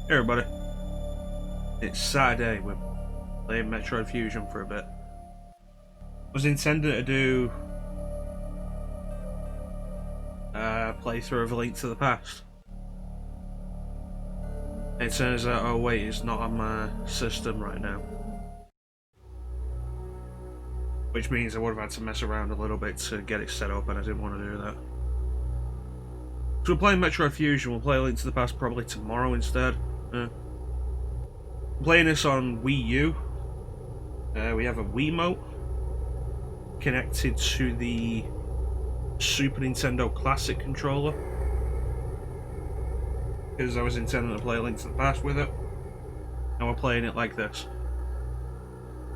Hey everybody, it's Saturday, we're playing Metroid Fusion for a bit. Was intending to do a playthrough of A Link to the Past. It turns out, oh wait, it's not on my system right now. Which means I would have had to mess around a little bit to get it set up, and I didn't want to do that. So we're playing Metroid Fusion, we'll play A Link to the Past probably tomorrow instead. I'm playing this on Wii U. We have a Wiimote connected to the Super Nintendo Classic controller, because I was intending to play A Link to the Past with it. Now we're playing it like this.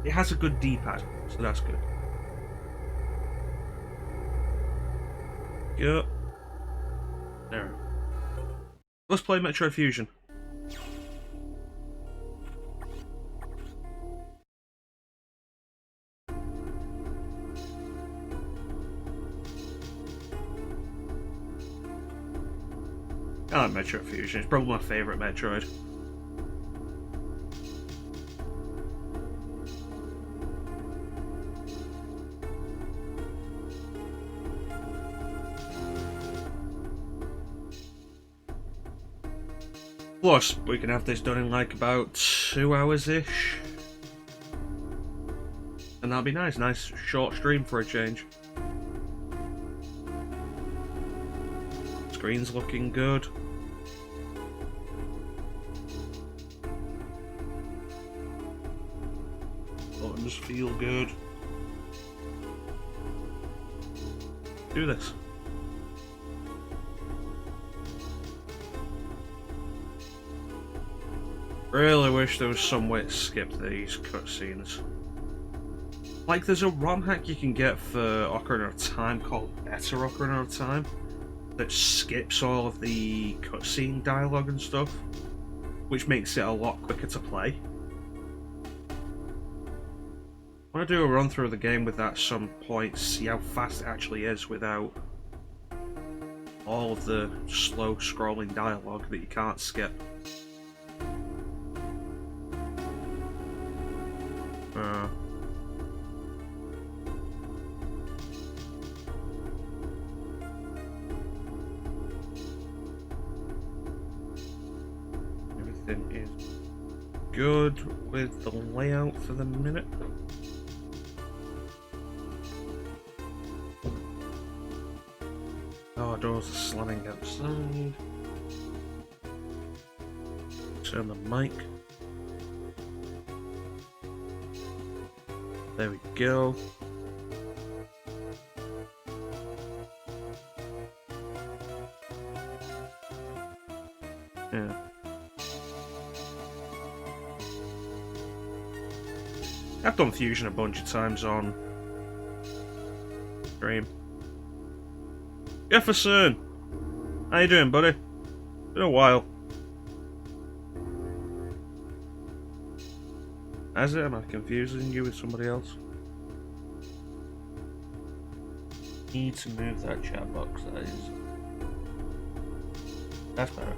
It has a good D-pad, so that's good. Go. There. Let's play Metroid Fusion. I like Metroid Fusion, it's probably my favourite Metroid. Plus, we can have this done in like about 2 hours-ish. And that'll be nice, nice short stream for a change. Screen's looking good. Buttons feel good. Do this. Really wish there was some way to skip these cutscenes. Like, there's a ROM hack you can get for Ocarina of Time called Better Ocarina of Time that skips all of the cutscene dialogue and stuff, which makes it a lot quicker to play. I want to do a run through of the game with that at some point, see how fast it actually is without all of the slow scrolling dialogue that you can't skip. Everything is good with the layout for the minute. Oh, doors are slamming outside. Turn the mic. There we go. Yeah. I've done Fusion a bunch of times on stream. Jefferson! How you doing, buddy? Been a while. Has it? Am I confusing you with somebody else? Need to move that chat box, that is. That's better.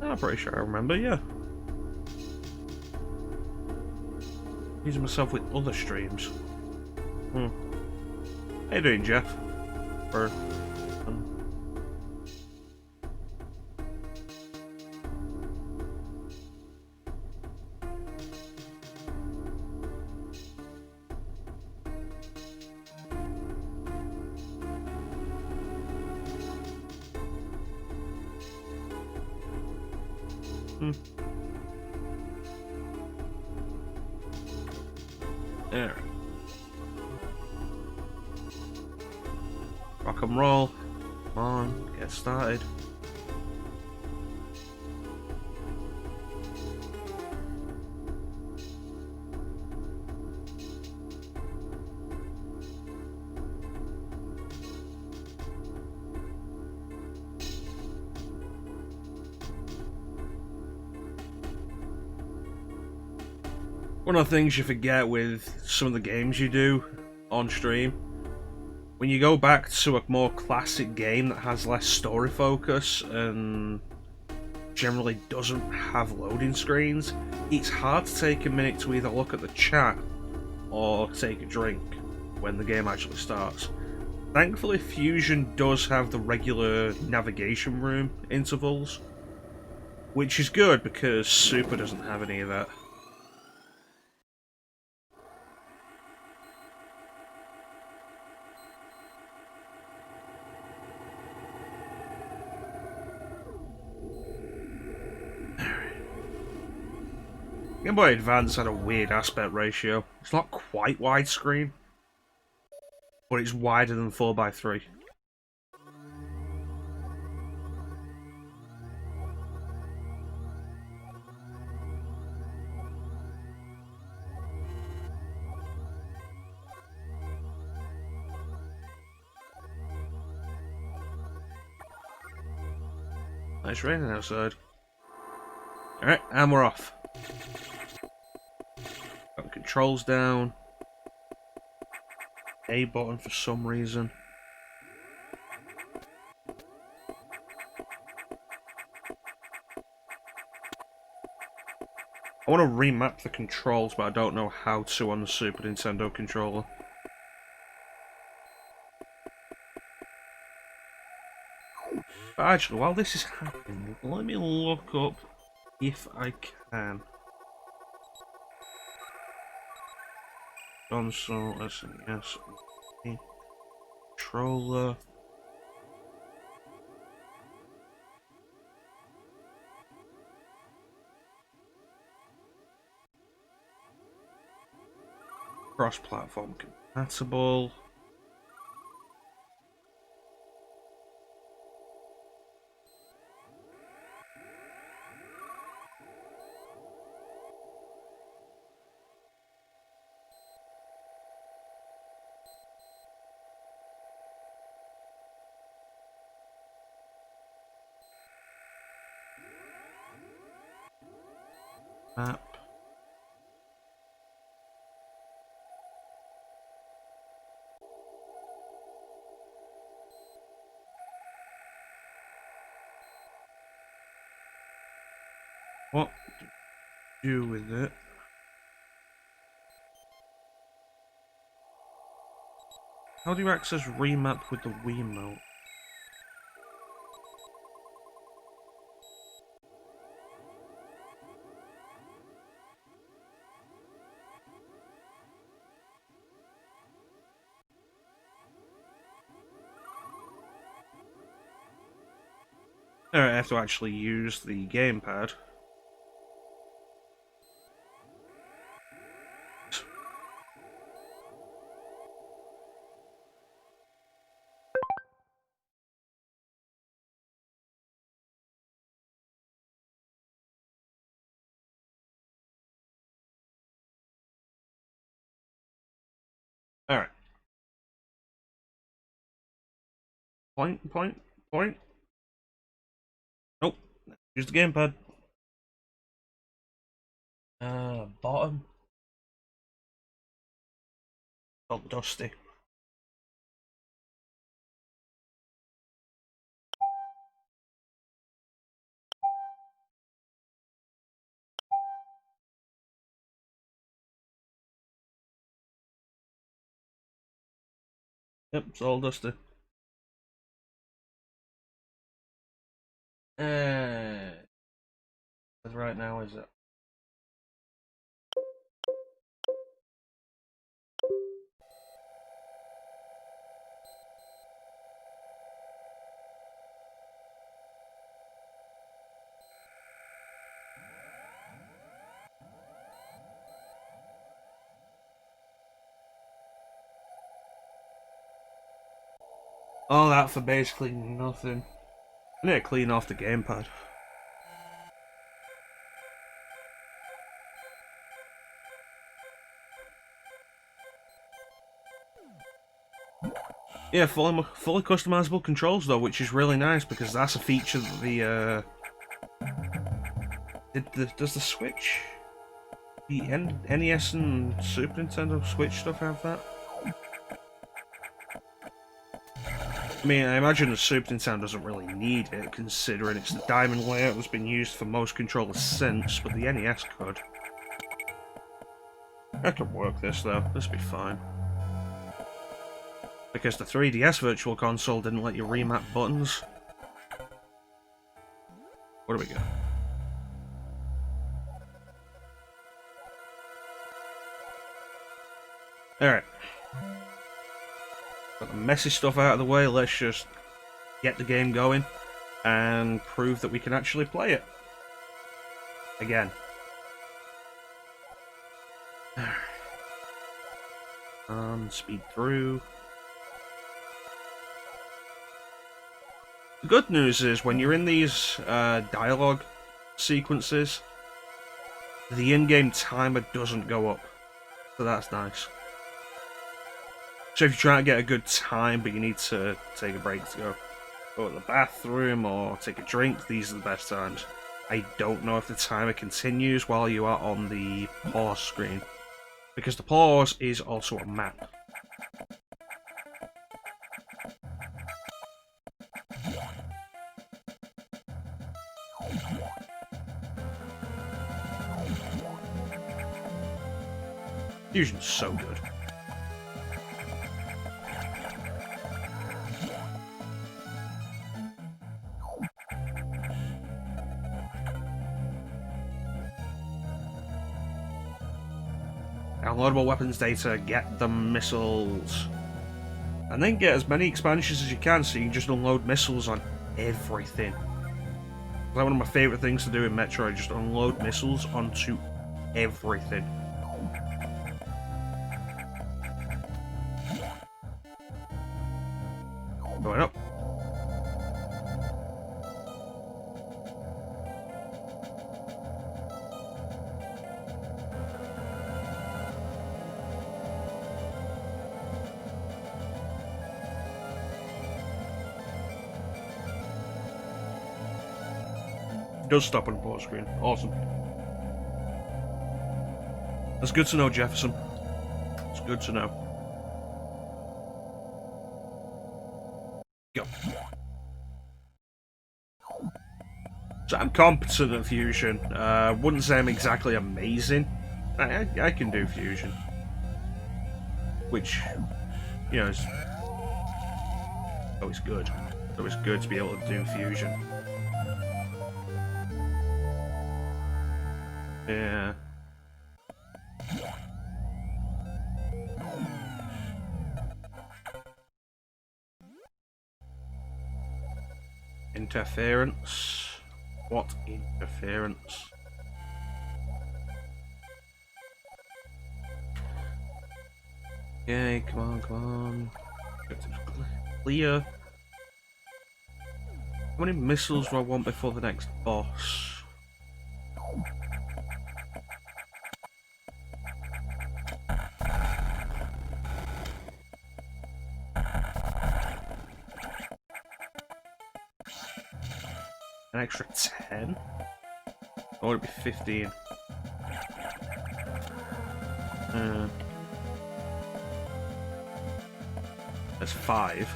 I'm pretty sure I remember, yeah. Using myself with other streams. How you doing, Jeff? Or there. Rock and roll. Come on, get started. One of the things you forget with some of the games you do on stream when you go back to a more classic game that has less story focus and generally doesn't have loading screens, it's hard to take a minute to either look at the chat or take a drink when the game actually starts. Thankfully, Fusion does have the regular navigation room intervals, which is good because Super doesn't have any of that. Game Boy Advance had a weird aspect ratio. It's not quite widescreen, but it's wider than 4:3. It's raining outside. Alright, and we're off. Got the controls down. A button for some reason. I want to remap the controls, but I don't know how to on the Super Nintendo controller. But actually, while this is happening, let me look up if I can. Console, SNES, controller. Cross-platform compatible. Map. What to do with it? How do you access remap with the Wiimote? I have to actually use the gamepad. Alright. Point. Nope. Use the gamepad. Bottom. Oh, dusty. Yep, it's all dusty. Right now, is it? All that for basically nothing. I need to clean off the gamepad. Yeah, fully customizable controls though, which is really nice because that's a feature that the does the Switch, the NES and Super Nintendo Switch stuff have that? I mean, I imagine the Super Nintendo doesn't really need it, considering it's the diamond layout that's been used for most controllers since, but the NES could. I could work this, though. This will be fine. Because the 3DS Virtual Console didn't let you remap buttons. Where do we go? Alright. Got the messy stuff out of the way, let's just get the game going and prove that we can actually play it. Again. Speed through. The good news is, when you're in these dialogue sequences, the in-game timer doesn't go up. So that's nice. So if you're trying to get a good time, but you need to take a break to go to the bathroom or take a drink, these are the best times. I don't know if the timer continues while you are on the pause screen, because the pause is also a map. Fusion's so good. Downloadable weapons data, get the missiles. And then get as many expansions as you can so you can just unload missiles on everything. That's one of my favourite things to do in Metroid, just unload missiles onto everything. Going up. It does stop on the pause screen. Awesome. That's good to know, Jefferson. It's good to know. Go. So I'm competent at Fusion. Wouldn't say I'm exactly amazing. I can do Fusion. Which, you know, is always good. It's always good to be able to do Fusion. Yeah. Interference. What interference? Okay, come on, come on. Clear. How many missiles do I want before the next boss? An extra 10? Or would it be 15? That's 5.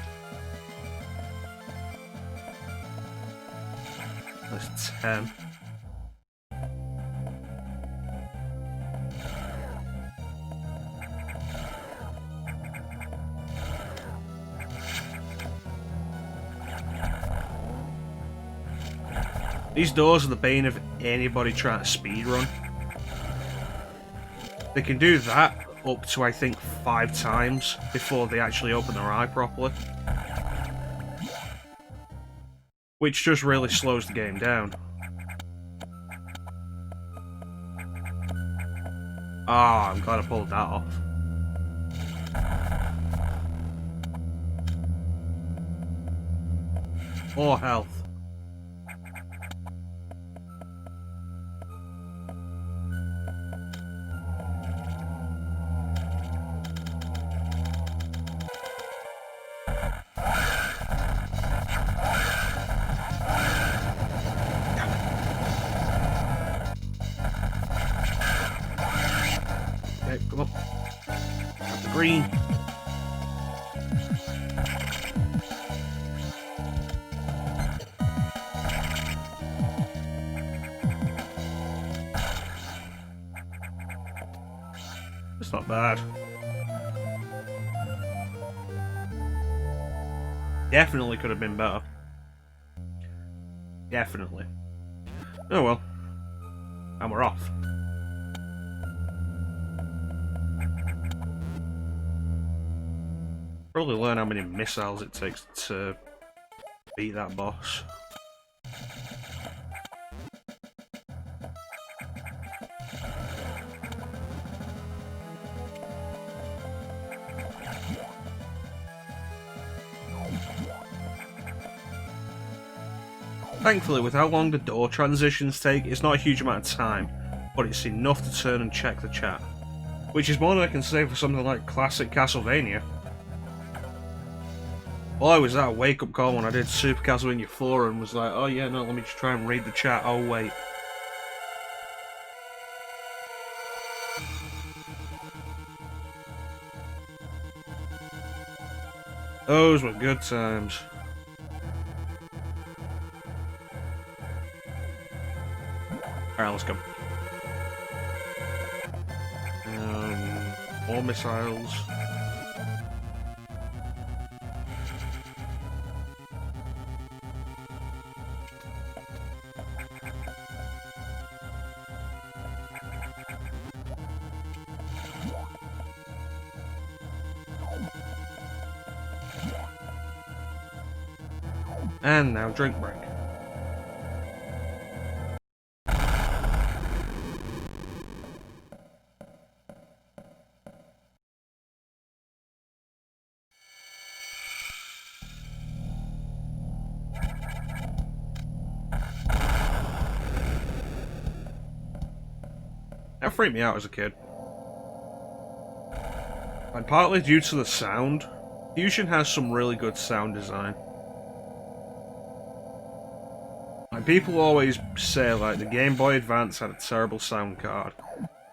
That's 10. These doors are the bane of anybody trying to speedrun. They can do that up to, I think, 5 times before they actually open their eye properly. Which just really slows the game down. Ah, I'm glad I pulled that off. Or health. Okay, come on. Grab the green. It's not bad. Definitely could have been better. Definitely. Oh well. And we're off. Probably learn how many missiles it takes to beat that boss. Thankfully, with how long the door transitions take, it's not a huge amount of time, but it's enough to turn and check the chat. Which is more than I can say for something like classic Castlevania. Well, I was at a wake-up call when I did Super Castlevania 4 and was like, oh yeah, no, let me just try and read the chat, oh wait. Those were good times. Alright, let's go. More missiles. And now drink break. That freaked me out as a kid. And partly due to the sound. Fusion has some really good sound design. Like, people always say like the Game Boy Advance had a terrible sound card.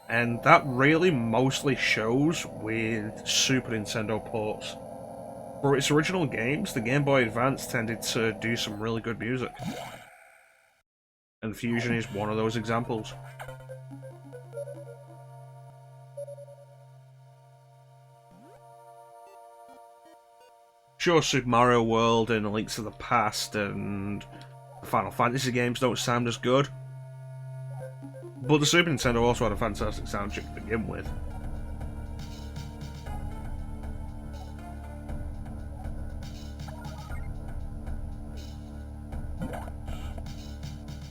And that really mostly shows with Super Nintendo ports. For its original games, the Game Boy Advance tended to do some really good music. And Fusion is one of those examples. Sure, Super Mario World and A Link to the Past and the Final Fantasy games don't sound as good. But the Super Nintendo also had a fantastic soundtrack to begin with.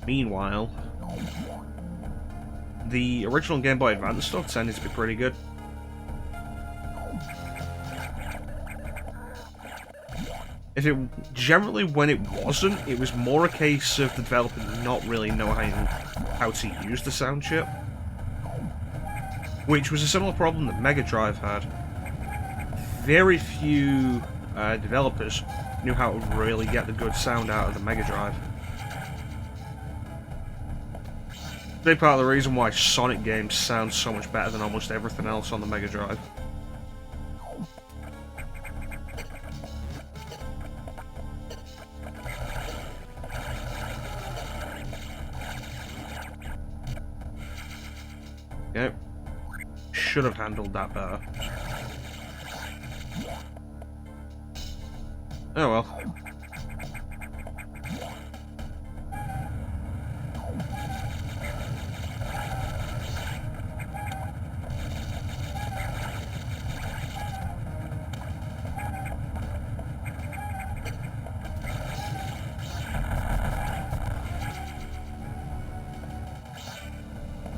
Meanwhile, the original Game Boy Advance stuff tended to be pretty good. Generally when it wasn't, it was more a case of the developer not really knowing how to use the sound chip. Which was a similar problem that Mega Drive had. Very few developers knew how to really get the good sound out of the Mega Drive. Big part of the reason why Sonic games sound so much better than almost everything else on the Mega Drive. Okay. Should have handled that better. Oh well.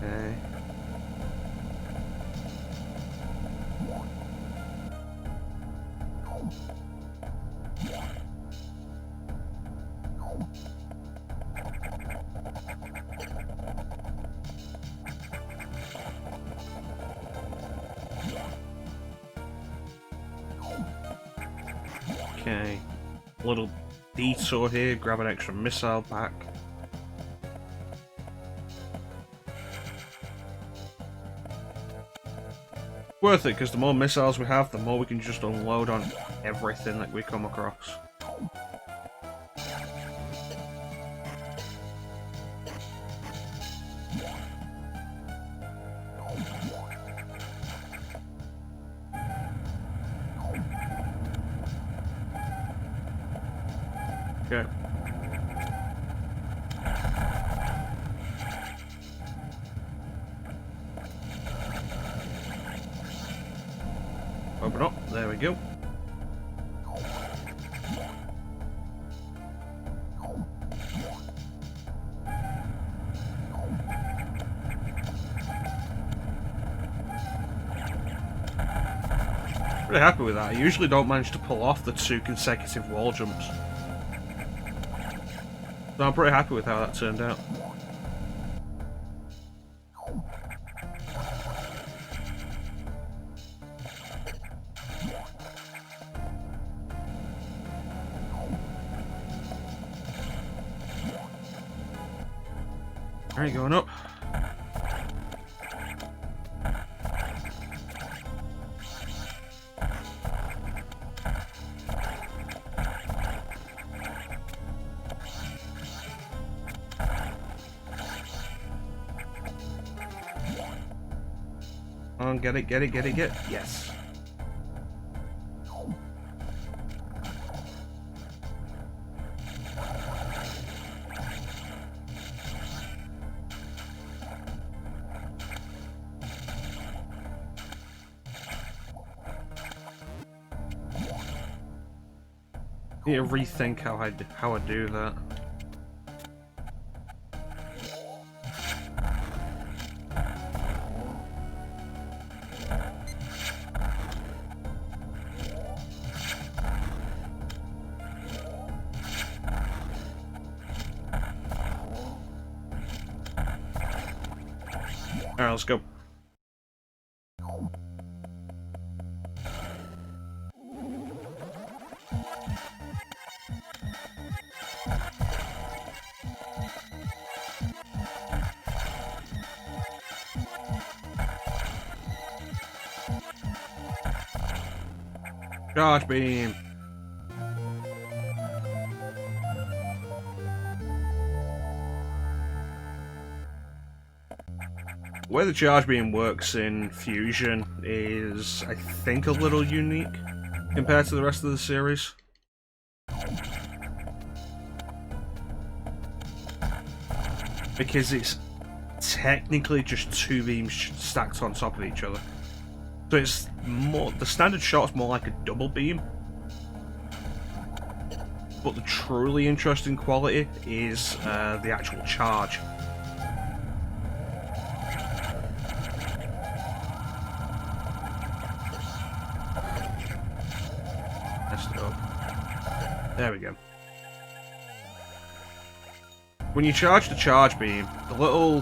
Okay. Okay, little detour here, grab an extra missile pack. Worth it, because the more missiles we have, the more we can just unload on everything that we come across. Okay. Open up. There we go. Pretty happy with that. I usually don't manage to pull off the 2 consecutive wall jumps. So I'm pretty happy with how that turned out. Alright, going up. On, get it, get it, get it, get it. Yes. Need to rethink how I do that. Alright, let's go. Charge beam. The way the charge beam works in Fusion is, I think, a little unique compared to the rest of the series. Because it's technically just 2 beams stacked on top of each other. So it's more, the standard shot's more like a double beam. But the truly interesting quality is the actual charge. Messed it up. There we go. When you charge the charge beam, the little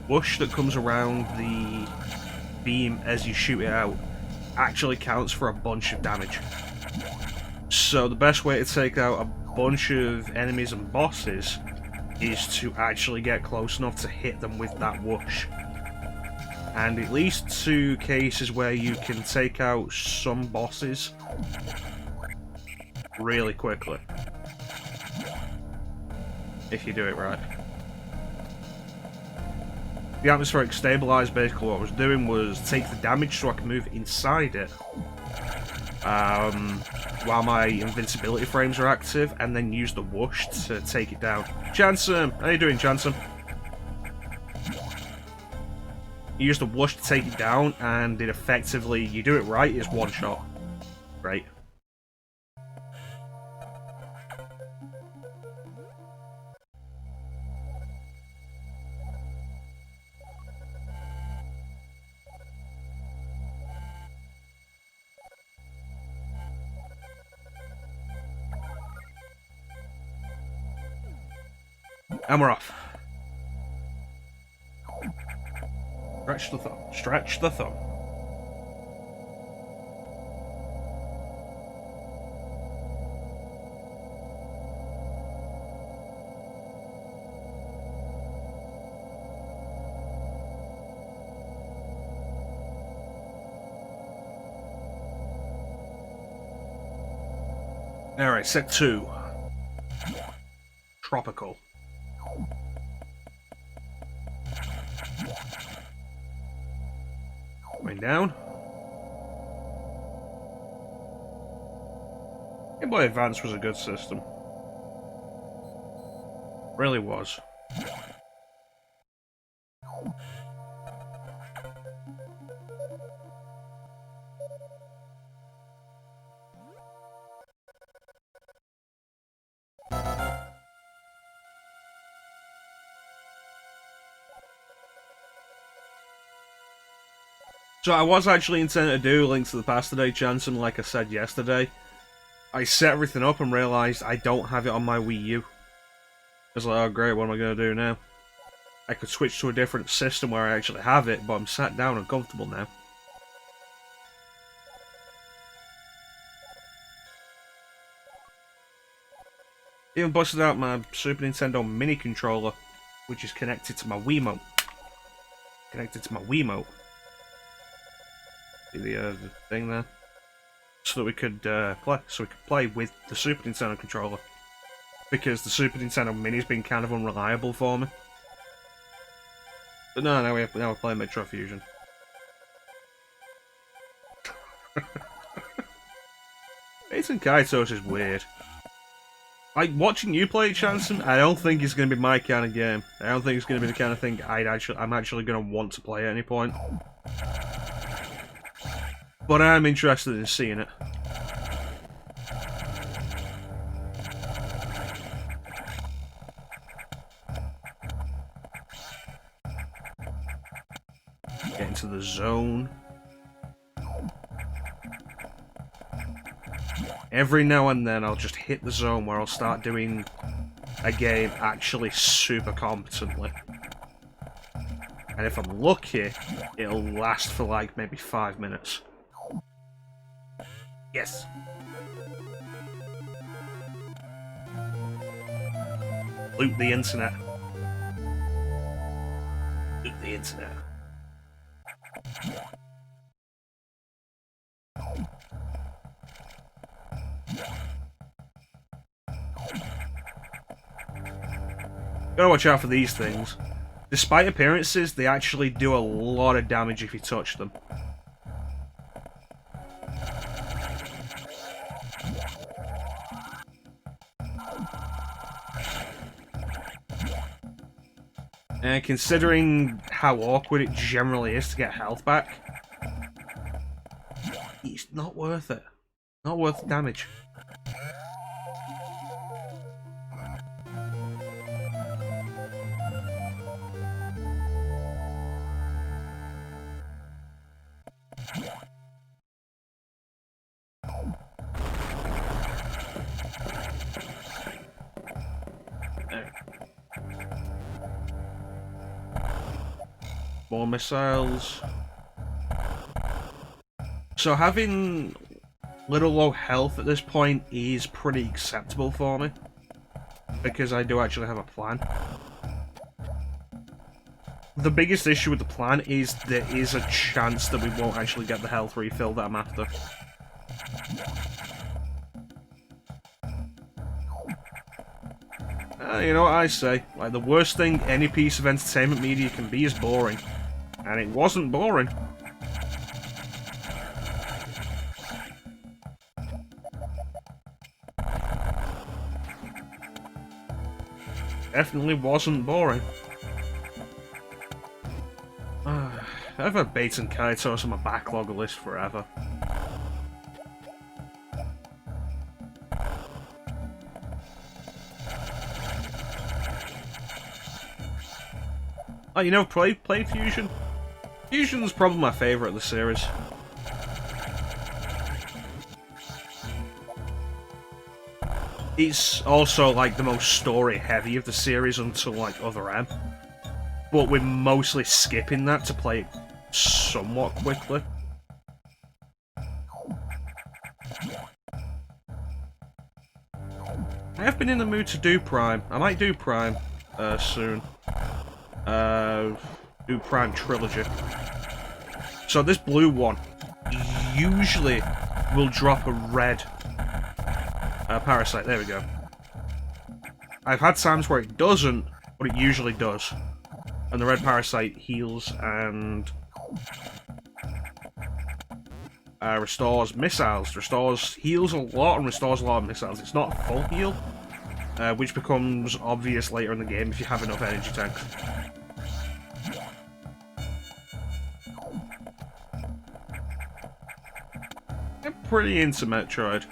whoosh that comes around the beam as you shoot it out actually counts for a bunch of damage. So the best way to take out a bunch of enemies and bosses is to actually get close enough to hit them with that whoosh. And at least 2 cases where you can take out some bosses really quickly. If you do it right. The atmospheric stabilizer, basically what I was doing was take the damage so I can move inside it while my invincibility frames are active, and then use the whoosh to take it down. Jansen! How you doing, Jansen? You use the whoosh to take it down, and it effectively, you do it right, it's one shot. Right. And we're off. Stretch the thumb. Stretch the thumb. Alright, set 2. Tropical. Going down. Game Boy Advance was a good system. Really was. So I was actually intending to do Link to the Past today, Jansen, like I said yesterday. I set everything up and realised I don't have it on my Wii U. I was like, oh great, what am I going to do now? I could switch to a different system where I actually have it, but I'm sat down and comfortable now. Even busted out my Super Nintendo mini controller, which is connected to my Wiimote. See the thing there? So that we could play with the Super Nintendo controller. Because the Super Nintendo Mini's been kind of unreliable for me. But no, now we're playing Metroid Fusion. Bates and Kaitos is weird. Like, watching you play it, Chanson, I don't think it's going to be my kind of game. I don't think it's going to be the kind of thing I'm actually going to want to play at any point. But I'm interested in seeing it. Get into the zone. Every now and then I'll just hit the zone where I'll start doing a game actually super competently. And if I'm lucky, it'll last for like maybe 5 minutes. Yes! Loot the internet. Loot the internet. Gotta watch out for these things. Despite appearances, they actually do a lot of damage if you touch them. And considering how awkward it generally is to get health back, it's not worth it. Not worth the damage. More missiles. So having little low health at this point is pretty acceptable for me, because I do actually have a plan. The biggest issue with the plan is there is a chance that we won't actually get the health refill that I'm after. You know what I say? Like, the worst thing any piece of entertainment media can be is boring. And it wasn't boring. Definitely wasn't boring. I've had Bates and Kaitos on my backlog list forever. Oh, you know, play Fusion? Fusion's probably my favourite of the series. It's also like the most story heavy of the series until like Other M. But we're mostly skipping that to play it somewhat quickly. I have been in the mood to do Prime. I might do Prime soon. Do Prime Trilogy. So this blue one usually will drop a red parasite. There we go. I've had times where it doesn't, but it usually does. And the red parasite heals and restores missiles. Heals a lot and restores a lot of missiles. It's not a full heal, which becomes obvious later in the game if you have enough energy tanks. I'm pretty into Metroid.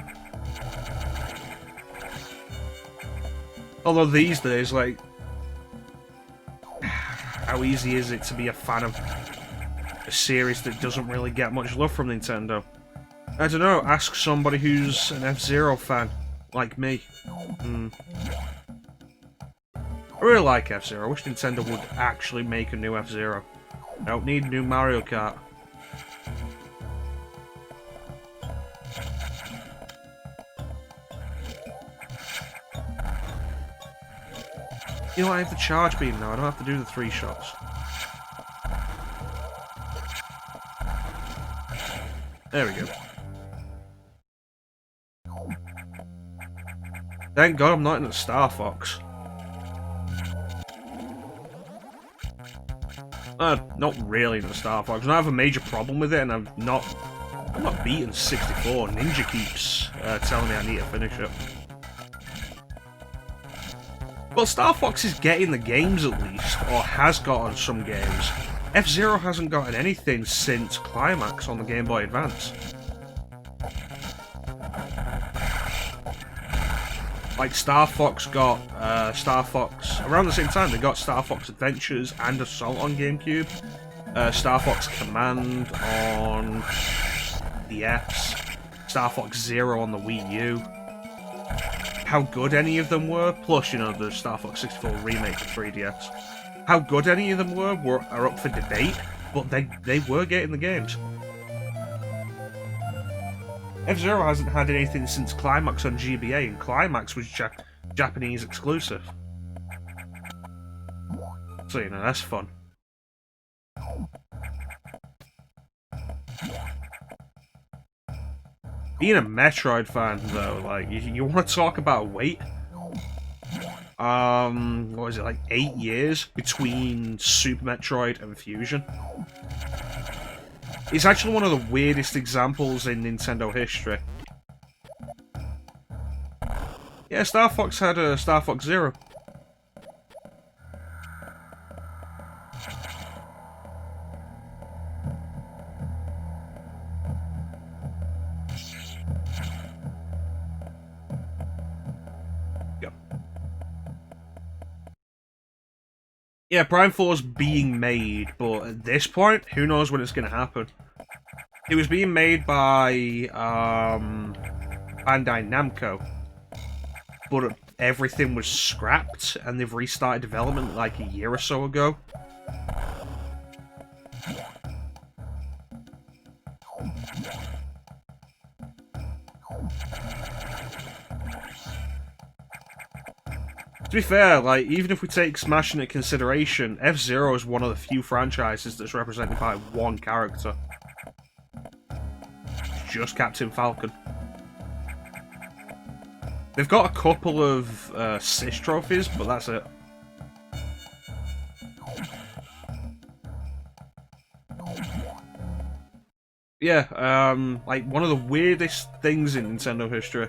Although these days, like, how easy is it to be a fan of a series that doesn't really get much love from Nintendo? I don't know, ask somebody who's an F-Zero fan, like me. I really like F-Zero. I wish Nintendo would actually make a new F-Zero. I don't need new Mario Kart. You know, I have the charge beam now. I don't have to do the 3 shots. There we go. Thank God I'm not in the Star Fox. Not really in the Star Fox. I don't have a major problem with it, and I'm not beating 64. Ninja keeps telling me I need to finish it. Well, Star Fox is getting the games at least, or has gotten some games. F-Zero hasn't gotten anything since Climax on the Game Boy Advance. Like, Star Fox got Star Fox around the same time. They got Star Fox Adventures and Assault on GameCube, Star Fox Command on DS, Star Fox Zero on the Wii U. How good any of them were, plus, you know, the Star Fox 64 remake for 3DS. How good any of them were are up for debate, but they were getting the games. F-Zero hasn't had anything since Climax on GBA, and Climax was Japanese exclusive. So, you know, that's fun. Being a Metroid fan, though, like, you want to talk about wait? What was it, like 8 years between Super Metroid and Fusion? It's actually one of the weirdest examples in Nintendo history. Yeah, Star Fox had a Star Fox Zero. Yeah, Prime 4's being made, but at this point, who knows when it's going to happen. It was being made by Bandai Namco, but everything was scrapped, and they've restarted development like a year or so ago. To be fair, like, even if we take Smash into consideration, F-Zero is one of the few franchises that's represented by one character. It's just Captain Falcon. They've got a couple of Sis trophies, but that's it. Yeah, like, one of the weirdest things in Nintendo history.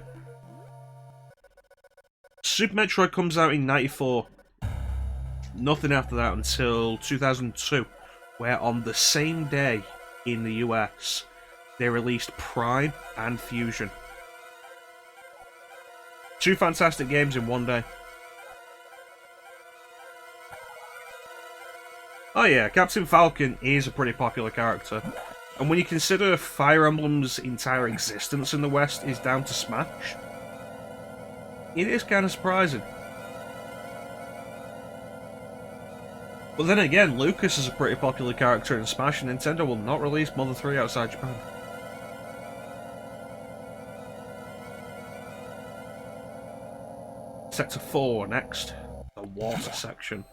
Super Metroid comes out in '94. Nothing after that until 2002, where on the same day in the US, they released Prime and Fusion. 2 fantastic games in one day. Oh yeah, Captain Falcon is a pretty popular character. And when you consider Fire Emblem's entire existence in the West is down to Smash, it is kind of surprising. But then again, Lucas is a pretty popular character in Smash, and Nintendo will not release Mother 3 outside Japan. Sector 4 next, the water section.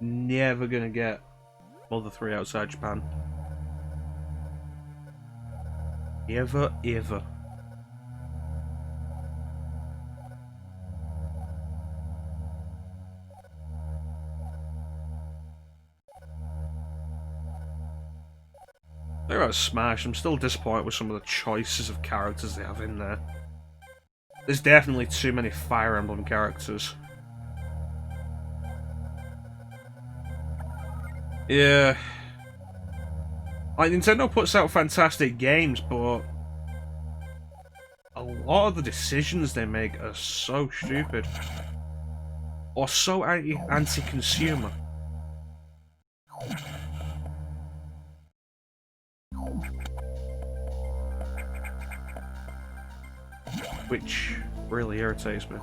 Never gonna get Mother 3 outside Japan. Ever, ever. They're about Smash. I'm still disappointed with some of the choices of characters they have in there. There's definitely too many Fire Emblem characters. Yeah. Like, Nintendo puts out fantastic games, but a lot of the decisions they make are so stupid. Or so anti-consumer. Which really irritates me.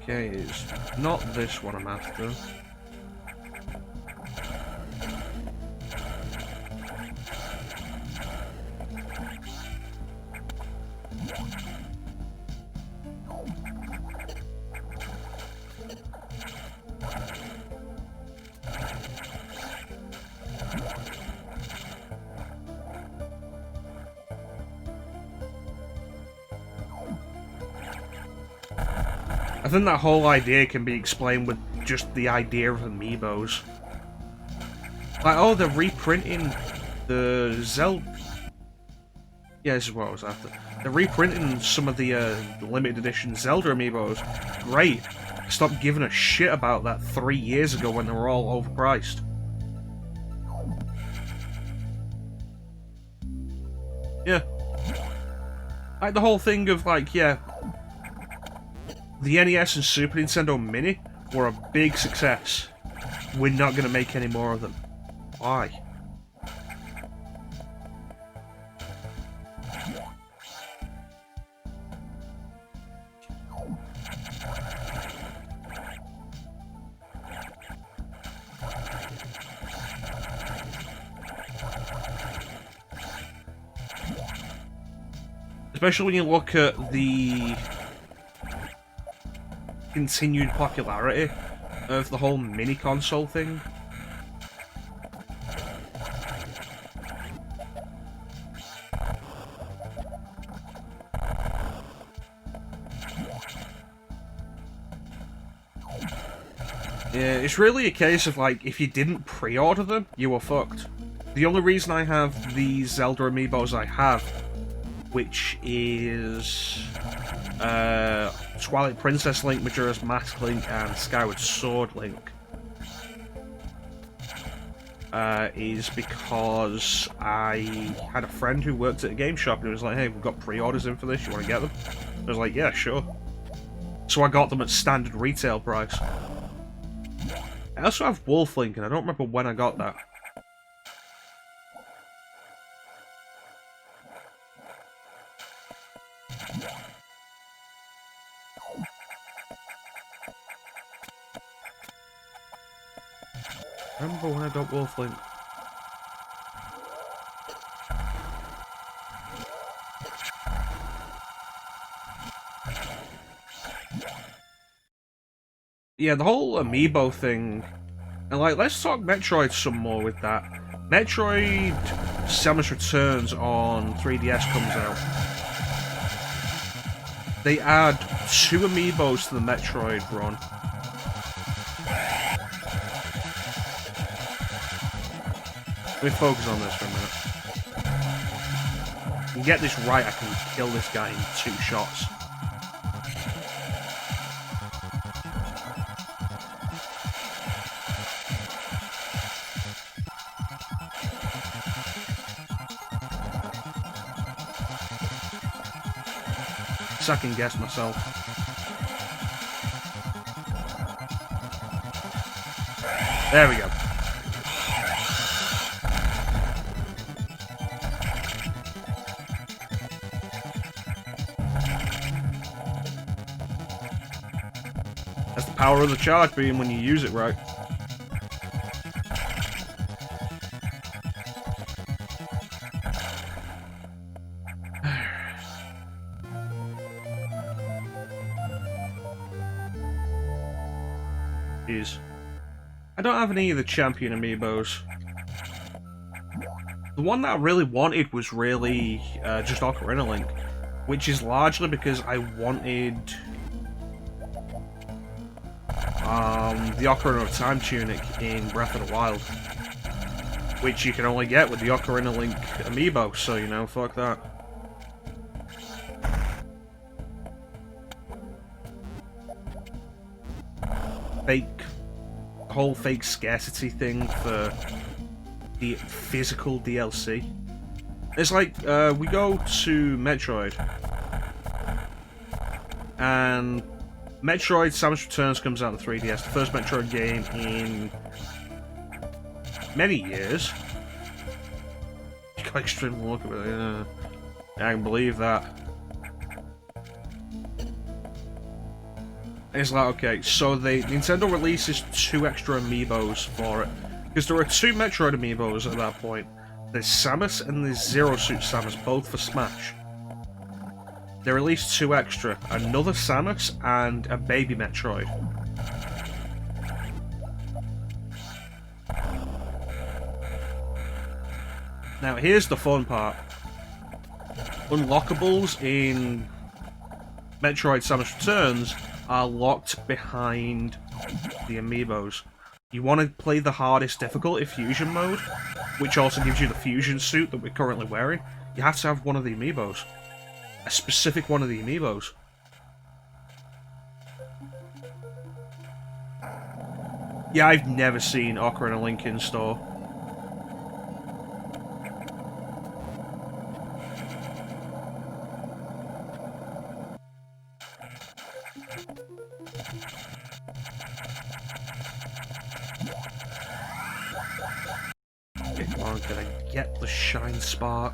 Okay, it's not this one I'm after. I think that whole idea can be explained with just the idea of amiibos. Like, oh, they're reprinting the Zelda... Yeah, this is what I was after. They're reprinting some of the limited edition Zelda amiibos. Great. I stopped giving a shit about that 3 years ago when they were all overpriced. Yeah. Like, the whole thing of, like, yeah... The NES and Super Nintendo Mini were a big success. We're not going to make any more of them. Why? Especially when you look at the continued popularity of the whole mini console thing. Yeah, it's really a case of, like, if you didn't pre-order them, you were fucked. The only reason I have the Zelda amiibos I have, which is Twilight Princess Link, Majora's Mask Link, and Skyward Sword Link, is because I had a friend who worked at a game shop and he was like, hey, we've got pre-orders in for this, you want to get them? I was like, yeah, sure. So I got them at standard retail price. I also have Wolf Link, and I don't remember when I got that. Remember when I got Wolf Link? Yeah, the whole amiibo thing, and like, let's talk Metroid some more with that. Metroid Samus Returns on 3DS comes out. They add 2 amiibos to the Metroid run. Let me focus on this for a minute. And get this right, I can kill this guy in 2 shots. Second guess myself. There we go. That's the power of the charge beam when you use it right. I don't have any of the Champion amiibos. The one that I really wanted was really just Ocarina Link. which is largely because I wanted the Ocarina of Time tunic in Breath of the Wild, which you can only get with the Ocarina Link amiibo, so you know, fuck that. Whole fake scarcity thing for the physical DLC. It's like, we go to Metroid, and Metroid Samus Returns comes out on the 3DS, the first Metroid game in many years. You got extreme look at it, yeah. I can believe that. It's like, okay, so Nintendo releases 2 extra amiibos for it. Because there are 2 Metroid amiibos at that point. There's Samus and there's Zero Suit Samus, both for Smash. They released 2 extra. Another Samus and a baby Metroid. Now here's the fun part. Unlockables in Metroid Samus Returns are locked behind the amiibos. You want to play the hardest difficulty, Fusion mode, which also gives you the Fusion suit that we're currently wearing. You have to have one of the amiibos. A specific one of the amiibos. Yeah, I've never seen Ocarina Link in store. Come on, can I get the Shine Spark?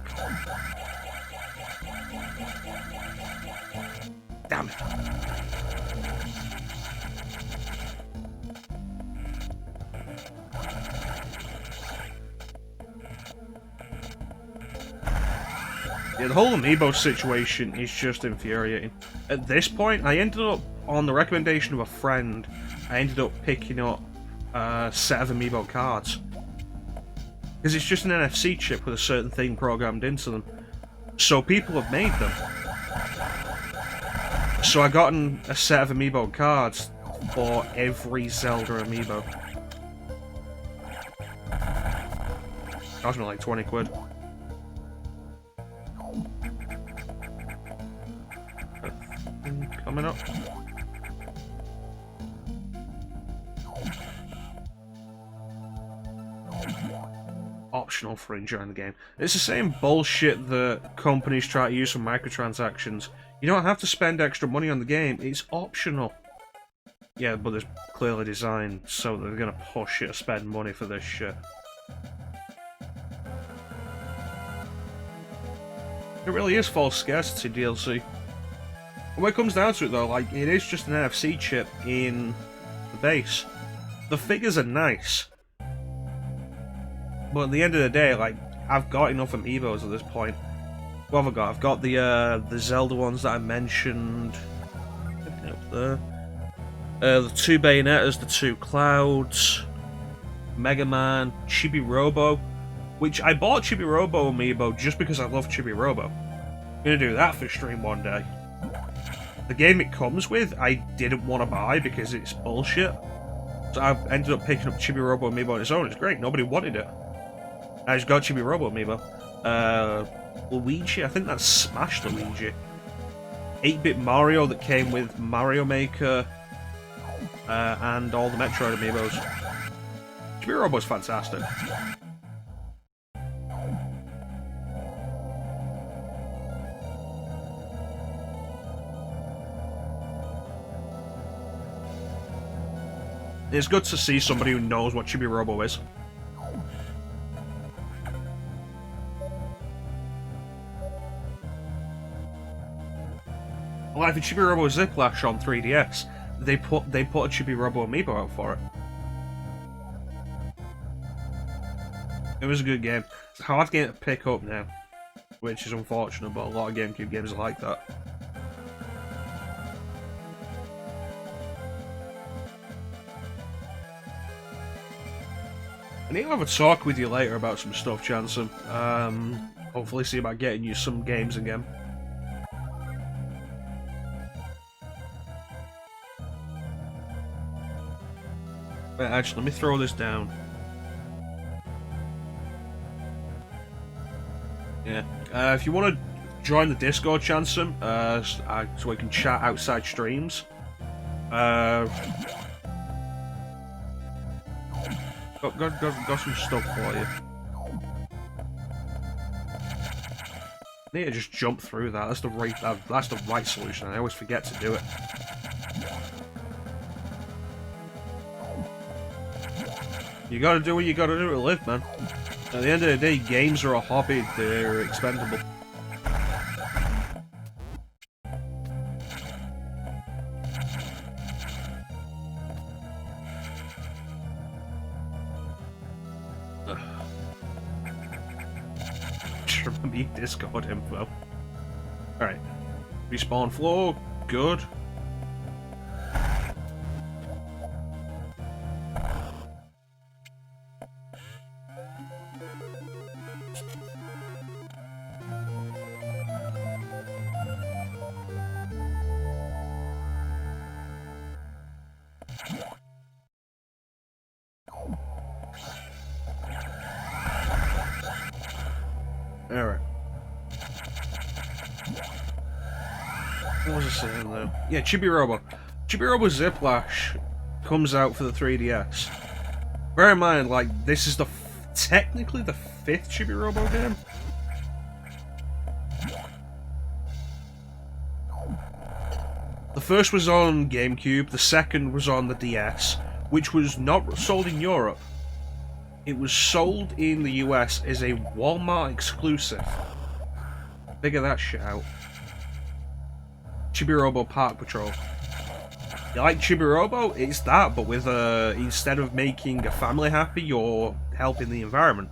Damn it. Yeah, the whole amiibo situation is just infuriating. At this point, I ended up, on the recommendation of a friend, I ended up picking up a set of amiibo cards. Because it's just an NFC chip with a certain thing programmed into them. So people have made them. So I got a set of amiibo cards for every Zelda amiibo. Cost me like 20 quid. Coming up. Optional for enjoying the game. It's the same bullshit that companies try to use for microtransactions. You don't have to spend extra money on the game, it's optional. Yeah, but it's clearly designed so that they're gonna push you to spend money for this shit. It really is false scarcity DLC. When it comes down to it though, like, it is just an NFC chip in the base. The figures are nice. But at the end of the day, like, I've got enough amiibos at this point. What have I got? I've got the Zelda ones that I mentioned. Up there. The 2 Bayonettas, the 2 Clouds, Mega Man, Chibi Robo, which I bought Chibi Robo amiibo just because I love Chibi Robo. I'm gonna do that for stream one day. The game it comes with, I didn't want to buy because it's bullshit. So I ended up picking up Chibi Robo amiibo on its own. It's great. Nobody wanted it. I just got Chibi Robo amiibo. Luigi, I think that's Smash Luigi. 8-bit Mario that came with Mario Maker and all the Metroid amiibos. Chibi Robo's fantastic. It's good to see somebody who knows what Chibi Robo is. Like the Chibi Robo Ziplash on 3DS, they put a Chibi Robo amiibo out for it. It was a good game. It's a hard game to pick up now, which is unfortunate, but a lot of GameCube games are like that. I need to have a talk with you later about some stuff, Jansen. Hopefully see about getting you some games again. Wait, actually, let me throw this down. Yeah. If you want to join the Discord, Chansum, so we can chat outside streams. Got some stuff for you. I need to just jump through that. That's the right solution. I always forget to do it. You gotta do what you gotta do to live, man. At the end of the day, games are a hobby. They're expendable. Just remember your Discord info. Alright. Respawn floor. Good. Alright. What was I saying though? Yeah, Chibi-Robo. Chibi-Robo Ziplash comes out for the 3DS. Bear in mind, like, this is technically the 5th Chibi-Robo game. The first was on GameCube, the second was on the DS, which was not sold in Europe. It was sold in the US as a Walmart exclusive. Figure that shit out. Chibi-Robo Park Patrol. You like Chibi-Robo? It's that, but with instead of making a family happy, you're helping the environment.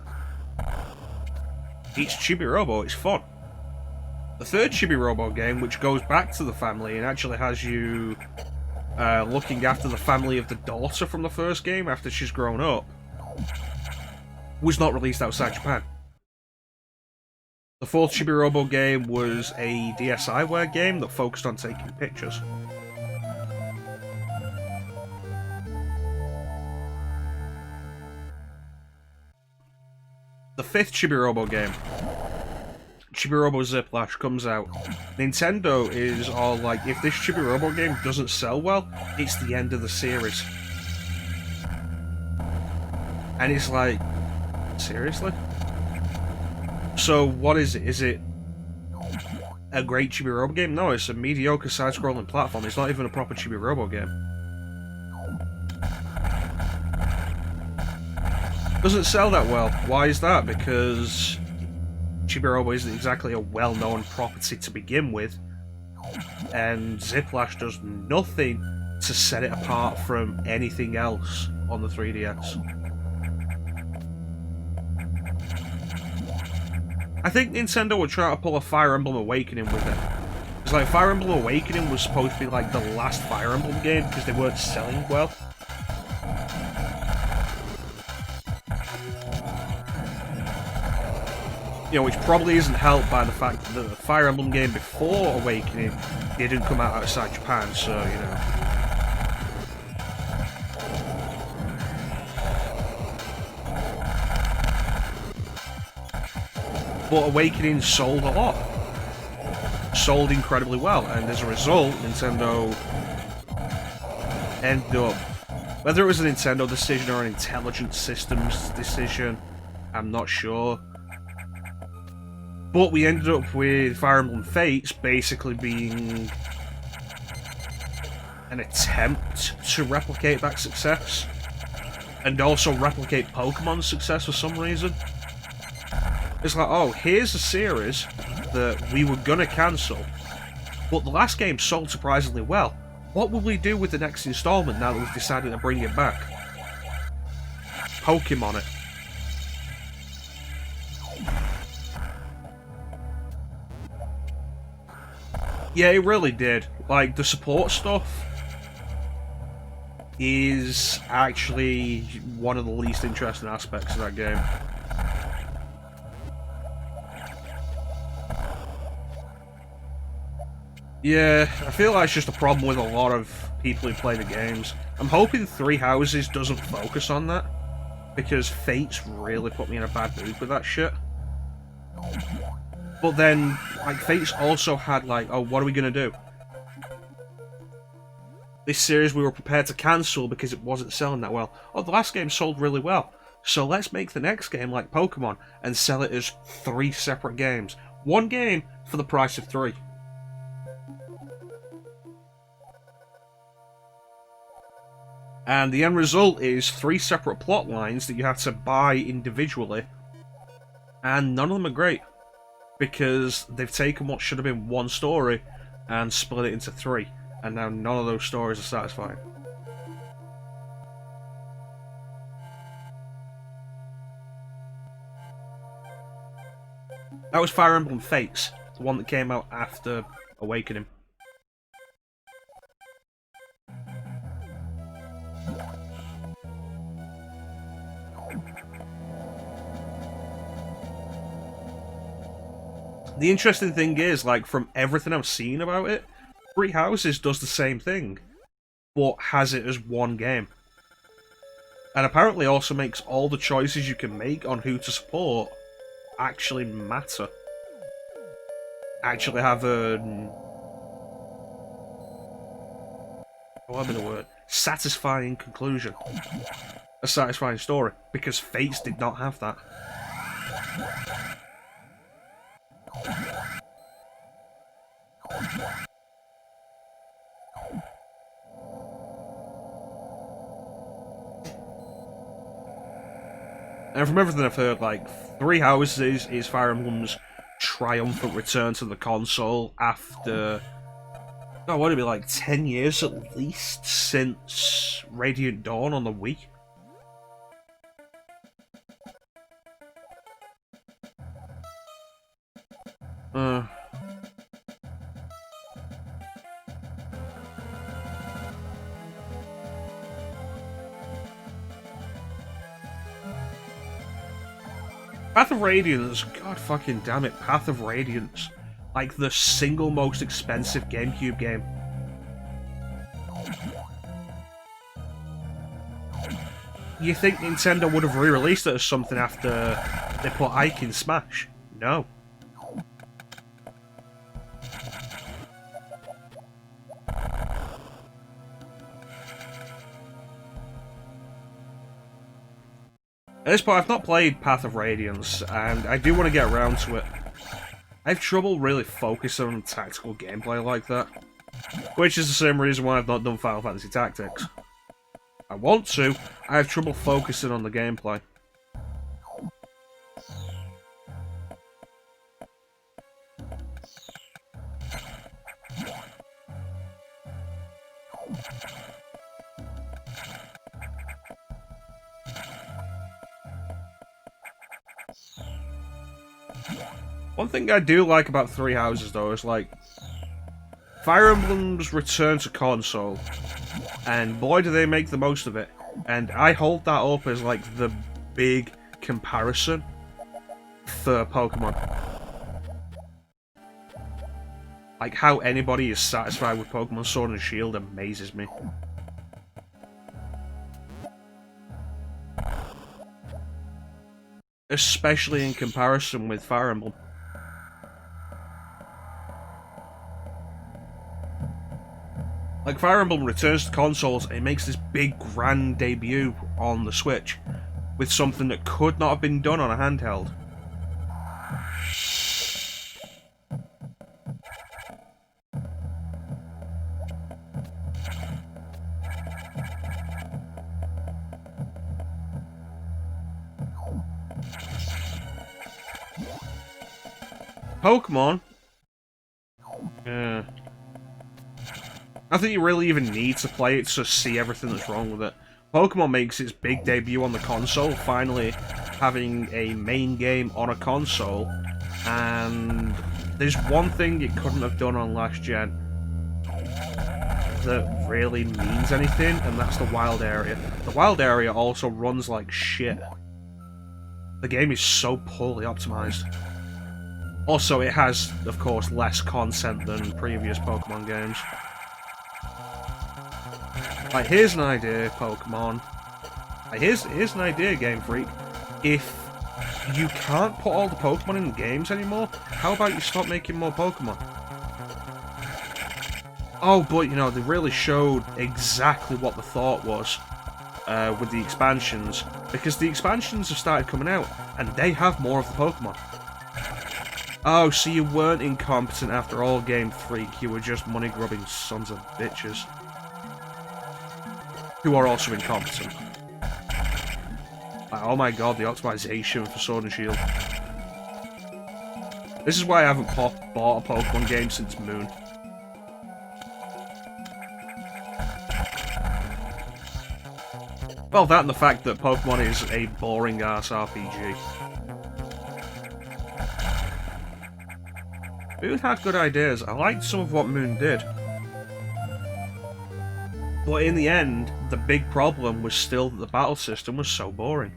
It's Chibi-Robo, it's fun. The third Chibi-Robo game, which goes back to the family and actually has you looking after the family of the daughter from the first game after she's grown up, was not released outside Japan. The fourth Chibi-Robo game was a DSiWare game that focused on taking pictures. The fifth Chibi-Robo game, Chibi-Robo Ziplash, comes out. Nintendo is all like, if this Chibi-Robo game doesn't sell well, it's the end of the series. And it's like, seriously? So what is it? Is it a great Chibi-Robo game? No, it's a mediocre side-scrolling platform. It's not even a proper Chibi-Robo game. Doesn't sell that well. Why is that? Because Chibi-Robo isn't exactly a well-known property to begin with, and Ziplash does nothing to set it apart from anything else on the 3DS. I think Nintendo would try to pull a Fire Emblem Awakening with it. It's like Fire Emblem Awakening was supposed to be like the last Fire Emblem game because they weren't selling well. You know, which probably isn't helped by the fact that the Fire Emblem game before Awakening didn't come out outside Japan, so, you know. But Awakening sold a lot. Sold incredibly well, and as a result, Nintendo ended up... Whether it was a Nintendo decision or an Intelligent Systems decision, I'm not sure. But we ended up with Fire Emblem Fates basically being an attempt to replicate that success. And also replicate Pokemon's success for some reason. It's like, oh, here's a series that we were gonna cancel, but the last game sold surprisingly well. What will we do with the next installment now that we've decided to bring it back? Pokemon it. Yeah, it really did. Like, the support stuff is actually one of the least interesting aspects of that game. Yeah, I feel like it's just a problem with a lot of people who play the games. I'm hoping Three Houses doesn't focus on that, because Fates really put me in a bad mood with that shit. But then, like, Fates also had, like, oh, what are we gonna do? This series we were prepared to cancel because it wasn't selling that well. Oh, the last game sold really well, so let's make the next game like Pokemon and sell it as 3 separate games. One game for the price of 3. And the end result is 3 separate plot lines that you have to buy individually, and none of them are great, because they've taken what should have been one story and split it into 3, and now none of those stories are satisfying. That was Fire Emblem Fates, the one that came out after Awakening. The interesting thing is, like, from everything I've seen about it, Three Houses does the same thing, but has it as one game. And apparently also makes all the choices you can make on who to support actually matter. Actually have a... what's the word? Satisfying conclusion. A satisfying story, because Fates did not have that. And from everything I've heard, like, Three Houses is Fire Emblem's triumphant return to the console after... oh, what would it be, like 10 years at least since Radiant Dawn on the Wii? Path of Radiance, god fucking damn it, Path of Radiance. Like the single most expensive GameCube game. You think Nintendo would have re-released it as something after they put Ike in Smash? No. At this point, I've not played Path of Radiance, and I do want to get around to it. I have trouble really focusing on tactical gameplay like that, which is the same reason why I've not done Final Fantasy Tactics. I want to, I have trouble focusing on the gameplay. One thing I do like about Three Houses, though, is, like, Fire Emblem's return to console, and boy do they make the most of it. And I hold that up as, like, the big comparison for Pokemon. Like, how anybody is satisfied with Pokemon Sword and Shield amazes me. Especially in comparison with Fire Emblem. Like, Fire Emblem returns to consoles and it makes this big grand debut on the Switch with something that could not have been done on a handheld. Pokemon? I think you really even need to play it to see everything that's wrong with it. Pokemon makes its big debut on the console, finally having a main game on a console, and there's one thing it couldn't have done on last gen that really means anything, and that's the wild area. The wild area also runs like shit. The game is so poorly optimized. Also, it has, of course, less content than previous Pokemon games. Like, here's an idea, Pokemon. Like, here's an idea, Game Freak. If you can't put all the Pokemon in the games anymore, how about you stop making more Pokemon? Oh, but, you know, they really showed exactly what the thought was with the expansions, because the expansions have started coming out, and they have more of the Pokemon. Oh, so you weren't incompetent after all, Game Freak, you were just money-grubbing sons of bitches. Who are also incompetent. Like, oh my god, the optimization for Sword and Shield. This is why I haven't bought a Pokemon game since Moon. Well, that and the fact that Pokemon is a boring-ass RPG. Moon had good ideas. I liked some of what Moon did. But in the end, the big problem was still that the battle system was so boring.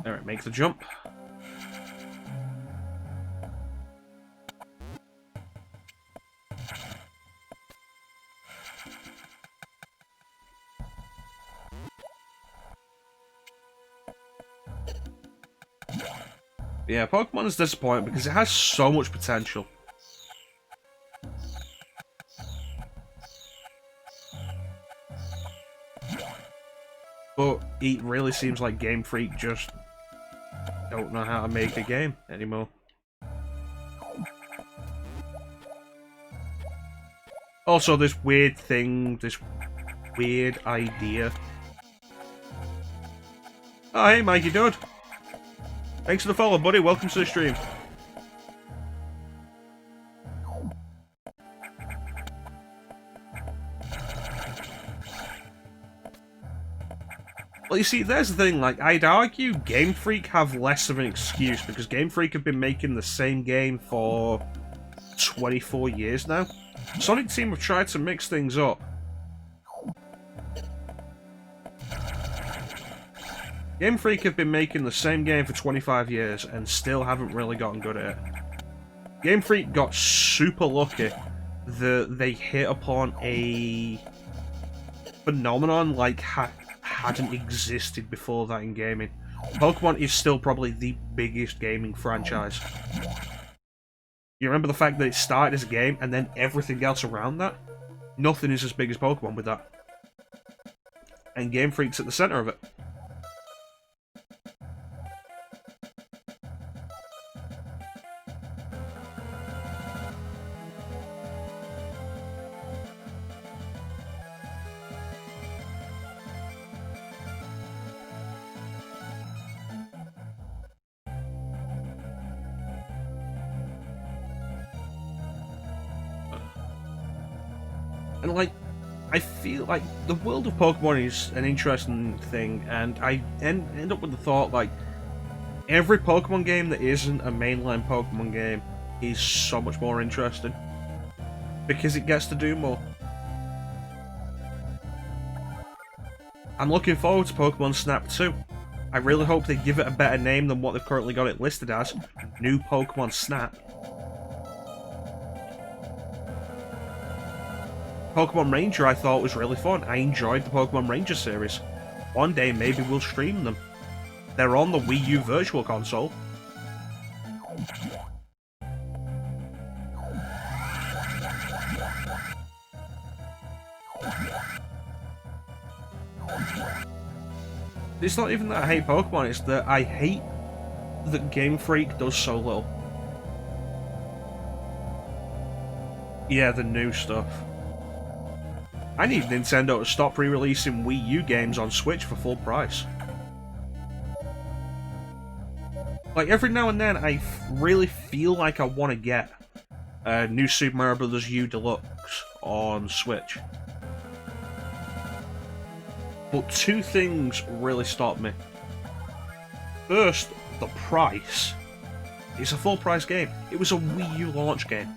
Alright, make the jump. Yeah, Pokemon is disappointing because it has so much potential. But it really seems like Game Freak just don't know how to make a game anymore. Also, this weird thing, this weird idea. Oh, hey, Mikey Dude. Thanks for the follow, buddy. Welcome to the stream. Well, you see, there's the thing, like, I'd argue Game Freak have less of an excuse, because Game Freak have been making the same game for 24 years now. Sonic Team have tried to mix things up. Game Freak have been making the same game for 25 years, and still haven't really gotten good at it. Game Freak got super lucky that they hit upon a phenomenon like hadn't existed before that in gaming. Pokemon is still probably the biggest gaming franchise. You remember the fact that it started as a game and then everything else around that? Nothing is as big as Pokemon with that. And Game Freak's at the center of it. And, like, I feel like the world of Pokemon is an interesting thing, and I end up with the thought, like, every Pokemon game that isn't a mainline Pokemon game is so much more interesting. Because it gets to do more. I'm looking forward to Pokemon Snap 2. I really hope they give it a better name than what they've currently got it listed as. New Pokemon Snap. Pokemon Ranger I thought was really fun. I enjoyed the Pokemon Ranger series. One day maybe we'll stream them. They're on the Wii U Virtual Console. It's not even that I hate Pokemon, it's that I hate that Game Freak does so little. Yeah, the new stuff. I need Nintendo to stop re-releasing Wii U games on Switch for full price. Like, every now and then, I really feel like I want to get New Super Mario Bros. U Deluxe on Switch. But two things really stop me. First, the price. It's a full price game. It was a Wii U launch game.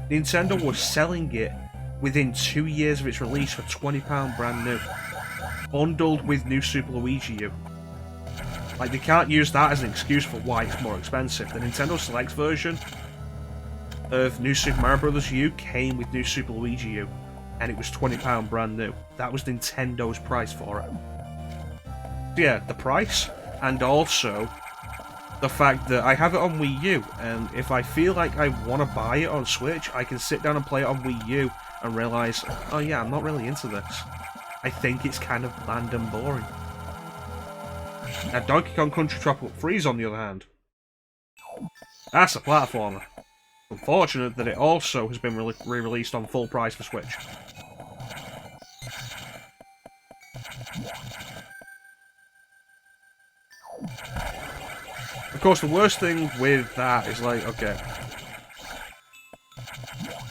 Nintendo was selling it within 2 years of its release for £20 brand new. Bundled with New Super Luigi U. Like, they can't use that as an excuse for why it's more expensive. The Nintendo Select version of New Super Mario Bros. U came with New Super Luigi U, and it was £20 brand new. That was Nintendo's price for it. So yeah, the price, and also the fact that I have it on Wii U, and if I feel like I want to buy it on Switch, I can sit down and play it on Wii U and realise, oh yeah, I'm not really into this. I think it's kind of bland and boring. Now, Donkey Kong Country Tropical Freeze, on the other hand, that's a platformer. Unfortunate that it also has been re-released on full price for Switch. Of course, the worst thing with that is like, okay,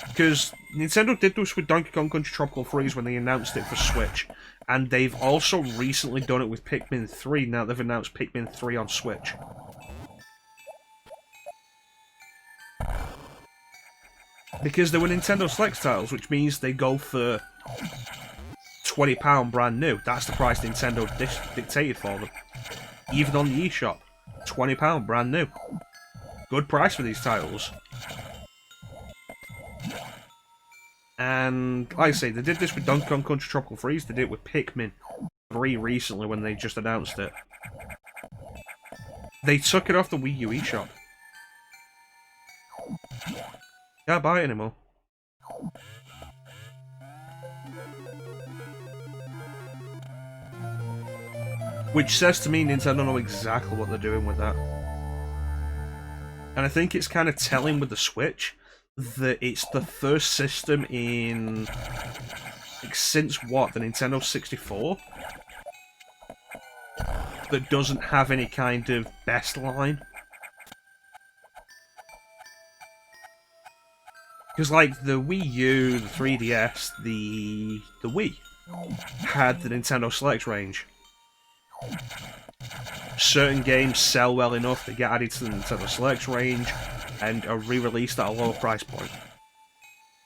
because Nintendo did this with Donkey Kong Country Tropical Freeze when they announced it for Switch, and they've also recently done it with Pikmin 3, now they've announced Pikmin 3 on Switch. Because they were Nintendo Select titles, which means they go for £20 brand new. That's the price Nintendo dictated for them. Even on the eShop, £20 brand new. Good price for these titles. And, like I say, they did this with Donkey Kong Country Tropical Freeze, they did it with Pikmin 3 recently when they just announced it. They took it off the Wii U eShop. Can't buy it anymore. Which says to me Nintendo know exactly what they're doing with that. And I think it's kind of telling with the Switch that it's the first system in, like, since what, the Nintendo 64? That doesn't have any kind of best line. Because, like, the Wii U, the 3DS, the Wii had the Nintendo Select range. Certain games sell well enough, they get added to the Nintendo Select range and are re-released at a lower price point.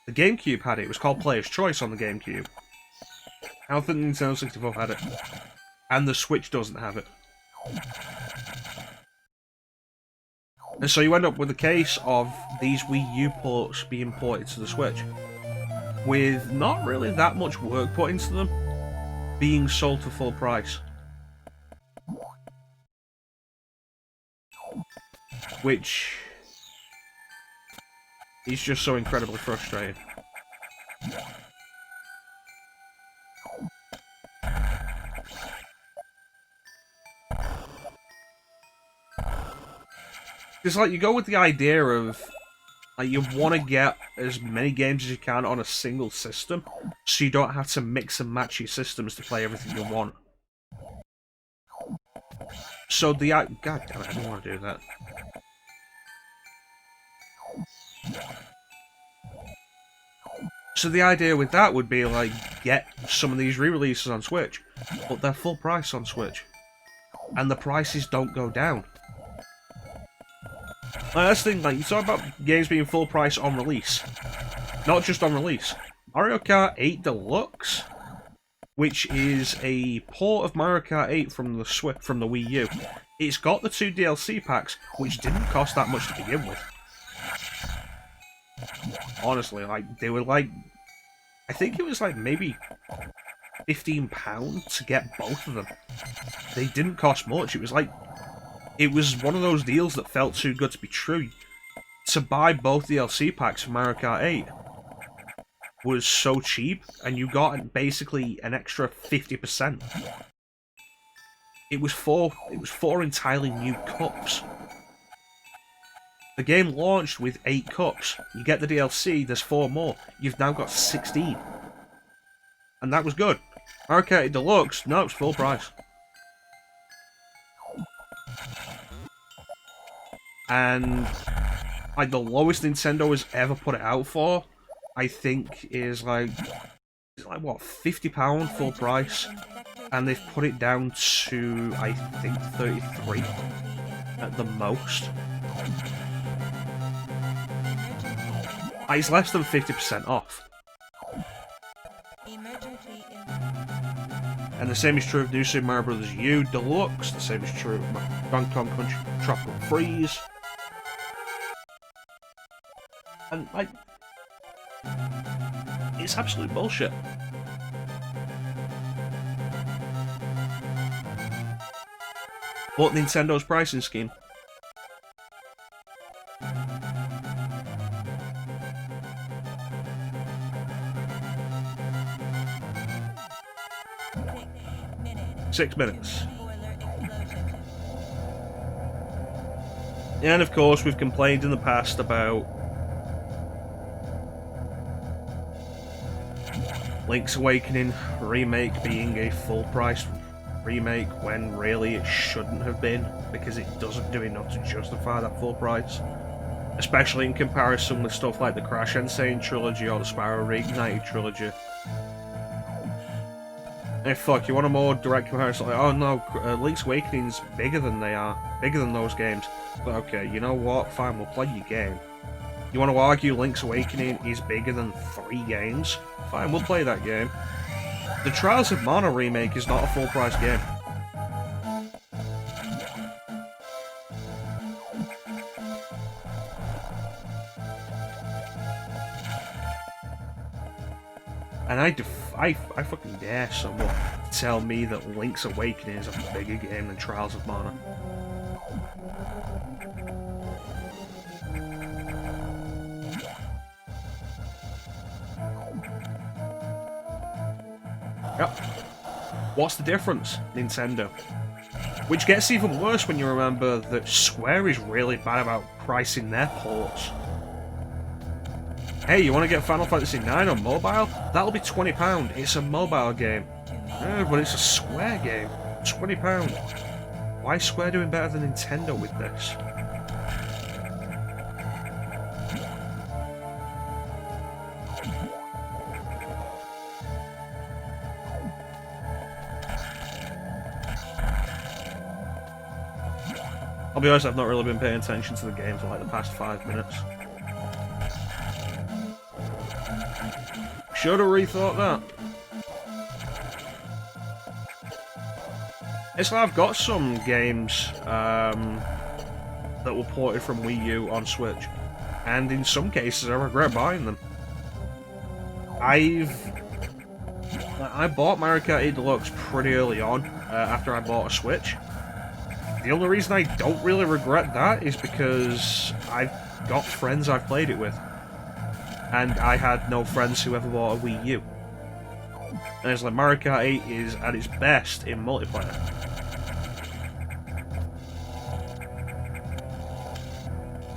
The GameCube had it. It was called Player's Choice on the GameCube. I don't think the Nintendo 64 had it. And the Switch doesn't have it. And so you end up with a case of these Wii U ports being ported to the Switch, with not really that much work put into them, being sold for full price. Which is just so incredibly frustrating. It's like, you go with the idea of, like, you want to get as many games as you can on a single system, so you don't have to mix and match your systems to play everything you want. So the... God damn it, I don't want to do that. So the idea with that would be, like, get some of these re-releases on Switch, but they're full price on Switch. And the prices don't go down. Like, that's the thing, like, you talk about games being full price on release. Not just on release. Mario Kart 8 Deluxe, which is a port of Mario Kart 8 from the Wii U. It's got the 2 DLC packs, which didn't cost that much to begin with. Honestly, like, they were like... I think it was like maybe £15 to get both of them. They didn't cost much. It was like... It was one of those deals that felt too good to be true. To buy both DLC packs for Mario Kart 8 was so cheap, and you got basically an extra 50%. It was four entirely new cups. The game launched with 8 cups. You get the DLC, there's 4 more. You've now got 16. And that was good. Mario Kart 8 Deluxe, no, it's full price. And, like, the lowest Nintendo has ever put it out for, I think, is like what, £50 full price? and they've put it down to, I think, 33 at the most. It's less than 50% off. And the same is true of New Super Mario Bros. U Deluxe, the same is true of Donkey Kong Country Tropical Freeze. And, like, it's absolute bullshit. But Nintendo's pricing scheme. Six minutes. And of course, we've complained in the past about Link's Awakening remake being a full-price remake when really it shouldn't have been, because it doesn't do enough to justify that full price. Especially in comparison with stuff like the Crash Insane trilogy or the Spyro Reignited trilogy. Hey, fuck, you want a more direct comparison? Like, oh no, Link's Awakening's bigger than they are. Bigger than those games. But okay, you know what? Fine, we'll play your game. You want to argue Link's Awakening is bigger than 3 games? Fine, we'll play that game. The Trials of Mana remake is not a full-price game. And I fucking dare someone to tell me that Link's Awakening is a bigger game than Trials of Mana. Yep. What's the difference? Nintendo. Which gets even worse when you remember that Square is really bad about pricing their ports. Hey, you want to get Final Fantasy IX on mobile? That'll be £20. It's a mobile game. Yeah, but it's a Square game. £20. Why is Square doing better than Nintendo with this? I'll be honest, I've not really been paying attention to the game for like the past 5 minutes. Should have rethought that. It's like I've got some games that were ported from Wii U on Switch, and in some cases I regret buying them. I bought Mario Kart 8 Deluxe pretty early on, after I bought a Switch. The only reason I don't really regret that is because I've got friends I've played it with. And I had no friends who ever bought a Wii U. And it's like Mario Kart 8 is at its best in multiplayer.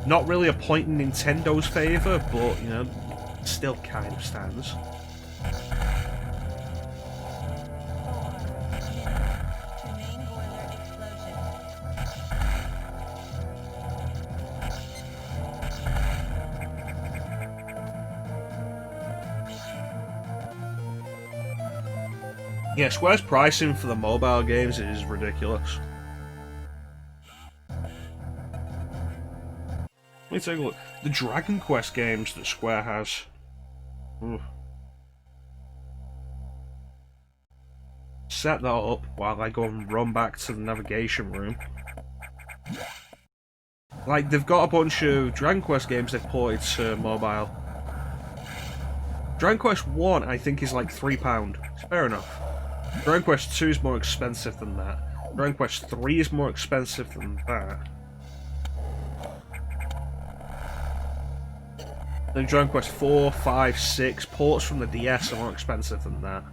Not really a point in Nintendo's favour, but, you know, still kind of stands. Yeah, Square's pricing for the mobile games is ridiculous. Let me take a look. The Dragon Quest games that Square has. Ooh. Set that up while I go and run back to the navigation room. Like, they've got a bunch of Dragon Quest games they've ported to mobile. Dragon Quest 1, I think, is like £3. It's fair enough. Dragon Quest 2 is more expensive than that. Dragon Quest 3 is more expensive than that. Then Dragon Quest 4, 5, 6, ports from the DS are more expensive than that.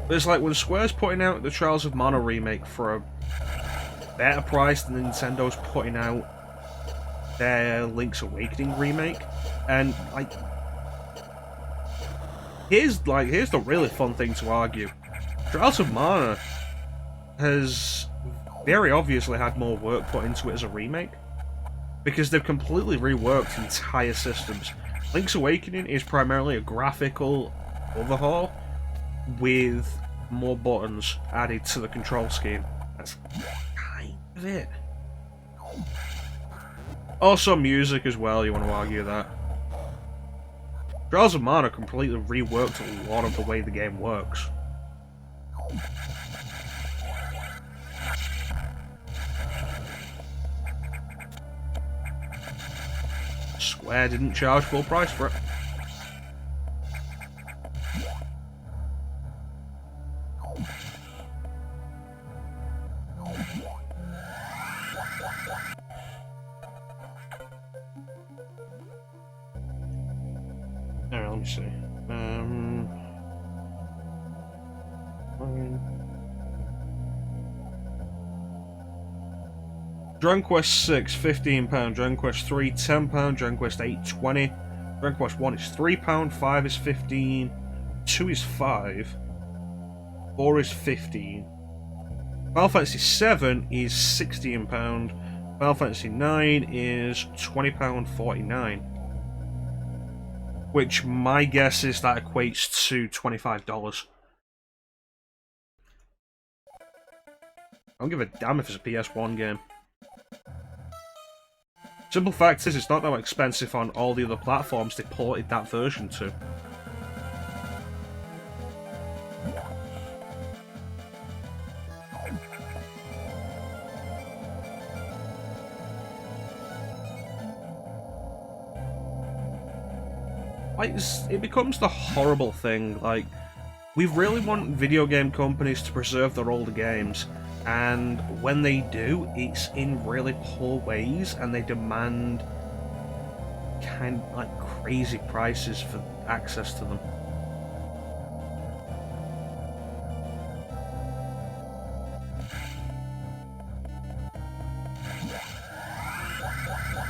But it's like when Square's putting out the Trials of Mana remake for a better price than Nintendo's putting out their Link's Awakening remake, and like, here's the really fun thing to argue. Trials of Mana has very obviously had more work put into it as a remake, because they've completely reworked entire systems. Link's Awakening is primarily a graphical overhaul with more buttons added to the control scheme. That's kind of it. Also music as well, you want to argue that. Trials of Mana completely reworked a lot of the way the game works. Square didn't charge full price for it. Alright, let me see. Dragon Quest 6, £15. Dragon Quest 3, £10. Dragon Quest 8, $20. Dragon Quest 1 is £3. 5 is $15. 2 is $5. 4 is $15. Final Fantasy 7 is £16. Final Fantasy 9 is £20.49. Which my guess is that equates to $25. I don't give a damn if it's a PS1 game. Simple fact is, it's not that expensive on all the other platforms they ported that version to. Like, it becomes the horrible thing, like, we really want video game companies to preserve their older games, and when they do, it's in really poor ways, and they demand kind of like crazy prices for access to them.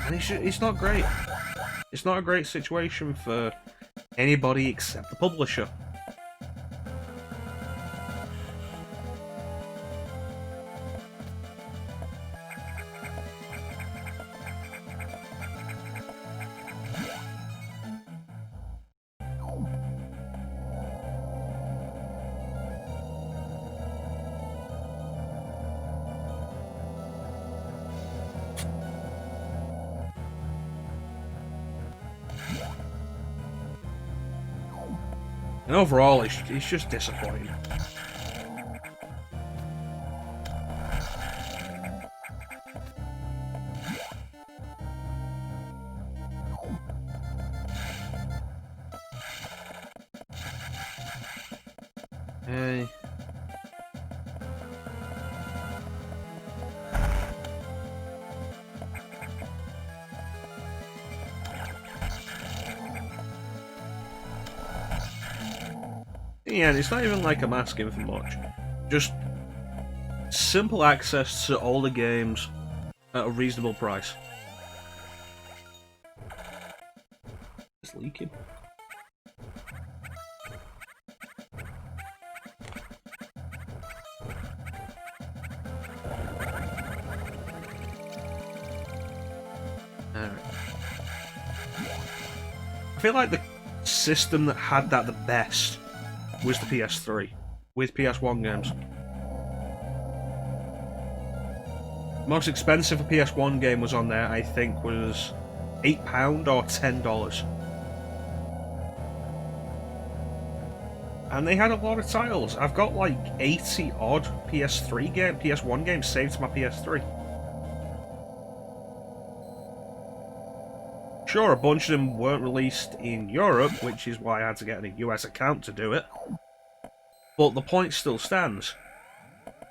And it's not great. It's not a great situation for anybody except the publisher. And overall, it's just disappointing. Hey. Yeah, it's not even like I'm asking for much. Just simple access to all the games at a reasonable price. It's leaking. Alright. I feel like the system that had that the best was the PS3, with PS1 games. Most expensive a PS1 game was on there, I think, was £8 or $10. And they had a lot of titles. I've got like 80 odd PS1 games saved to my PS3. Sure, a bunch of them weren't released in Europe, which is why I had to get a US account to do it. But the point still stands.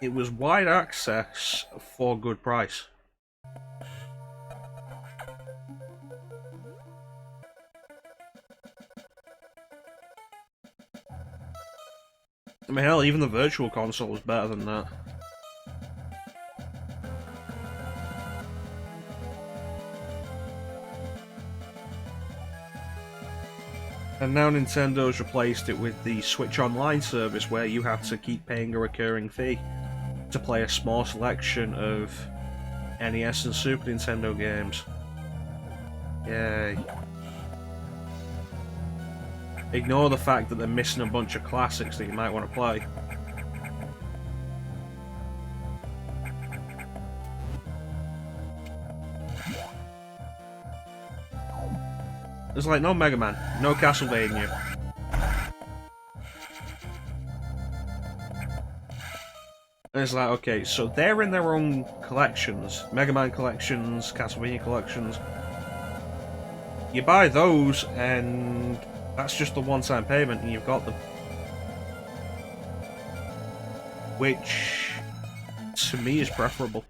It was wide access for good price. I mean, hell, even the Virtual Console was better than that. And now Nintendo's replaced it with the Switch Online service, where you have to keep paying a recurring fee to play a small selection of NES and Super Nintendo games. Yay. Ignore the fact that they're missing a bunch of classics that you might want to play. There's like no Mega Man, no Castlevania. And it's like, okay, so they're in their own collections. Mega Man collections, Castlevania collections. You buy those and that's just the one-time payment and you've got them. Which, to me, is preferable.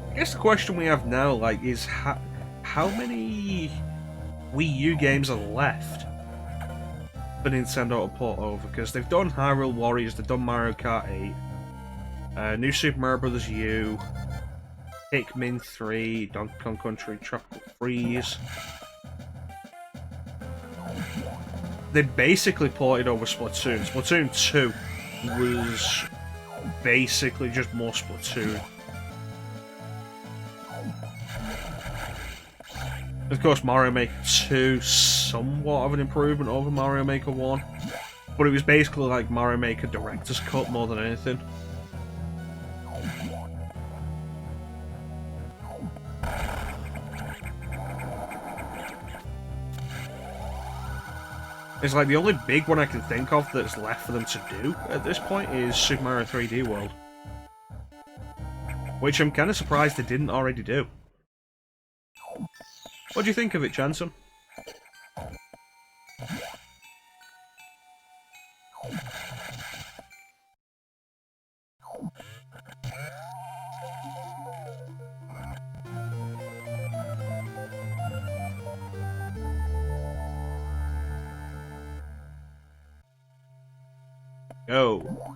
I guess the question we have now, like, is how many Wii U games are left for Nintendo to port over? Because they've done Hyrule Warriors, they've done Mario Kart 8, New Super Mario Bros. U, Pikmin 3, Donkey Kong Country, Tropical Freeze. They basically ported over Splatoon. Splatoon 2 was basically just more Splatoon. Of course, Mario Maker 2, somewhat of an improvement over Mario Maker 1, but it was basically like Mario Maker Director's Cut more than anything. It's like the only big one I can think of that's left for them to do at this point is Super Mario 3D World. Which I'm kind of surprised they didn't already do. What do you think of it, Chanson? Go.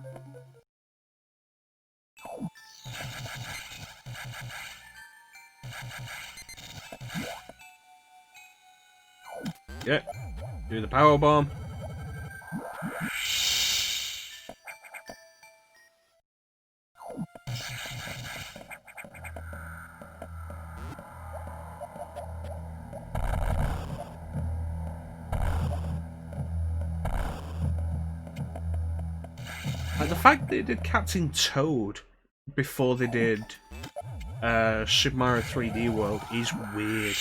Yeah. Do the power bomb. Like the fact they did Captain Toad before they did Super Mario 3D World is weird.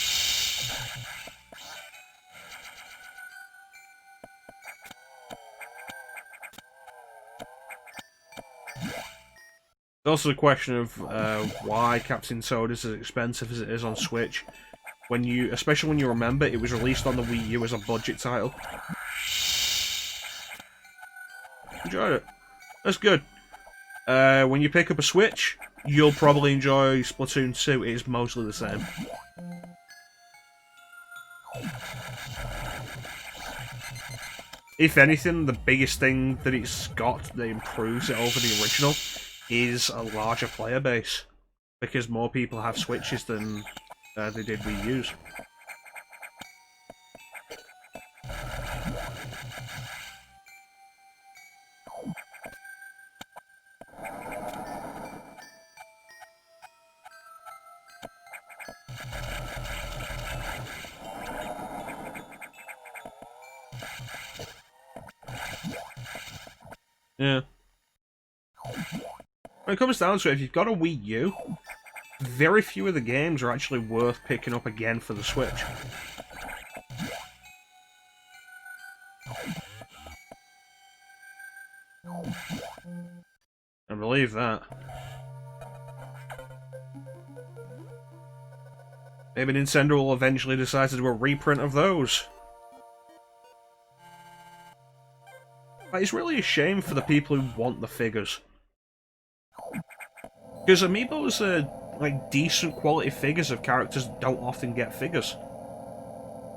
There's also a question of why Captain Toad is as expensive as it is on Switch. When you, especially when you remember, it was released on the Wii U as a budget title. Enjoyed it. That's good. When you pick up a Switch, you'll probably enjoy Splatoon 2. It is mostly the same. If anything, the biggest thing that it's got that improves it over the original is a larger player base, because more people have Switches than they did Wii U's. Yeah. When it comes down to it, if you've got a Wii U, very few of the games are actually worth picking up again for the Switch. I believe that. Maybe Nintendo will eventually decide to do a reprint of those. Like, it's really a shame for the people who want the figures. Because amiibos are, like, decent quality figures of characters that don't often get figures.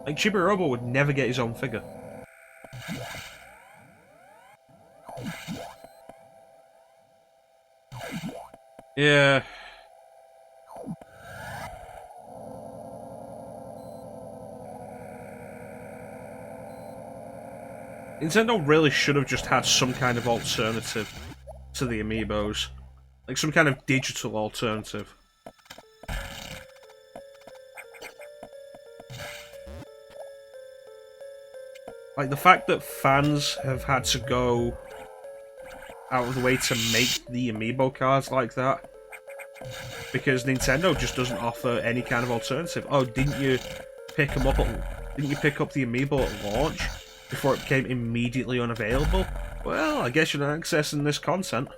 Like, Chibi-Robo would never get his own figure. Yeah. Nintendo really should have just had some kind of alternative to the amiibos. Like some kind of digital alternative. Like the fact that fans have had to go out of the way to make the amiibo cards like that, because Nintendo just doesn't offer any kind of alternative. Oh, didn't you pick them up? Didn't you pick up the amiibo at launch before it became immediately unavailable? Well, I guess you're not accessing this content.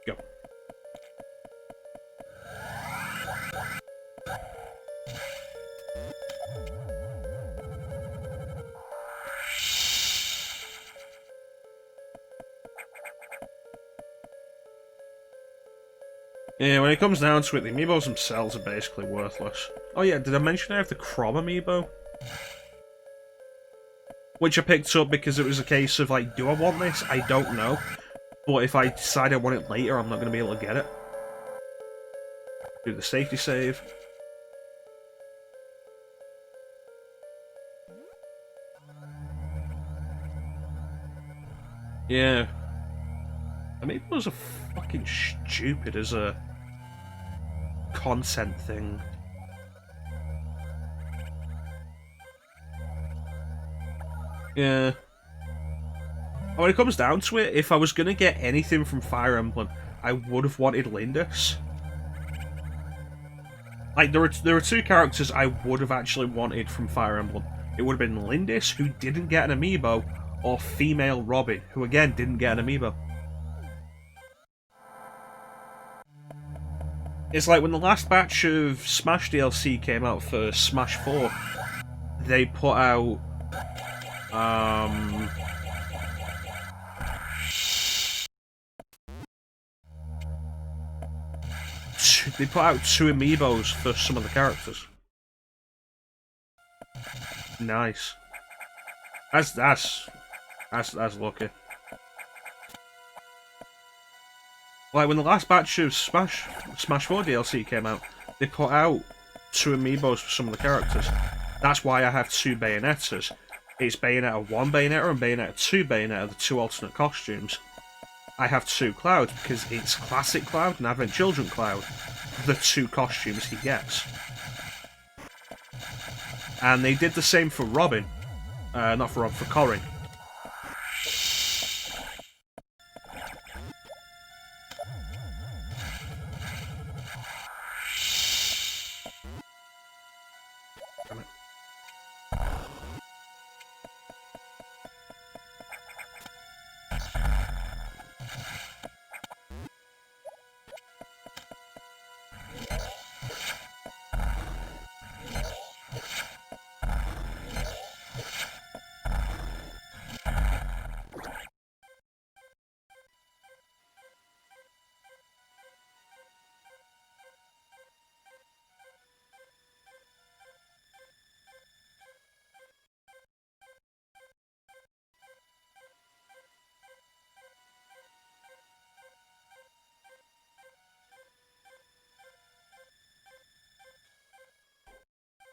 Go. Yeah, when it comes down to it, the amiibos themselves are basically worthless. Oh yeah, did I mention I have the Crom amiibo? Which I picked up because it was a case of like, do I want this? I don't know. But if I decide I want it later, I'm not going to be able to get it. Do the safety save. Yeah. Amiibos are fucking stupid as a content thing. Yeah. When it comes down to it, if I was going to get anything from Fire Emblem, I would have wanted Lindis. Like, there are two characters I would have actually wanted from Fire Emblem. It would have been Lindis, who didn't get an amiibo, or female Robin, who again didn't get an amiibo. It's like when the last batch of Smash DLC came out for Smash 4, they put out they put out 2 amiibos for some of the characters. Nice. That's lucky. Like when the last batch of Smash 4 DLC came out, they put out 2 amiibos for some of the characters. That's why I have 2 Bayonettas. It's Bayonetta 1 Bayonetta and Bayonetta 2 Bayonetta, the 2 alternate costumes. I have 2 Cloud because it's Classic Cloud and Advent Children Cloud, the 2 costumes he gets. And they did the same for Robin. Not for Robin, for Corrin.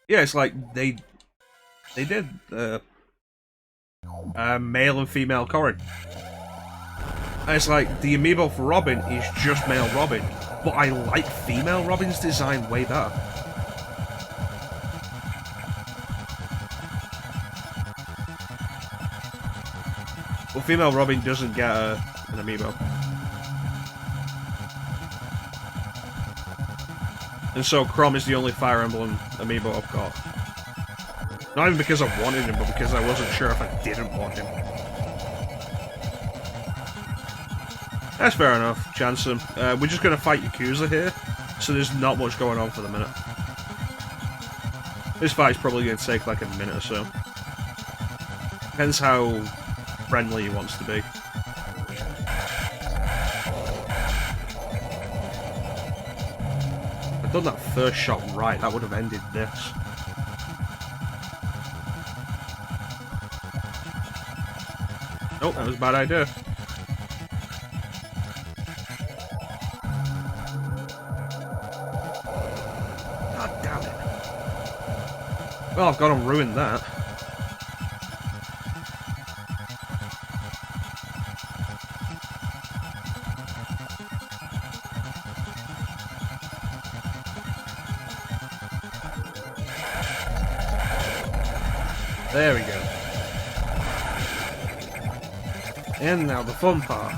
Yeah, it's like they did male and female Corrin. And it's like the amiibo for Robin is just male Robin, but I like female Robin's design way better. Well, female Robin doesn't get an amiibo. And so Chrom is the only Fire Emblem amiibo I've got. Not even because I wanted him, but because I wasn't sure if I didn't want him. That's fair enough, Jansen. We're just going to fight Yakuza here, so there's not much going on for the minute. This fight's probably going to take like a minute or so. Depends how friendly he wants to be. If I'd done that first shot right, that would have ended this. Nope, that was a bad idea. God damn it. Well, I've got to ruin that. There we go. And now the fun part.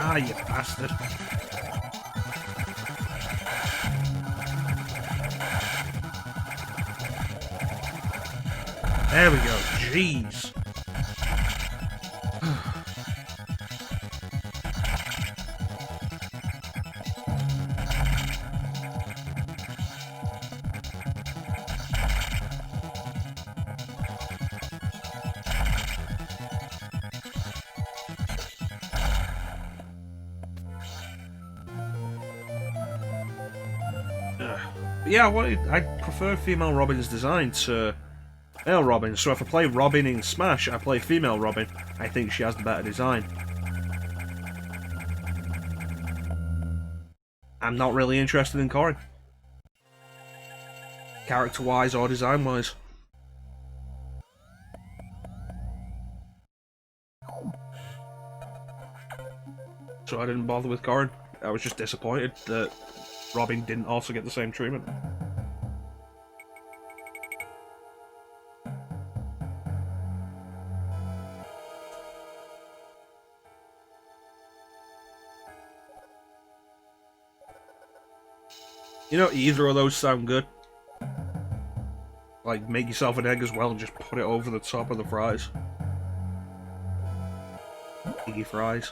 Ah, you bastard. There we go. Jeez. Yeah, I prefer female Robin's design to male Robin, so if I play Robin in Smash, I play female Robin. I think she has the better design. I'm not really interested in Corrin. Character-wise or design-wise. So I didn't bother with Corrin. I was just disappointed that Robin didn't also get the same treatment. You know, either of those sound good. Like, make yourself an egg as well and just put it over the top of the fries. Eggy fries.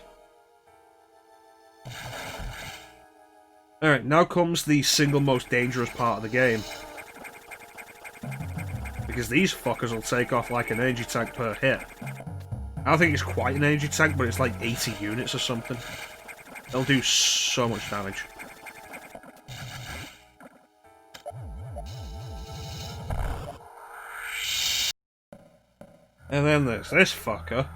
Alright, now comes the single most dangerous part of the game. Because these fuckers will take off like an energy tank per hit. I don't think it's quite an energy tank, but it's like 80 units or something. They'll do so much damage. And then there's this fucker.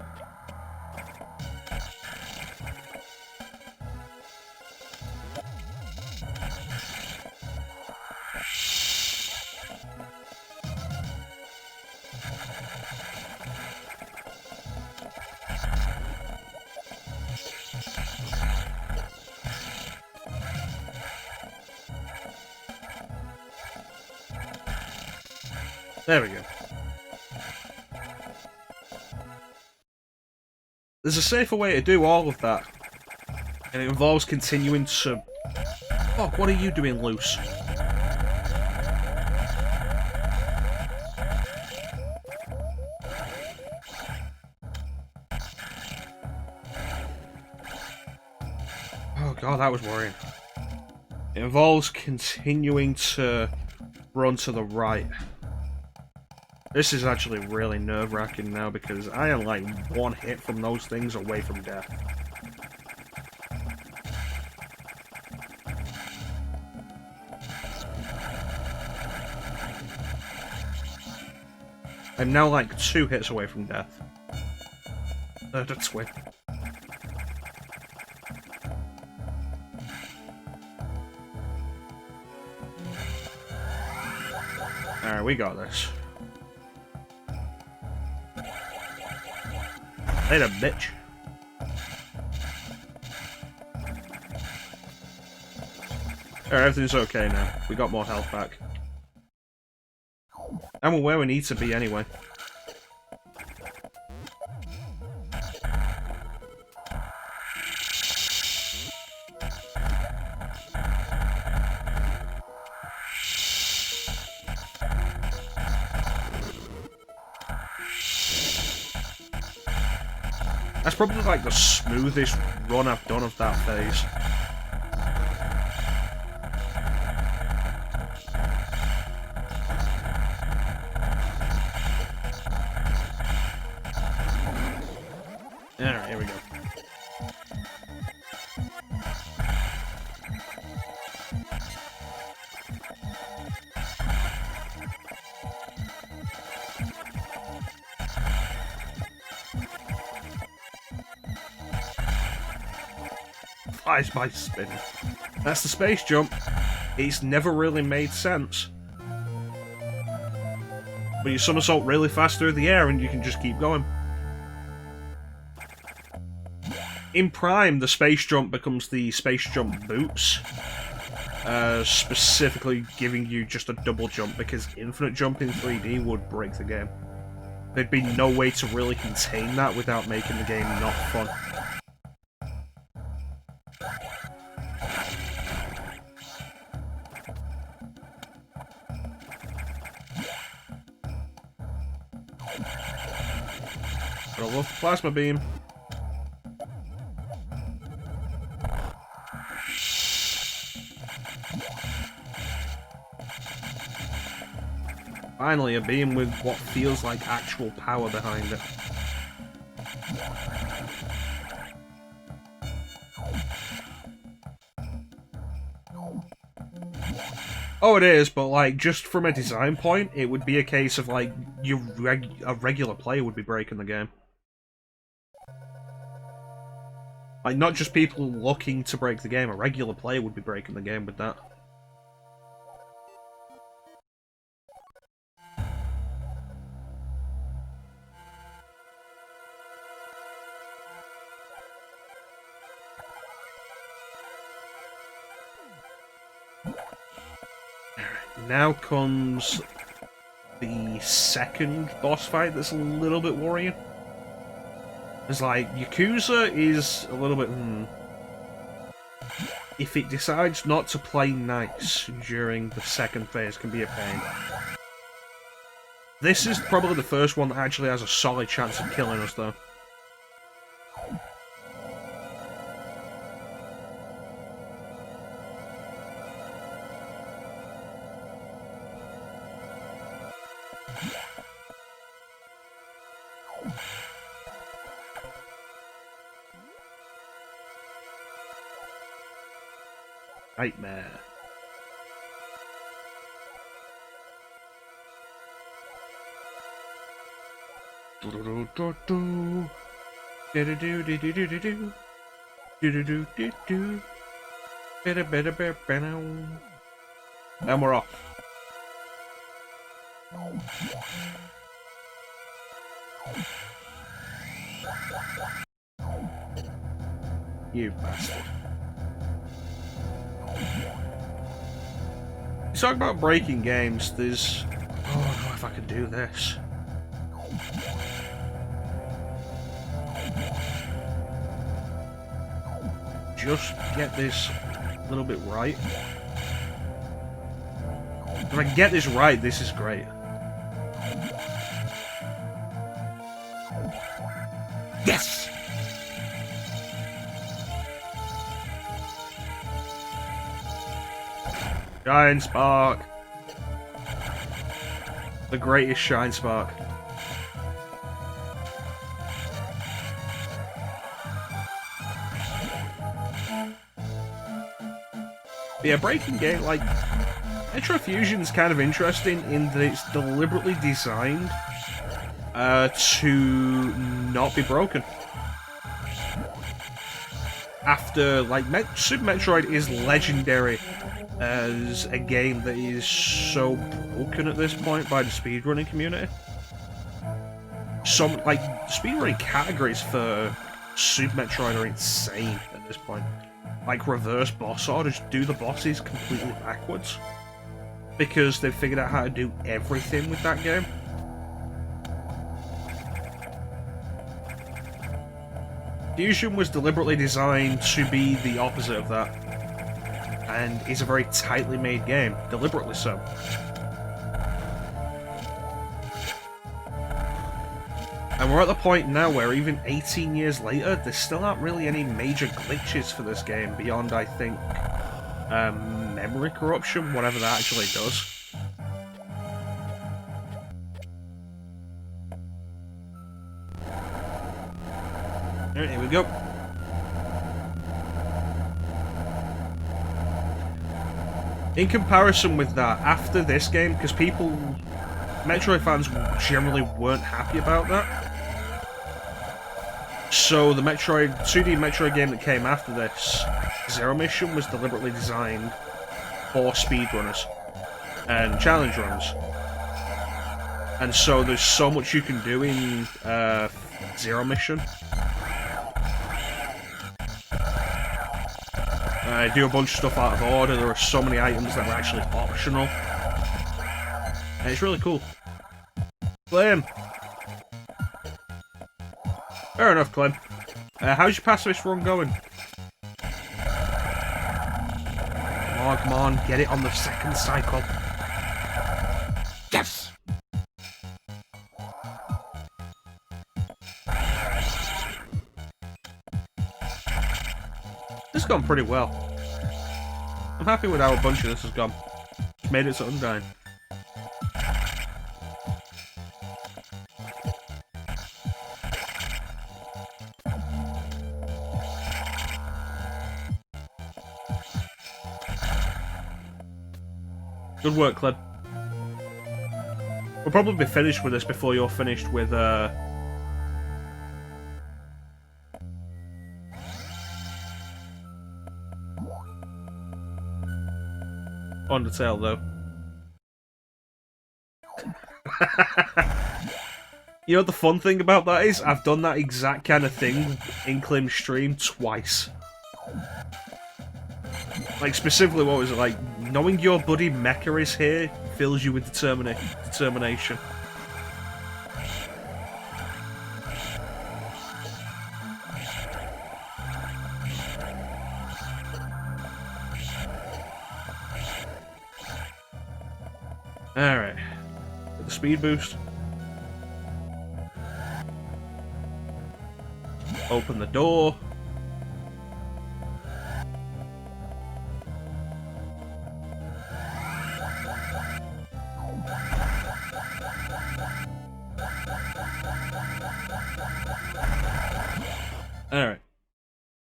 There we go. There's a safer way to do all of that. And it involves continuing to... Fuck, what are you doing loose? Oh god, that was worrying. It involves continuing to run to the right. This is actually really nerve-wracking now because I am like one hit from those things away from death. I'm now like 2 hits away from death. That's weird. Alright, we got this. Later, bitch. Alright, everything's okay now. We got more health back. And we're where we need to be anyway. That's probably like the smoothest run I've done of that phase. Alright, here we go. Flies by spinning. That's the space jump. It's never really made sense. But you somersault really fast through the air and you can just keep going. In Prime, the space jump becomes the space jump boots, specifically giving you just a double jump, because infinite jump in 3D would break the game. There'd be no way to really contain that without making the game not fun. But I love the plasma beam. Finally, a beam with what feels like actual power behind it. Oh, it is, but like, just from a design point, it would be a case of like, a regular player would be breaking the game. Like, not just people looking to break the game, a regular player would be breaking the game with that. Now comes the second boss fight that's a little bit worrying. It's like, Yakuza is a little bit, If it decides not to play nice during the second phase, can be a pain. This is probably the first one that actually has a solid chance of killing us, though. Nightmare. And we're off. You bastard. You talk about breaking games, there's... Oh, I don't know if I can do this. Just get this a little bit right. If I can get this right, this is great. Yes! Shine Spark! The greatest Shine Spark. But yeah, breaking game, like, Metroid Fusion's kind of interesting in that it's deliberately designed to not be broken. After, like, Super Metroid is legendary as a game that is so broken at this point by the speedrunning community. Some, like, speedrunning categories for Super Metroid are insane at this point. Like reverse boss orders, do the bosses completely backwards. because they've figured out how to do everything with that game. Fusion was deliberately designed to be the opposite of that, and is a very tightly made game, deliberately so. And we're at the point now where even 18 years later, there still aren't really any major glitches for this game beyond, I think, memory corruption, whatever that actually does. Alright, here we go. In comparison with that, after this game, because Metroid fans generally weren't happy about that. So the 2D Metroid game that came after this, Zero Mission, was deliberately designed for speedrunners and challenge runners. And so there's so much you can do in Zero Mission. Do a bunch of stuff out of order. There are so many items that are actually optional. And it's really cool. Clem! Fair enough, Clem. How's your pacifist run going? Come on, get it on the second cycle. Yes! This has gone pretty well. I'm happy with how a bunch of this has gone. Made it so undying. Good work, Clem. We'll probably be finished with this before you're finished with, Undertale, though. You know what the fun thing about that is? I've done that exact kind of thing in Clem's stream twice. Like, specifically, what was it like? Knowing your buddy Mecha is here fills you with determination. Alright. Get the speed boost. Open the door. Alright.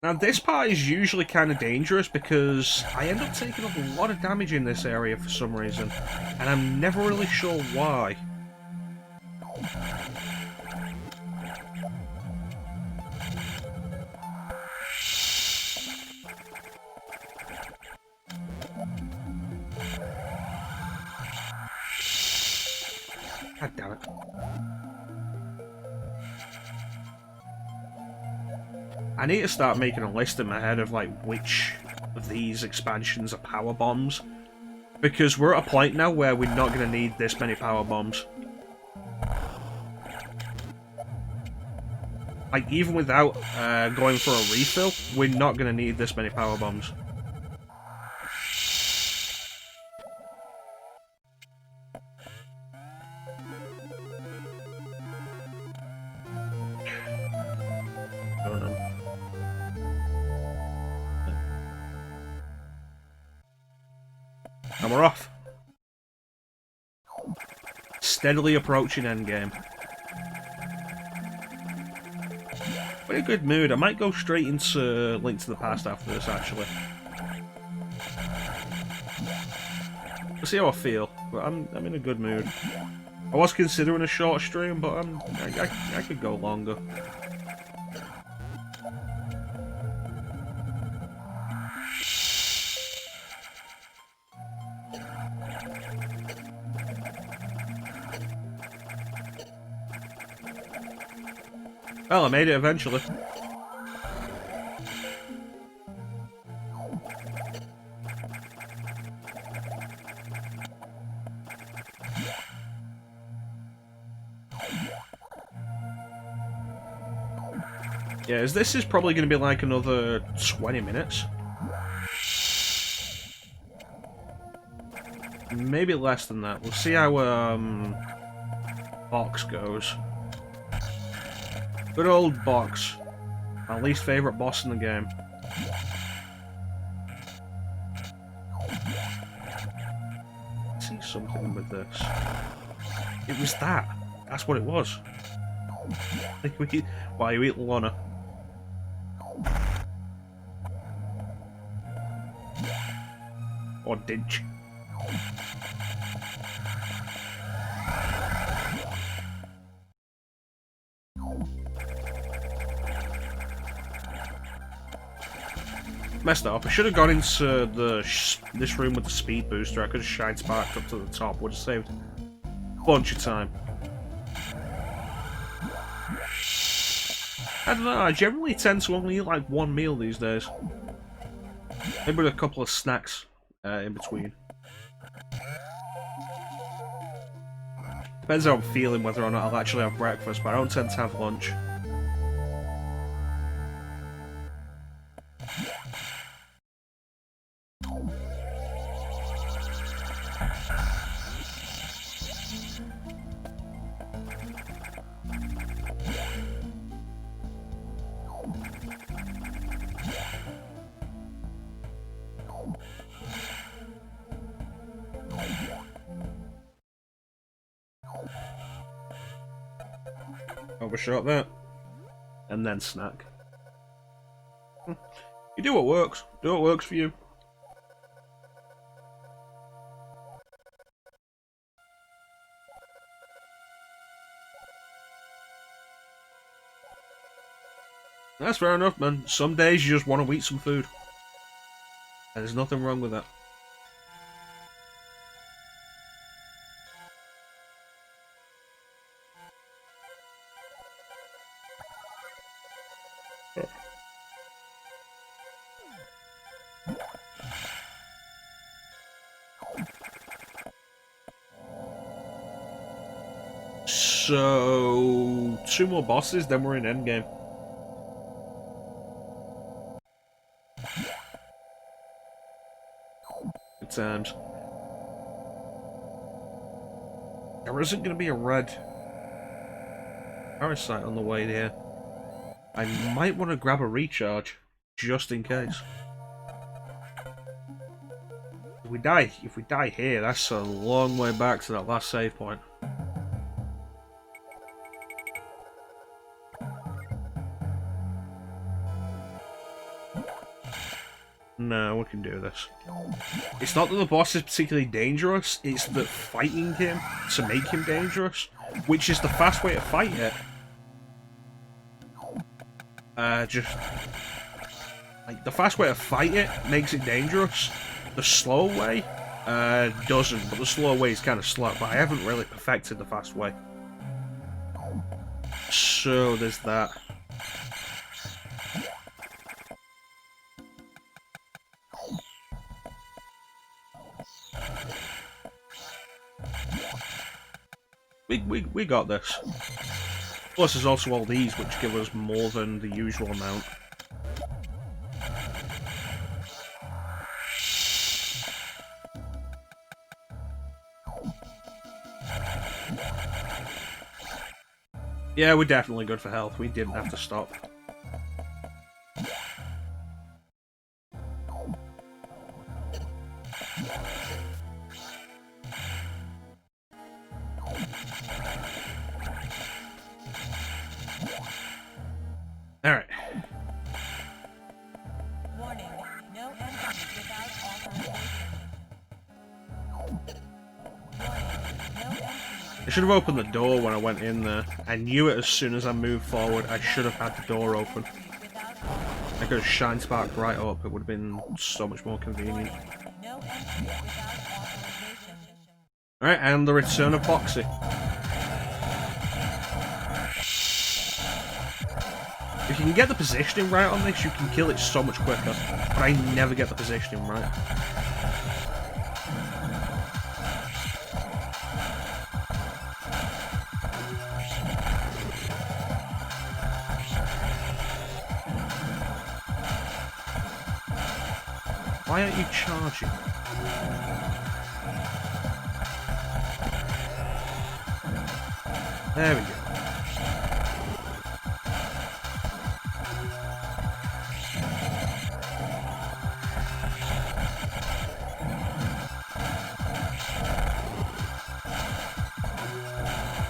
Now this part is usually kind of dangerous because I end up taking up a lot of damage in this area for some reason, and I'm never really sure why. God damn it. I need to start making a list in my head of, like, which of these expansions are power bombs. Because we're at a point now where we're not going to need this many power bombs. Like, even without going for a refill, we're not going to need this many power bombs. And we're off. Steadily approaching endgame. Pretty good mood. I might go straight into Link to the Past after this, actually. We'll see how I feel, but I'm in a good mood. I was considering a short stream, but I could go longer. Well, I made it eventually. Yeah, this is probably going to be like another 20 minutes. Maybe less than that. We'll see how Box goes. Good old Box. My least favourite boss in the game. Let's see something with this. It was that. That's what it was. Why you eat Lana? Or did you? Messed up. I should have gone into this room with the speed booster. I could have shine sparked up to the top. Would have saved a bunch of time. I don't know. I generally tend to only eat like one meal these days. Maybe with a couple of snacks in between. Depends how I'm feeling whether or not I'll actually have breakfast, but I don't tend to have lunch. Overshot that. And then snack. You do what works. Do what works for you. That's fair enough, man. Some days you just want to eat some food. And there's nothing wrong with that. So, 2 more bosses, then we're in endgame. Good times. There isn't going to be a red parasite on the way here. I might want to grab a recharge, just in case. If we die here, that's a long way back to that last save point. No, we can do this. It's not that the boss is particularly dangerous, it's that fighting him to make him dangerous, which is the fast way to fight it. The fast way to fight it makes it dangerous. The slow way doesn't, but the slow way is kind of slow, but I haven't really perfected the fast way. So there's that. We got this. Plus there's also all these which give us more than the usual amount. Yeah, we're definitely good for health. We didn't have to stop. Alright. Warning, no entry without authorization. I should have opened the door when I went in there. I knew it as soon as I moved forward. I should have had the door open. I could have shine sparked right up. It would have been so much more convenient. Alright, and the return of Foxy. If you can get the positioning right on this, you can kill it so much quicker. But I never get the positioning right. Why aren't you charging? There we go.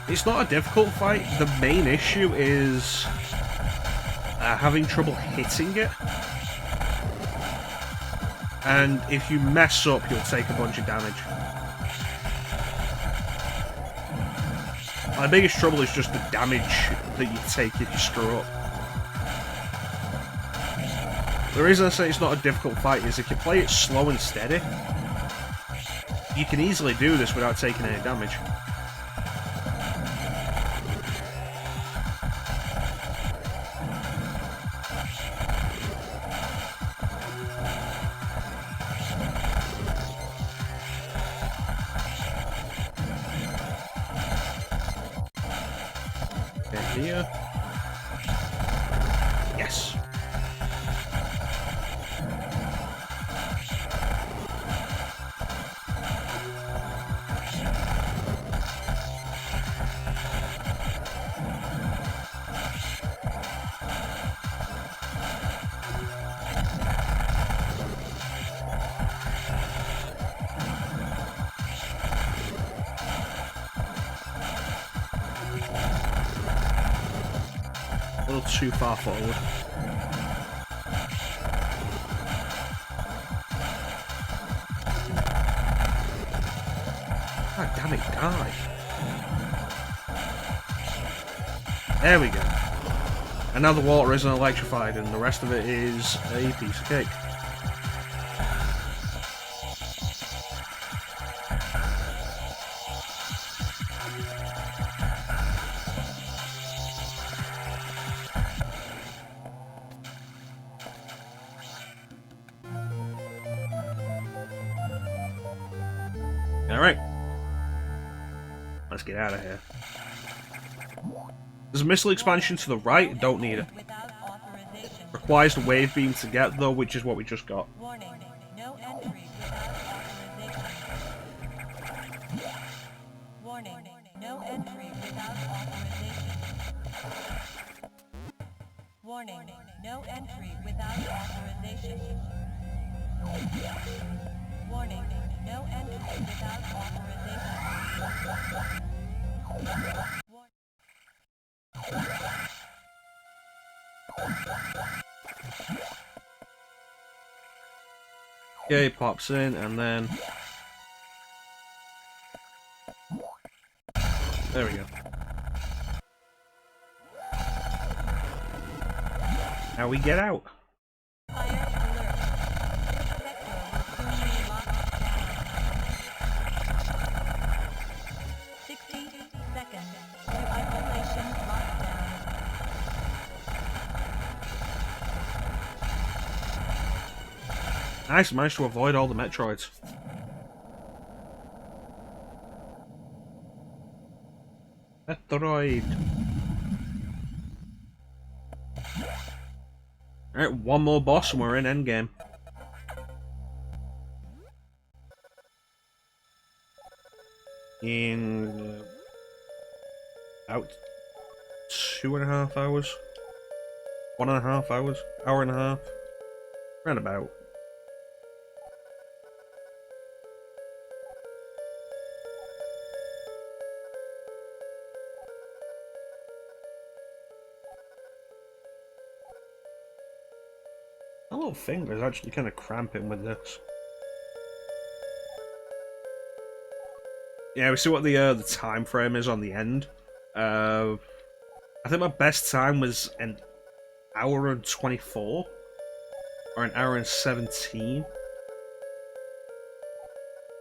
It's not a difficult fight. The main issue is having trouble hitting it. And if you mess up, you'll take a bunch of damage. My biggest trouble is just the damage that you take if you screw up. The reason I say it's not a difficult fight is if you play it slow and steady, you can easily do this without taking any damage. Here. Yes. A little too far forward. God damn it, die. There we go. And now the water isn't electrified and the rest of it is a piece of cake. Alright. Let's get out of here. There's a missile expansion to the right, don't need it. Requires the wave beam to get though, which is what we just got. Warning, no entry without authorization. Warning, no entry without authorization. Warning, no entry without authorization. Warning, no entry without authorization. Okay, pops in and then there we go. Now we get out. Fire alert. Sector will soon be locked down. 60 seconds to isolation lockdown. Nice, managed to avoid all the Metroids. Metroid. Alright, one more boss and we're in endgame. In about 2.5 hours. 1.5 hours. Hour and a half. Round about. My little finger is actually kind of cramping with this. Yeah, we see what the time frame is on the end. I think my best time was an hour and 24, or an hour and 17.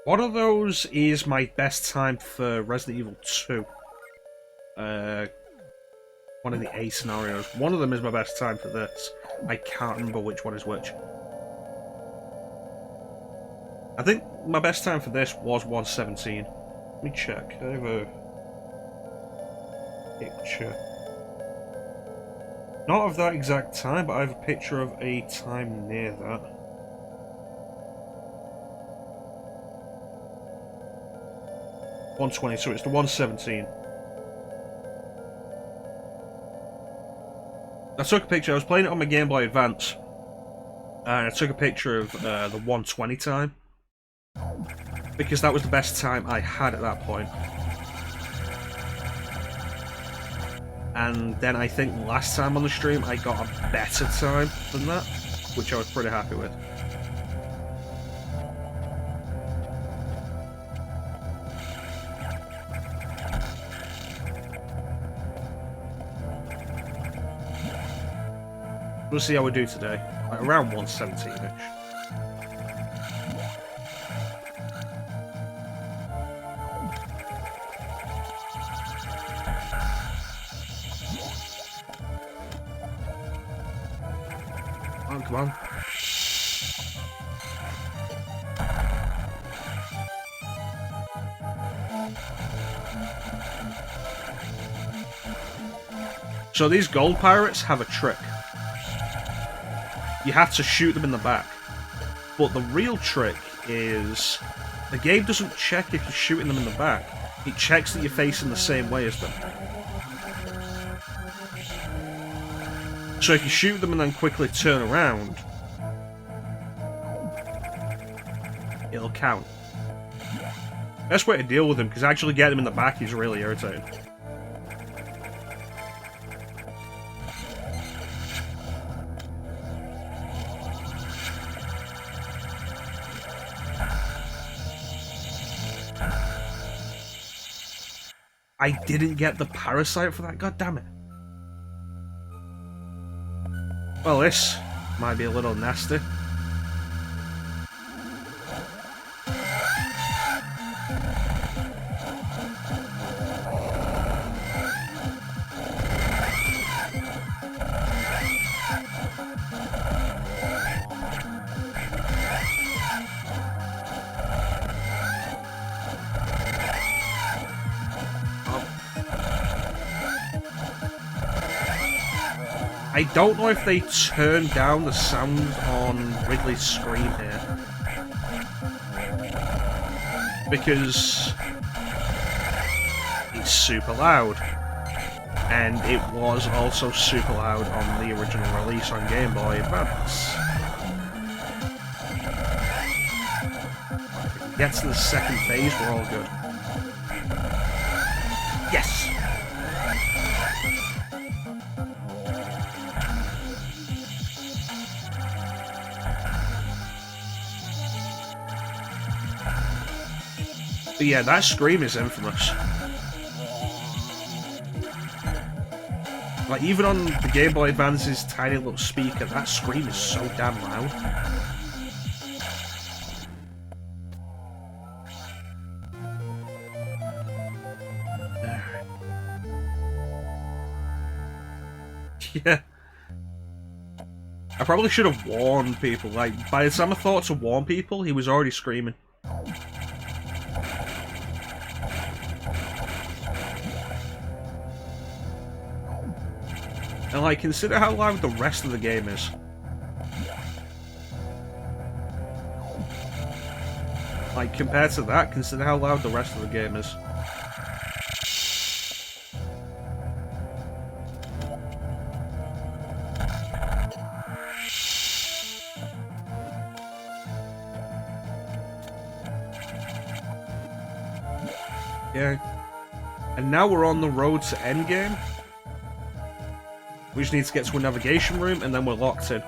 One of those is my best time for Resident Evil 2. One of the A scenarios. One of them is my best time for this. I can't remember which one is which. I think my best time for this was 1:17. Let me check. I have a picture. Not of that exact time, but I have a picture of a time near that. 120, so it's the 117. I took a picture, I was playing it on my Game Boy Advance, and I took a picture of the 120 time, because that was the best time I had at that point. And then I think last time on the stream I got a better time than that, which I was pretty happy with. We'll see how we do today. Like around 117-ish. Come on. So these gold pirates have a trick. You have to shoot them in the back. But the real trick is the game doesn't check if you're shooting them in the back. It checks that you're facing the same way as them. So if you shoot them and then quickly turn around, it'll count. Best way to deal with them, because actually getting them in the back is really irritating. I didn't get the parasite for that, god damn it. Well, this might be a little nasty. I don't know if they turned down the sound on Ridley's screen here, because it's super loud, and it was also super loud on the original release on Game Boy Advance. If we get to the second phase, we're all good. Yes! But yeah, that scream is infamous. Like, even on the Game Boy Advance's tiny little speaker, that scream is so damn loud. Yeah. I probably should have warned people. Like, by the time I thought to warn people, he was already screaming. And like, consider how loud the rest of the game is. Like, compared to that, consider how loud the rest of the game is. Yeah. And now we're on the road to endgame. We just need to get to a navigation room, and then we're locked in.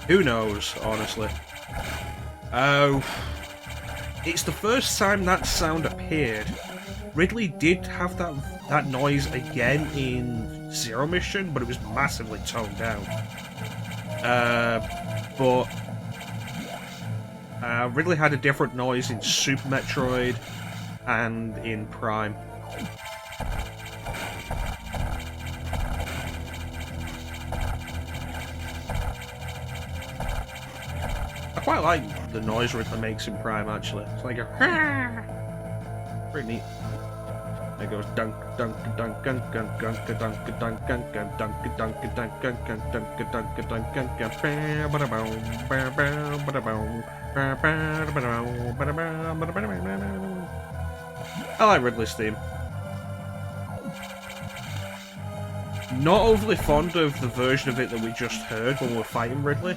Who knows, honestly. Oh, it's the first time that sound appeared. Ridley did have that noise again in Zero Mission, but it was massively toned down. But Ridley had a different noise in Super Metroid and in Prime. I quite like the noise Ridley makes in Prime, actually. It's like a... Pretty neat. It goes dunk dunk dunk dunk dunk dunk dunk dunk dunk dunk dunk dunk dunk dunk dunk dunk dunk dunk. I like Ridley's theme. Not overly fond of the version of it that we just heard when we were fighting Ridley.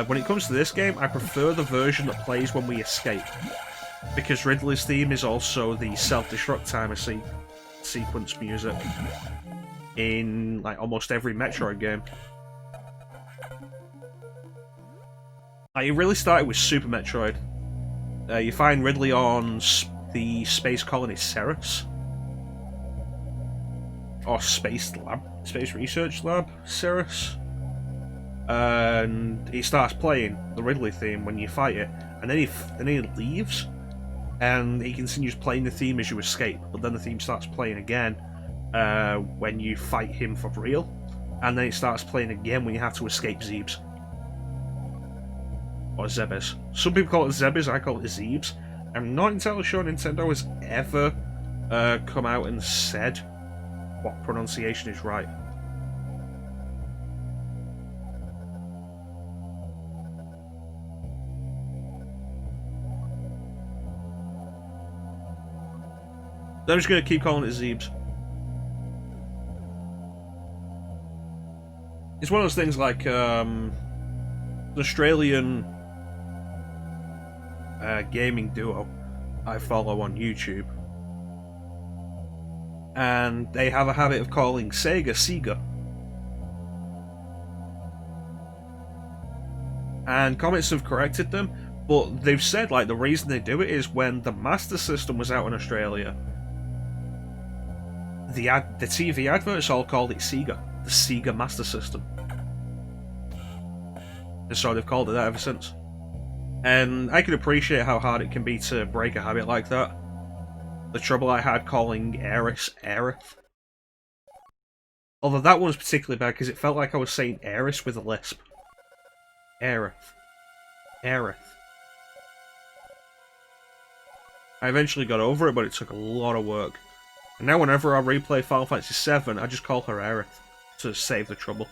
When it comes to this game, I prefer the version that plays when we escape. Because Ridley's theme is also the self-destruct timer sequence music in like almost every Metroid game. It really started with Super Metroid. You find Ridley on the space colony Ceres. Or Space Research Lab Ceres. And he starts playing the Ridley theme when you fight it, and then he leaves. And he continues playing the theme as you escape, but then the theme starts playing again when you fight him for real, and then it starts playing again when you have to escape Zebes. Or Zebes. Some people call it Zebes, I call it Zebes. I'm not entirely sure Nintendo has ever come out and said what pronunciation is right. I'm just going to keep calling it Zebes. It's one of those things like an Australian gaming duo I follow on YouTube. And they have a habit of calling Sega Sega. And comments have corrected them, but they've said like the reason they do it is when the Master System was out in Australia, the TV adverts all called it Sega, the Sega Master System. And so they've called it that ever since. And I can appreciate how hard it can be to break a habit like that. The trouble I had calling Aerith Aerith. Although that one was particularly bad because it felt like I was saying Aerith with a lisp. Aerith. Aerith. I eventually got over it, but it took a lot of work. And now whenever I replay Final Fantasy VII, I just call her Aerith to save the trouble.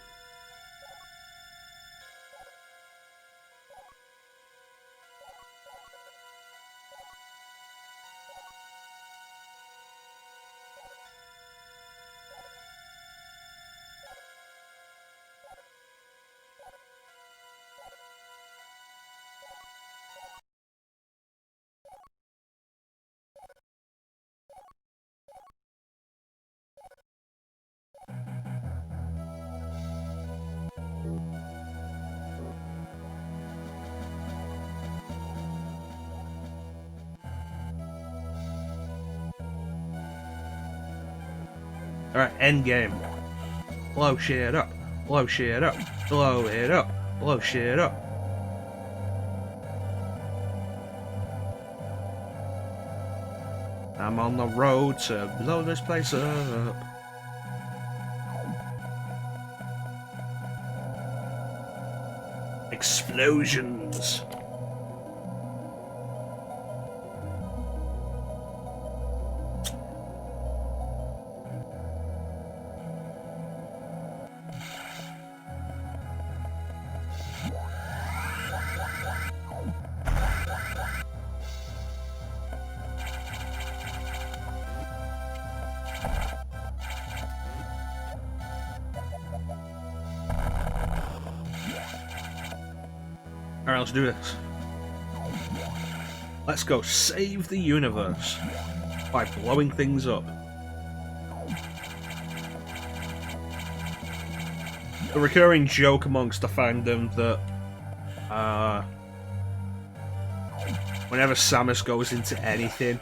Alright, end game. Blow shit up. Blow shit up. Blow it up. Blow shit up. I'm on the road to blow this place up. Explosions. Alright, let's do this. Let's go save the universe by blowing things up. The recurring joke amongst the fandom that whenever Samus goes into anything,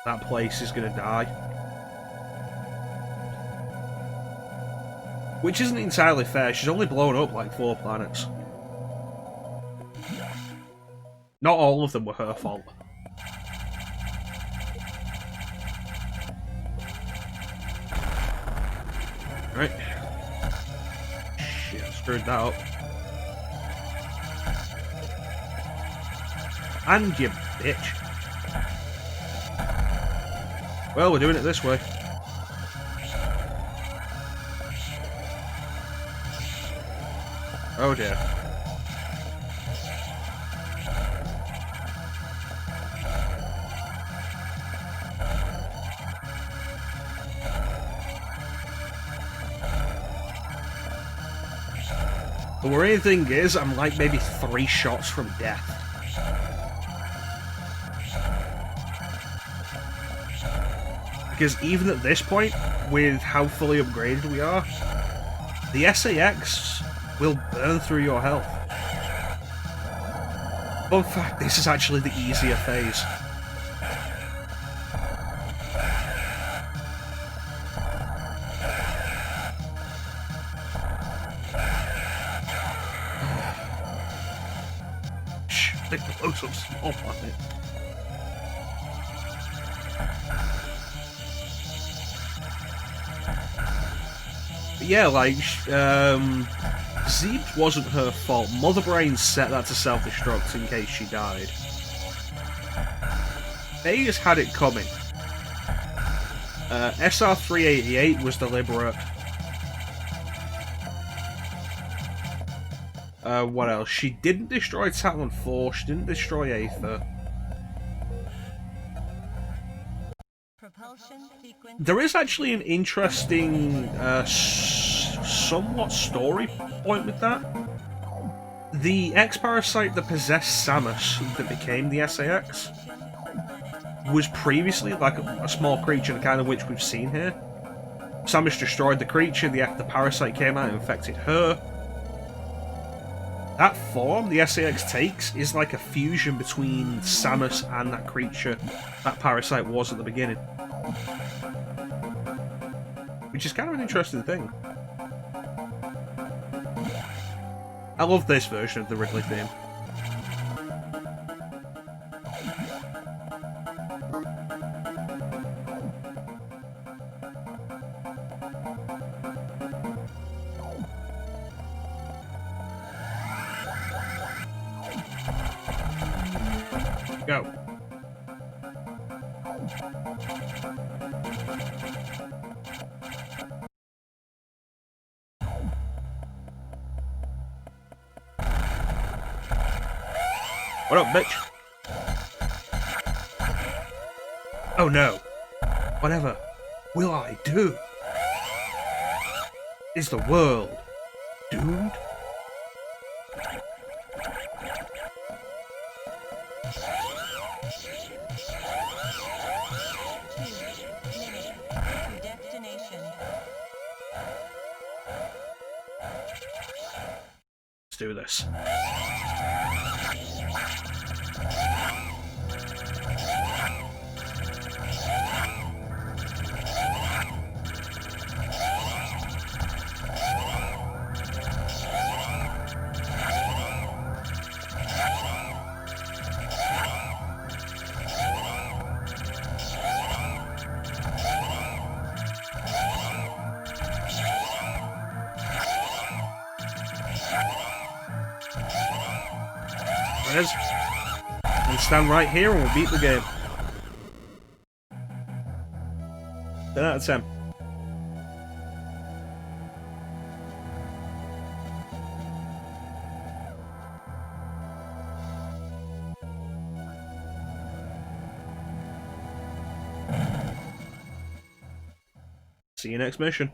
that place is gonna die. Which isn't entirely fair, she's only blown up like 4 planets. Not all of them were her fault. Right. Shit, I screwed that up. And you bitch. Well, we're doing it this way. Oh dear. The worrying thing is, I'm like maybe 3 shots from death. Because even at this point, with how fully upgraded we are, the SAX will burn through your health. Fun fact, this is actually the easier phase. They blow so small on it. But yeah, like, Zeeb's wasn't her fault. Mother Brain set that to self-destruct in case she died. They just had it coming. SR-388 was deliberate. What else? She didn't destroy Talon 4, she didn't destroy Aether. There is actually an interesting, somewhat story point with that. The X-Parasite that possessed Samus, that became the SAX, was previously like a small creature, the kind of which we've seen here. Samus destroyed the creature, the parasite came out and infected her. That form the SAX takes is like a fusion between Samus and that creature that parasite was at the beginning. Which is kind of an interesting thing. I love this version of the Ridley theme. Go. What up, bitch? Oh no. Whatever will I do? Is the world doomed? Let's do this. And stand right here and we'll beat the game. 10 out of 10. See you next mission.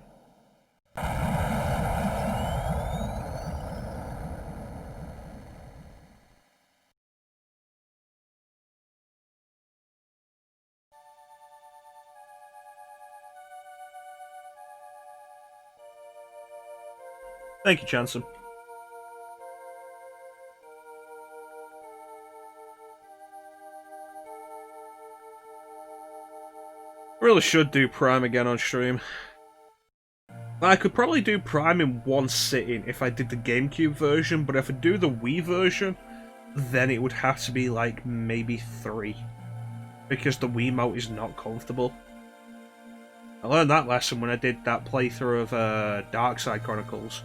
Thank you, Chanson. Really should do Prime again on stream. I could probably do Prime in one sitting if I did the GameCube version, but if I do the Wii version, then it would have to be like maybe 3. Because the Wiimote is not comfortable. I learned that lesson when I did that playthrough of Dark Side Chronicles.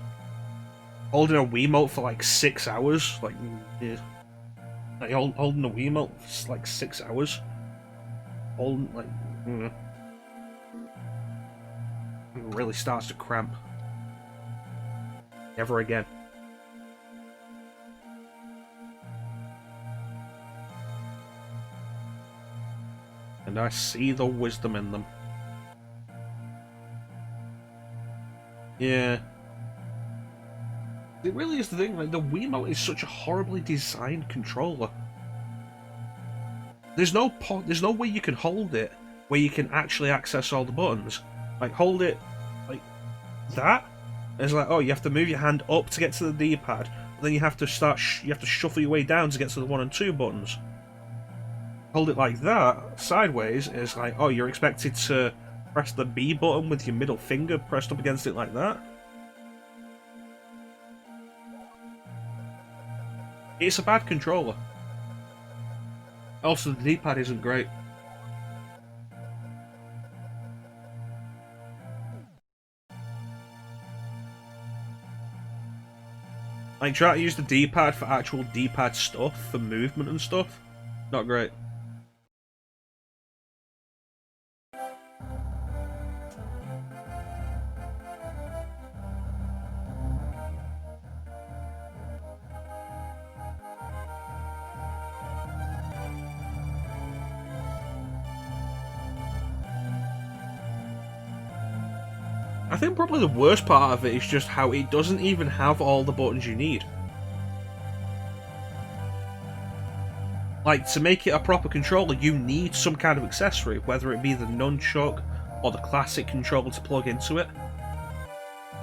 Holding a Wiimote for like 6 hours, like, yeah. Like holding the Wiimote for like 6 hours. Holding like, it really starts to cramp. Never again. And I see the wisdom in them. Yeah. It really is the thing, like, the Wiimote is such a horribly designed controller. There's no way you can hold it where you can actually access all the buttons. Like, hold it like that. It's like, oh, you have to move your hand up to get to the D-pad, then you have to shuffle your way down to get to the 1 and 2 buttons. Hold it like that, sideways, it's like, oh, you're expected to press the B button with your middle finger pressed up against it like that. It's a bad controller. Also, the D-pad isn't great. Like, try to use the D-pad for actual D-pad stuff, for movement and stuff. Not great. I think probably the worst part of it is just how it doesn't even have all the buttons you need. Like, to make it a proper controller, you need some kind of accessory, whether it be the nunchuck or the classic controller to plug into it.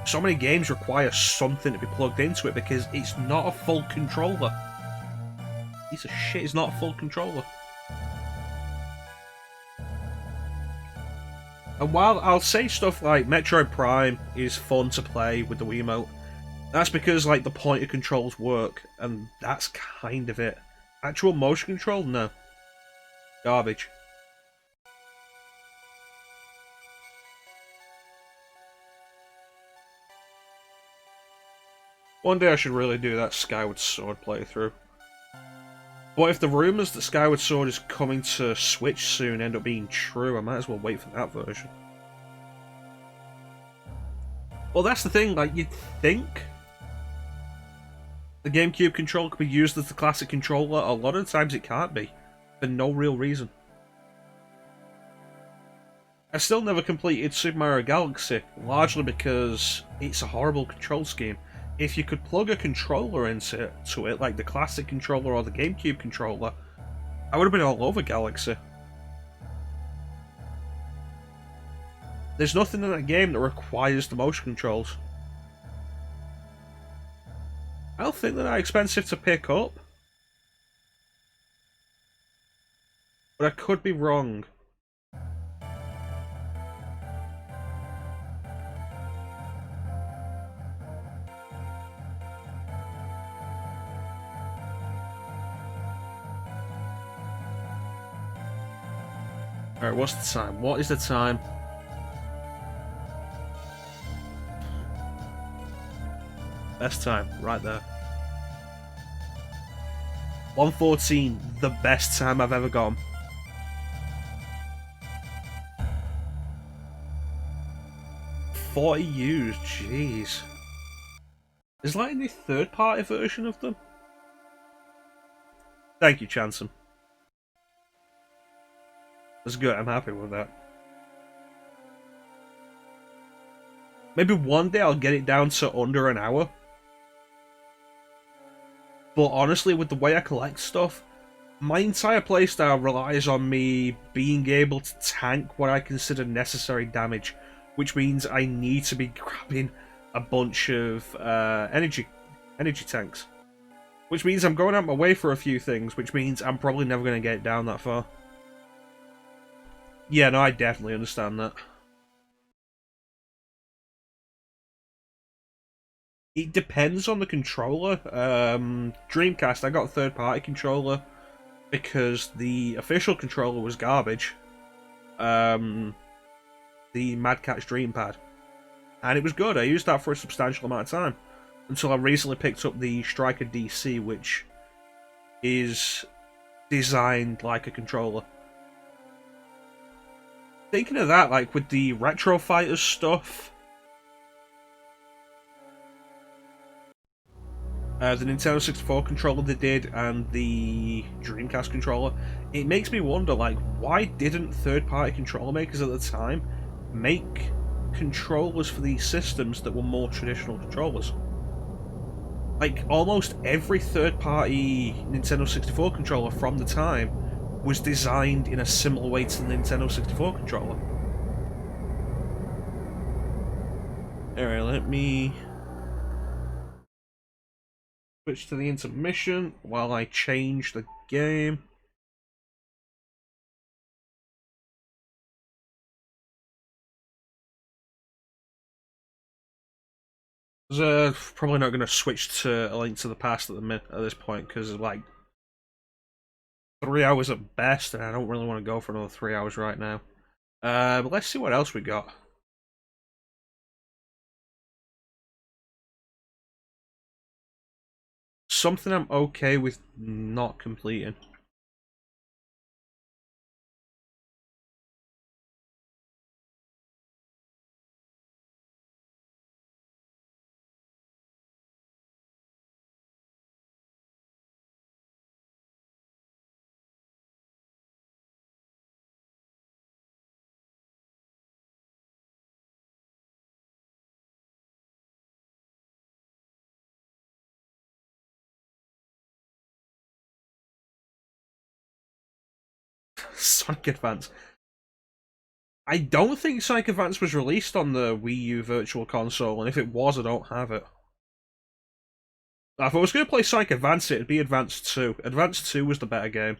So many games require something to be plugged into it because it's not a full controller. Piece of shit, it's not a full controller. And while I'll say stuff like Metroid Prime is fun to play with the Wiimote, that's because, like, the pointer controls work, and that's kind of it. Actual motion control? No. Garbage. One day I should really do that Skyward Sword playthrough. But if the rumours that Skyward Sword is coming to Switch soon end up being true, I might as well wait for that version. Well, that's the thing, like, you'd think the GameCube controller could be used as the classic controller. A lot of the times it can't be, for no real reason. I still never completed Super Mario Galaxy, largely because it's a horrible control scheme. If you could plug a controller into it, like the classic controller or the GameCube controller, I would have been all over Galaxy. There's nothing in that game that requires the motion controls. I don't think they're that expensive to pick up. But I could be wrong. Alright, what's the time? What is the time? Best time, right there. 1:14, the best time I've ever gone. $40, jeez. Is there like any third-party version of them? Thank you, Chansom. That's good, I'm happy with that. Maybe one day I'll get it down to under an hour. But honestly, with the way I collect stuff, my entire playstyle relies on me being able to tank what I consider necessary damage, which means I need to be grabbing a bunch of energy tanks. Which means I'm going out my way for a few things, which means I'm probably never going to get it down that far. Yeah, no, I definitely understand that. It depends on the controller. Dreamcast, I got a third-party controller because the official controller was garbage. The Mad Catz Dreampad. And it was good. I used that for a substantial amount of time. Until I recently picked up the Striker DC, which is designed like a controller. Thinking of that, like with the Retro Fighters stuff, the Nintendo 64 controller they did, and the Dreamcast controller, it makes me wonder, like, why didn't third-party controller makers at the time make controllers for these systems that were more traditional controllers? Like, almost every third-party Nintendo 64 controller from the time was designed in a similar way to the Nintendo 64 controller. Alright, let me switch to the intermission while I change the game. Probably not going to switch to A Link to the Past at this point, because like 3 hours at best, and I don't really want to go for another 3 hours right now. But let's see what else we got. Something I'm okay with not completing. Sonic Advance. I don't think Sonic Advance was released on the Wii U Virtual Console, and if it was, I don't have it. If I was going to play Sonic Advance, it'd be Advance 2. Advance 2 was the better game.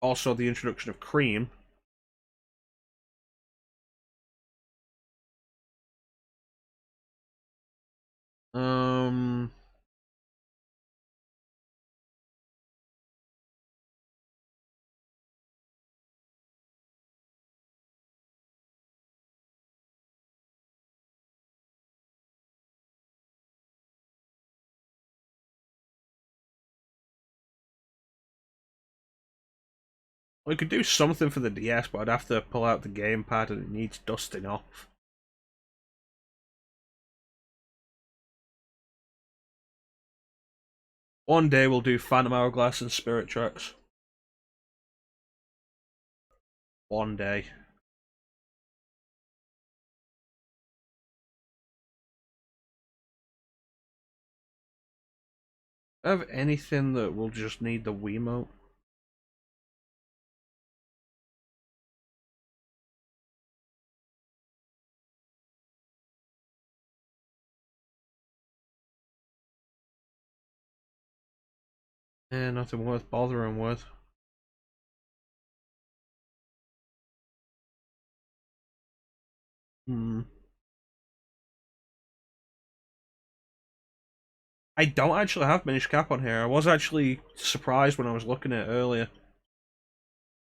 Also, the introduction of Cream. Um... We could do something for the DS, but I'd have to pull out the gamepad and it needs dusting off. One day we'll do Phantom Hourglass and Spirit Tracks. One day. Have anything that will just need the Wiimote? Eh, nothing worth bothering with. I don't actually have Minish Cap on here. I was actually surprised when I was looking at it earlier.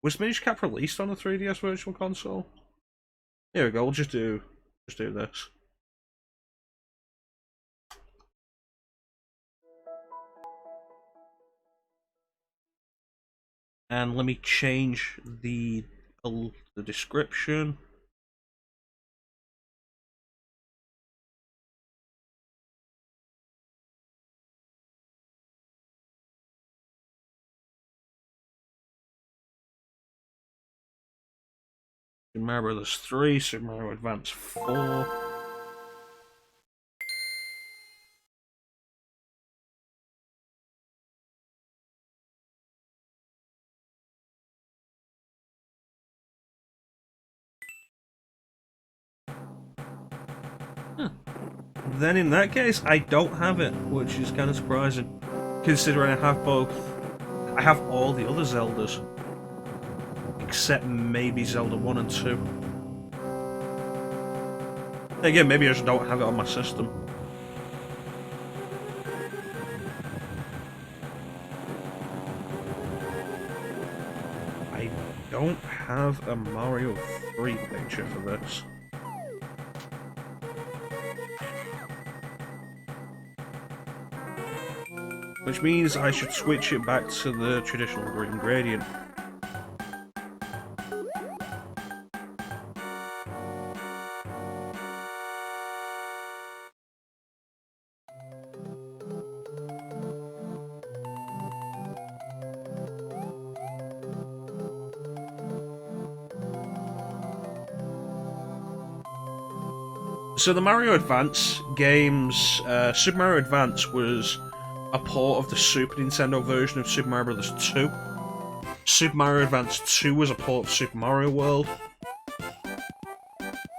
Was Minish Cap released on the 3DS Virtual Console? Here we go, we'll just do this. And let me change the description. Super Mario Brothers 3, Super Mario Advance 4. Then in that case, I don't have it, which is kind of surprising, considering I have both. I have all the other Zeldas, except maybe Zelda 1 and 2. Again, maybe I just don't have it on my system. I don't have a Mario 3 picture for this. Which means I should switch it back to the traditional green gradient. So the Mario Advance games, Super Mario Advance was a port of the Super Nintendo version of Super Mario Bros. 2. Super Mario Advance 2 was a port of Super Mario World.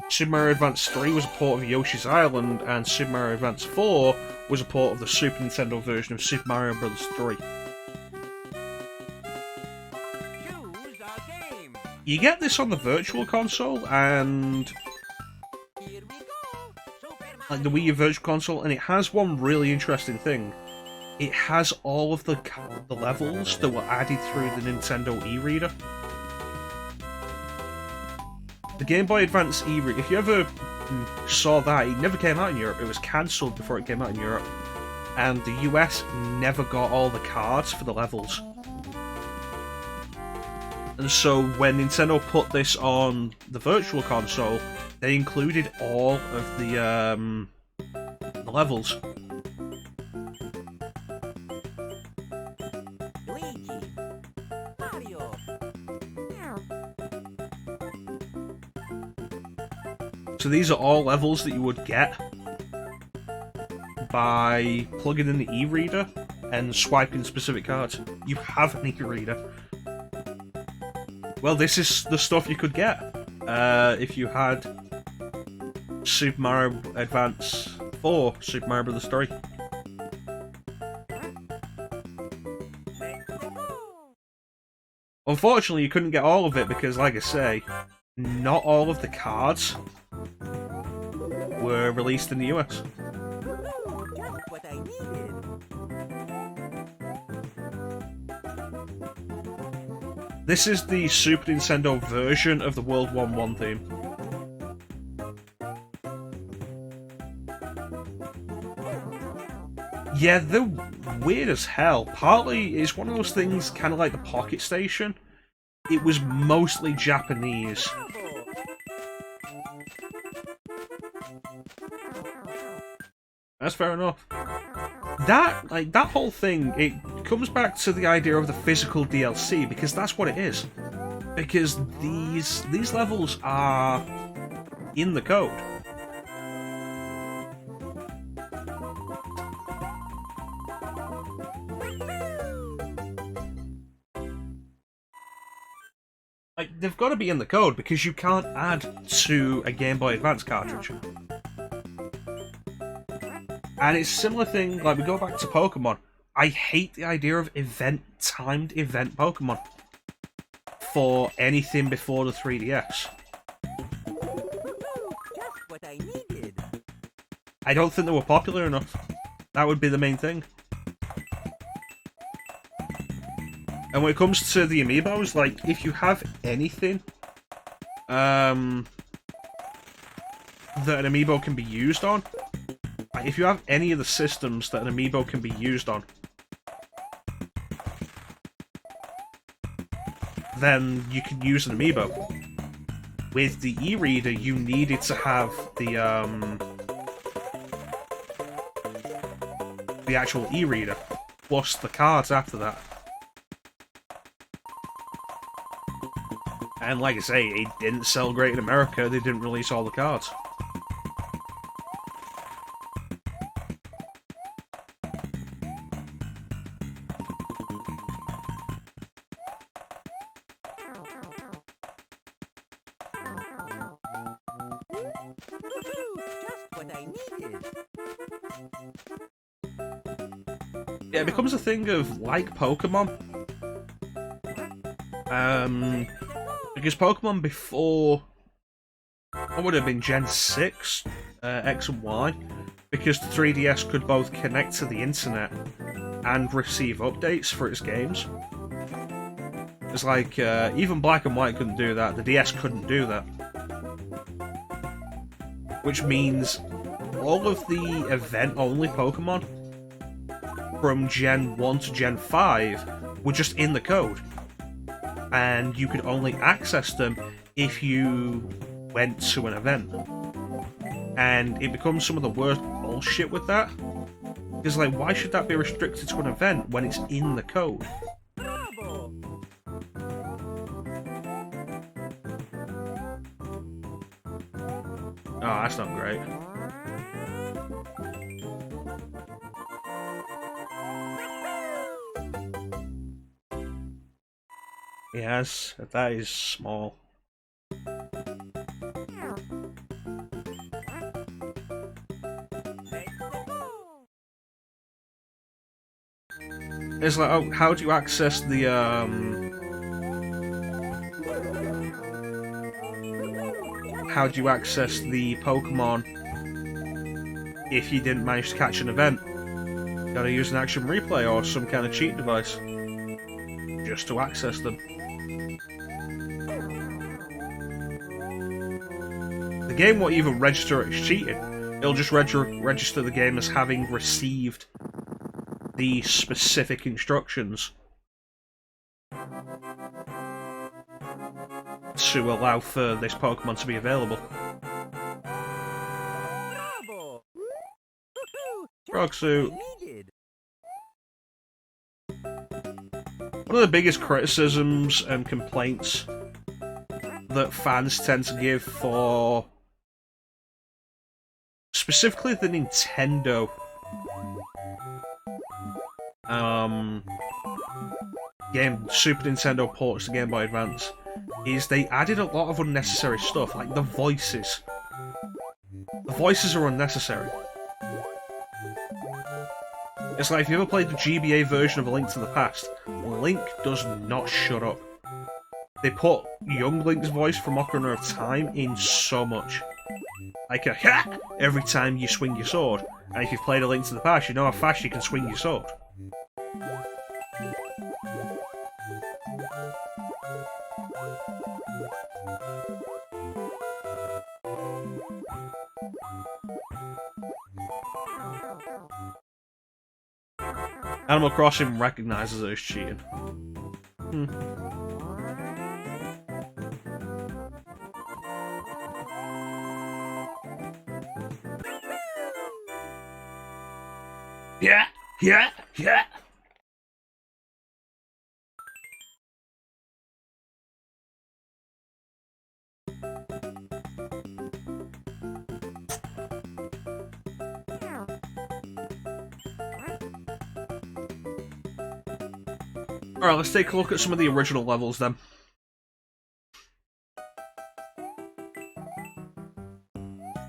Super Mario Advance 3 was a port of Yoshi's Island, and Super Mario Advance 4 was a port of the Super Nintendo version of Super Mario Bros. 3. Choose a game. You get this on the Virtual Console, and Here we go. Super like the Wii U Virtual Console, and it has one really interesting thing. It has all of the levels that were added through the Nintendo e-reader. The Game Boy Advance e-reader, if you ever saw that, it never came out in Europe. It was cancelled before it came out in Europe. And the US never got all the cards for the levels. And so when Nintendo put this on the Virtual Console, they included all of the levels. Luigi. Mario. So these are all levels that you would get by plugging in the e-reader and swiping specific cards. You have an e-reader. Well, this is the stuff you could get if you had Super Mario Advance 4, Super Mario Bros. 3. Unfortunately, you couldn't get all of it because, like I say, not all of the cards were released in the US. Just what I needed. This is the Super Nintendo version of the World 1-1 theme. Yeah, they're weird as hell. Partly, it's one of those things kind of like the Pocket Station. It was mostly Japanese. That's fair enough. That whole thing, it comes back to the idea of the physical DLC, because that's what it is. Because these levels are in the code. Like, they've got to be in the code because you can't add to a Game Boy Advance cartridge. And it's a similar thing, like we go back to Pokemon. I hate the idea of timed event Pokemon for anything before the 3DS. Just what I needed. I don't think they were popular enough. That would be the main thing. And when it comes to the amiibos, like, if you have anything that an amiibo can be used on, like, if you have any of the systems that an amiibo can be used on, then you can use an amiibo. With the e-reader, you needed to have the actual e-reader, plus the cards after that. And like I say, it didn't sell great in America, they didn't release all the cards. Just what I needed. Yeah, it becomes a thing of, like Pokemon. Because Pokemon before, what would have been Gen 6, X and Y, because the 3DS could both connect to the internet and receive updates for its games. It's like, even Black and White couldn't do that, the DS couldn't do that. Which means all of the event-only Pokemon from Gen 1 to Gen 5 were just in the code. And you could only access them if you went to an event. And it becomes some of the worst bullshit with that. Because, like, why should that be restricted to an event when it's in the code? Oh, that's not great. Yes, that is small. It's like, oh, how do you access the, how do you access the Pokemon if you didn't manage to catch an event? Gotta use an action replay or some kind of cheat device just to access them. The game won't even register it's cheating. It'll just register the game as having received the specific instructions to allow for this Pokemon to be available. Frog suit. One of the biggest criticisms and complaints that fans tend to give for specifically the Nintendo game, Super Nintendo ports to Game Boy Advance, is they added a lot of unnecessary stuff, like the voices. The voices are unnecessary. It's like if you ever played the GBA version of A Link to the Past, Link does not shut up. They put young Link's voice from Ocarina of Time in so much. Like a ha! Every time you swing your sword. And if you've played A Link to the Past, you know how fast you can swing your sword. Animal Crossing recognises it as cheating. Yeah, yeah, yeah. Alright, let's take a look at some of the original levels then.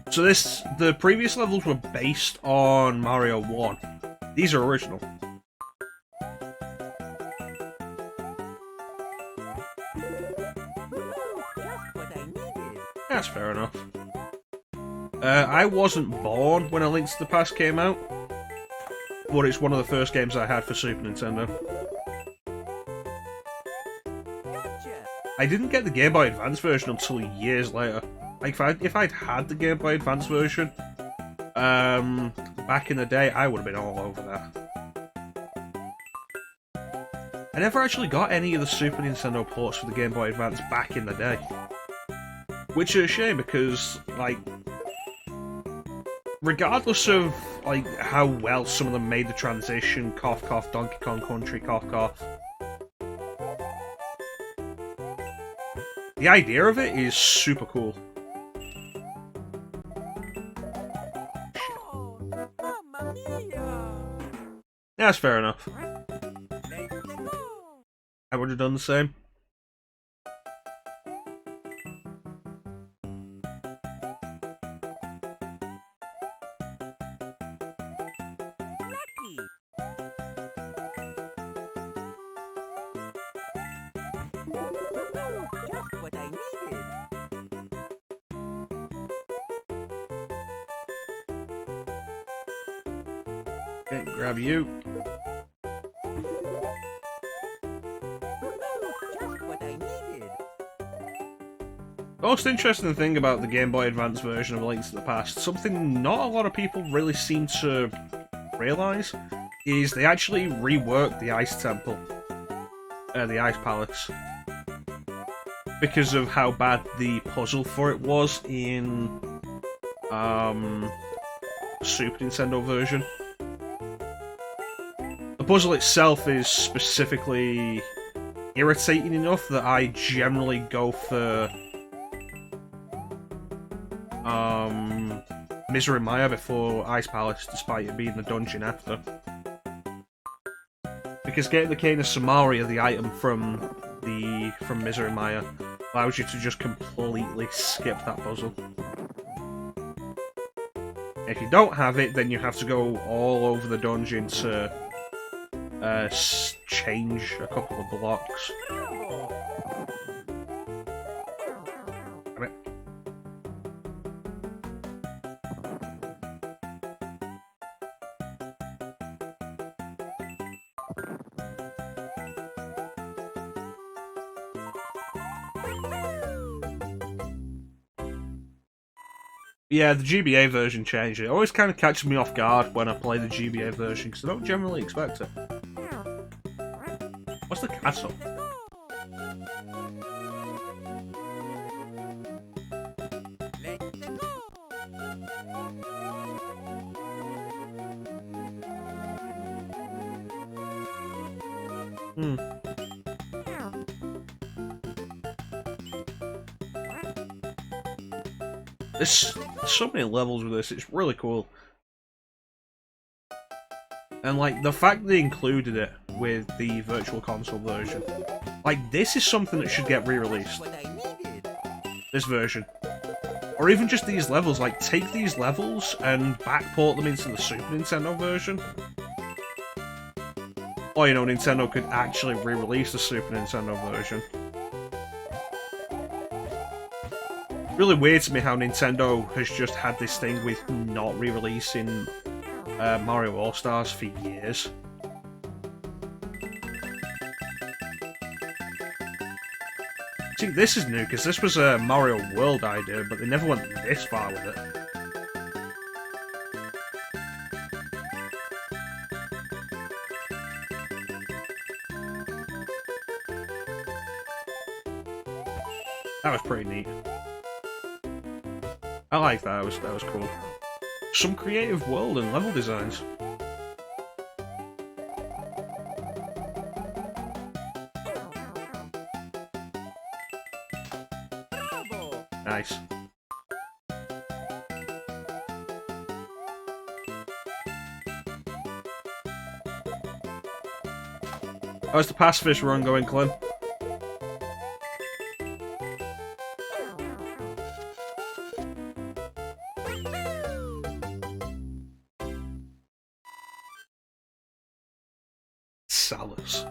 So the previous levels were based on Mario 1. These are original. That's fair enough. I wasn't born when A Link to the Past came out, but it's one of the first games I had for Super Nintendo. I didn't get the Game Boy Advance version until years later. Like, if I'd had the Game Boy Advance version, back in the day, I would have been all over that. I never actually got any of the Super Nintendo ports for the Game Boy Advance back in the day. Which is a shame because, like, regardless of, like, how well some of them made the transition, cough cough, Donkey Kong Country, cough cough, the idea of it is super cool. Yeah, that's fair enough. I would have done the same. Okay, grab you. The most interesting thing about the Game Boy Advance version of A Link to the Past, something not a lot of people really seem to realise, is they actually reworked the Ice Temple, the Ice Palace, because of how bad the puzzle for it was in Super Nintendo version. The puzzle itself is specifically irritating enough that I generally go for Misery Maya before Ice Palace, despite it being the dungeon after. Because getting the Cane of Samaria, the item from Misery Maya, allows you to just completely skip that puzzle. If you don't have it, then you have to go all over the dungeon to change a couple of blocks. Damn it. Yeah, the GBA version changed it. It always kind of catches me off guard when I play the GBA version, because I don't generally expect it. What's the castle? There's so many levels with this, it's really cool. And like, the fact they included it with the Virtual Console version, like, this is something that should get re-released. This version. Or even just these levels, like, take these levels and backport them into the Super Nintendo version. Or, you know, Nintendo could actually re-release the Super Nintendo version. Really weird to me how Nintendo has just had this thing with not re-releasing Mario All-Stars for years. See, this is new, because this was a Mario World idea, but they never went this far with it. That was pretty neat. I like that. That was cool. Some creative world and level designs. Nice. How's the pacifist run going, Clint? Salus.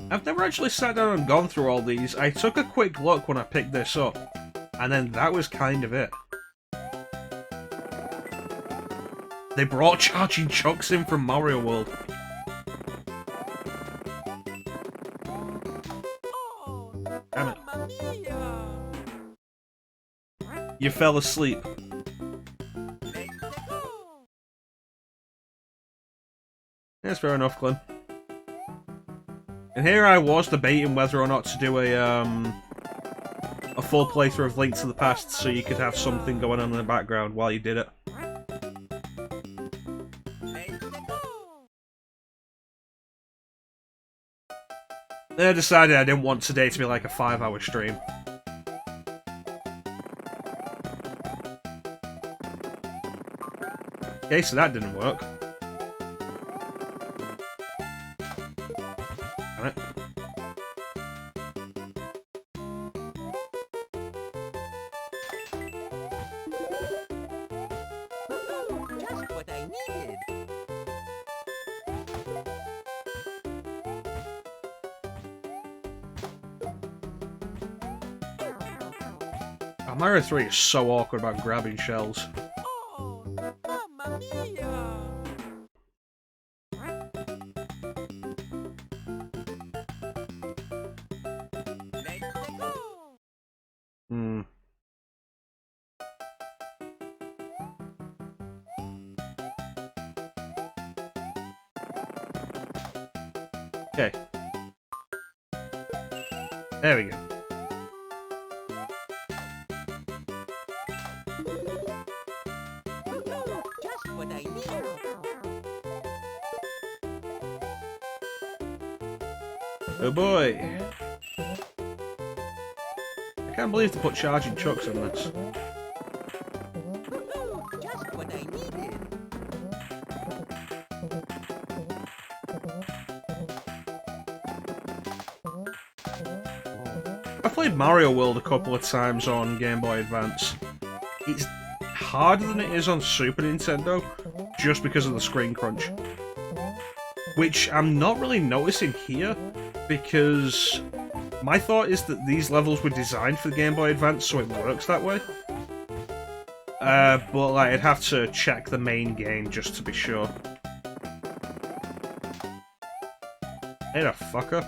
I've never actually sat down and gone through all these. I took a quick look when I picked this up, and then that was kind of it. They brought charging chucks in from Mario World. Damn it. You fell asleep. That's fair enough, Clint. And here I was debating whether or not to do a full playthrough of Link to the Past so you could have something going on in the background while you did it. Then I decided I didn't want today to be like a 5-hour stream. Okay, so that didn't work. Damn it. Just what I needed. Oh, Mario 3 is so awkward about grabbing shells. Oh, mamma mia! Hmm. Okay. There we go. Just what I need. Oh boy. I can't believe they put charging chucks on this. Just what I needed. I've played Mario World a couple of times on Game Boy Advance. It's harder than it is on Super Nintendo, just because of the screen crunch. Which I'm not really noticing here, because my thought is that these levels were designed for the Game Boy Advance, so it works that way. But like, I'd have to check the main game just to be sure. Hey the fucker.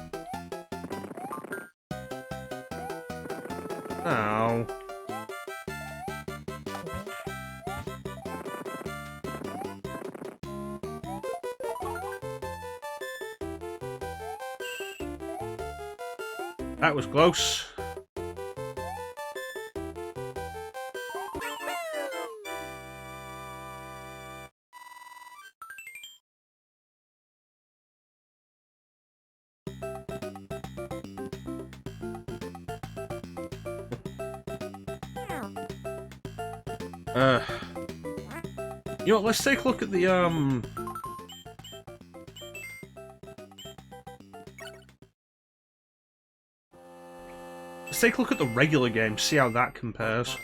Oh. That was close. You know what, let's take a look at the, let's take a look at the regular game, see how that compares.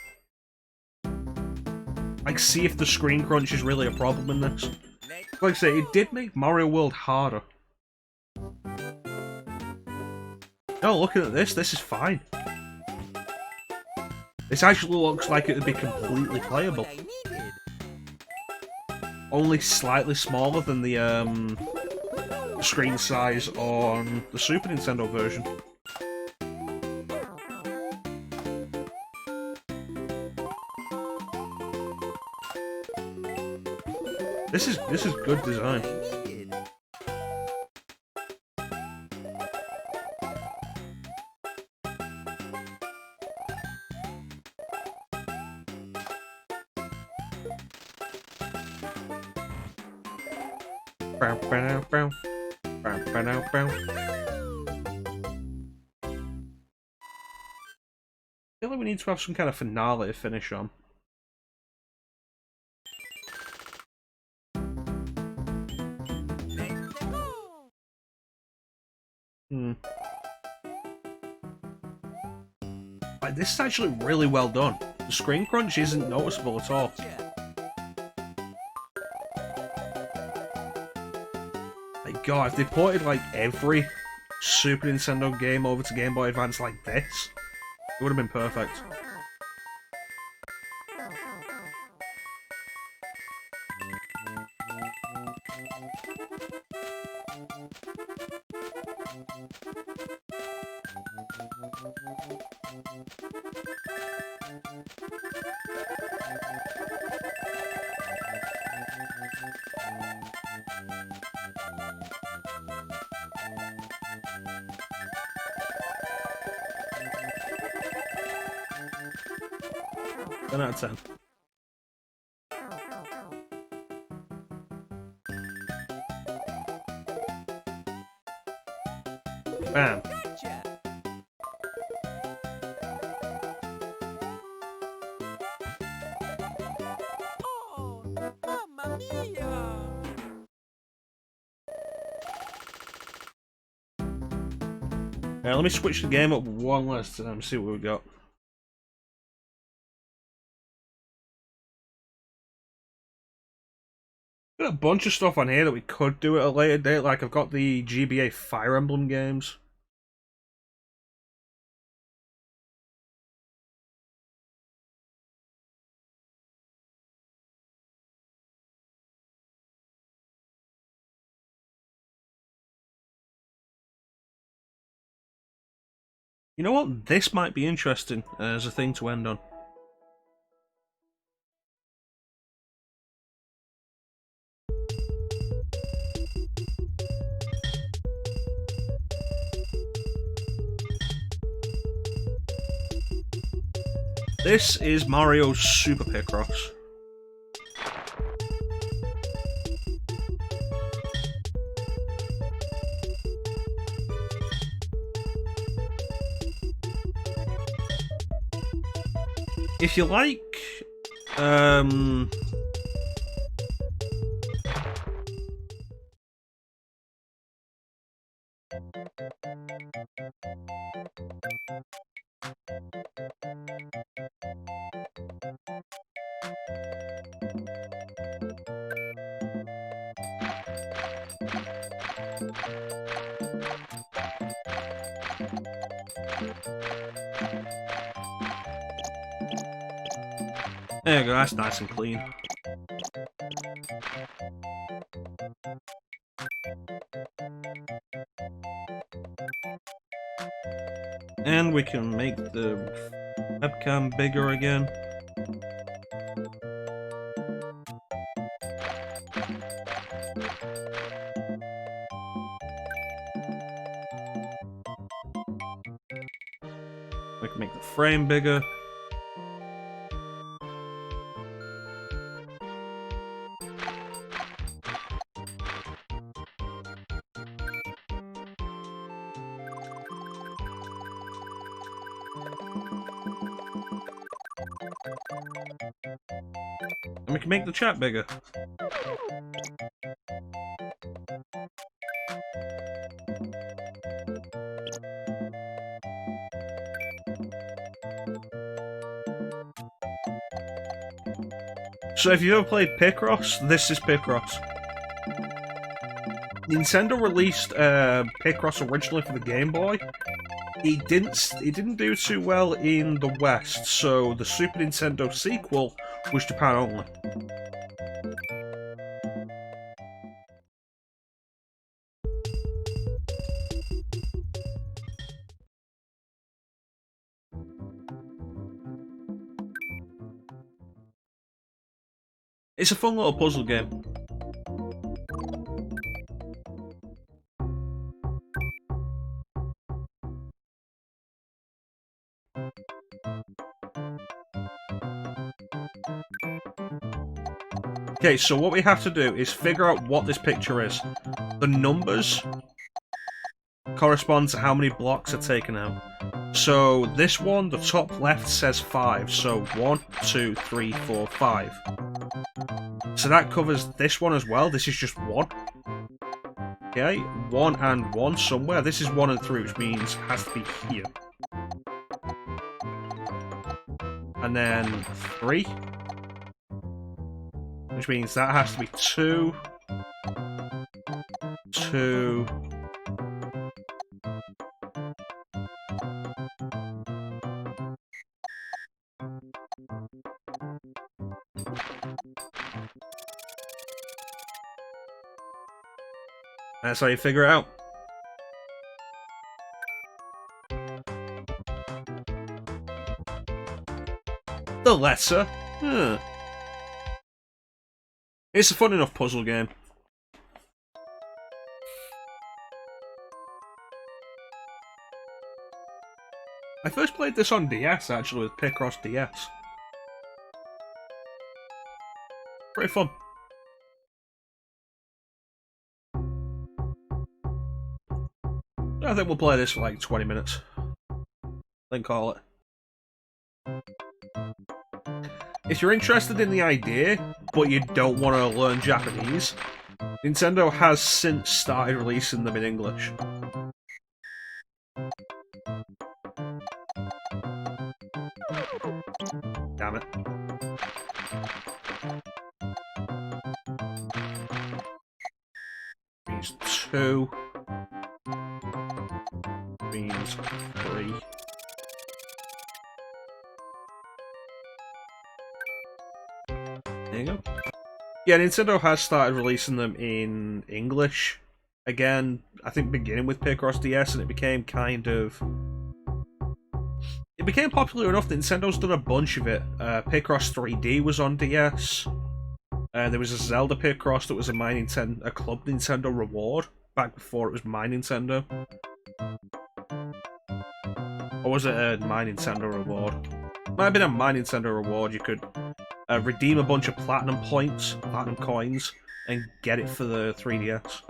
Like, see if the screen crunch is really a problem in this. Like I say, it did make Mario World harder. Oh, looking at this is fine. This actually looks like it would be completely playable. Only slightly smaller than the screen size on the Super Nintendo version. This is good design. Bow, bow, bow. Bow, bow, bow. I feel like we need to have some kind of finale to finish on. Like, this is actually really well done. The screen crunch isn't noticeable at all. Like, God, if they ported like every Super Nintendo game over to Game Boy Advance like this, it would have been perfect. Ten out of 10. Bam. Oh, mamma mia! Now, let me switch the game up one last time, see what we've got. Got a bunch of stuff on here that we could do at a later date, like I've got the GBA Fire Emblem games. You know what? This might be interesting as a thing to end on. This is Mario's Super Picross. If you like, there you go, that's nice and clean. And we can make the webcam bigger again. We can make the frame bigger. And we can make the chat bigger. So if you've ever played Picross, this is Picross. Nintendo released Picross originally for the Game Boy. It didn't do too well in the West, so the Super Nintendo sequel was Japan only. It's a fun little puzzle game. Okay, so what we have to do is figure out what this picture is. The numbers correspond to how many blocks are taken out. So this one, the top left says 5, so 1, 2, 3, 4, 5. So that covers this one as well, this is just 1. Okay, 1 and 1 somewhere. This is 1 and 3, which means it has to be here. And then 3. Which means that has to be 2. 2. That's how you figure it out. The letter? Huh. It's a fun enough puzzle game. I first played this on DS, actually, with Picross DS. Pretty fun. I think we'll play this for like 20 minutes. Then call it. If you're interested in the idea, but you don't want to learn Japanese, Nintendo has since started releasing them in English. Damn it. Means 2. Means 3. There you go. Yeah, Nintendo has started releasing them in English. Again, I think beginning with Picross DS, and it became kind of it became popular enough that Nintendo's done a bunch of it. Picross 3D was on DS. There was a Zelda Picross that was a Club Nintendo reward back before it was My Nintendo. Or was it a My Nintendo reward? Might have been a My Nintendo reward. You could redeem a bunch of platinum points, platinum coins, and get it for the 3DS.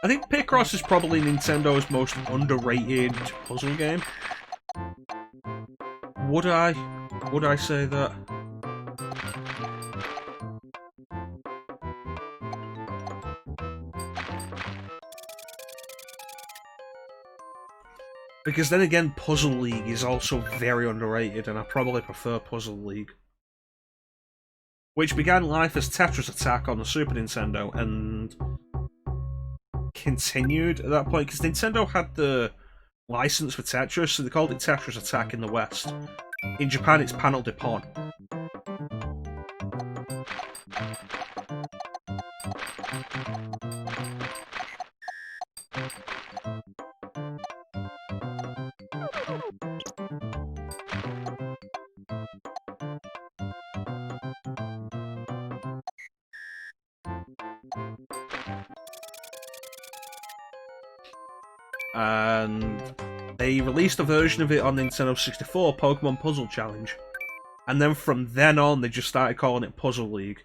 I think Picross is probably Nintendo's most underrated puzzle game. Would I say that? Because then again, Puzzle League is also very underrated, and I probably prefer Puzzle League. Which began life as Tetris Attack on the Super Nintendo, and continued at that point, because Nintendo had the license for Tetris, so they called it Tetris Attack in the West. In Japan, it's Panel de Pon. And they released a version of it on Nintendo 64, Pokemon Puzzle Challenge. And then from then on, they just started calling it Puzzle League.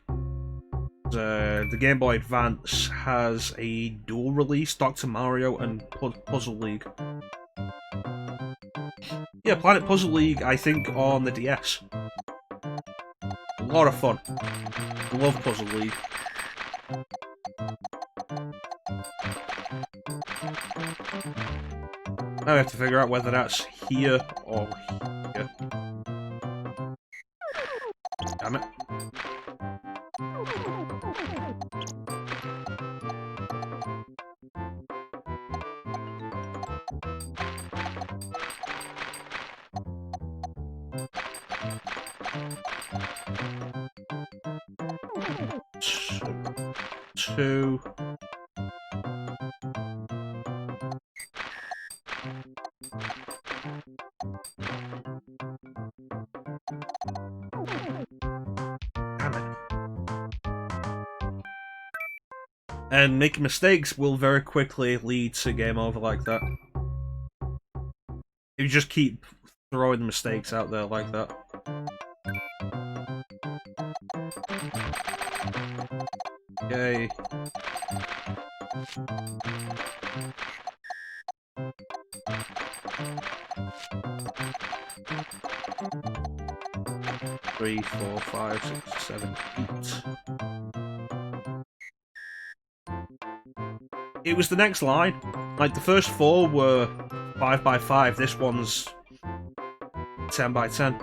The Game Boy Advance has a dual release, Dr. Mario and Puzzle League. Yeah, Planet Puzzle League, I think, on the DS. A lot of fun. Love Puzzle League. Now I have to figure out whether that's here or here. Damn it. Two. And making mistakes will very quickly lead to game over like that. If you just keep throwing mistakes out there like that. Okay. Three, 4, 5, 6, 7, 8. It was the next line. Like, the first 4 were 5 by 5. This one's 10 by 10.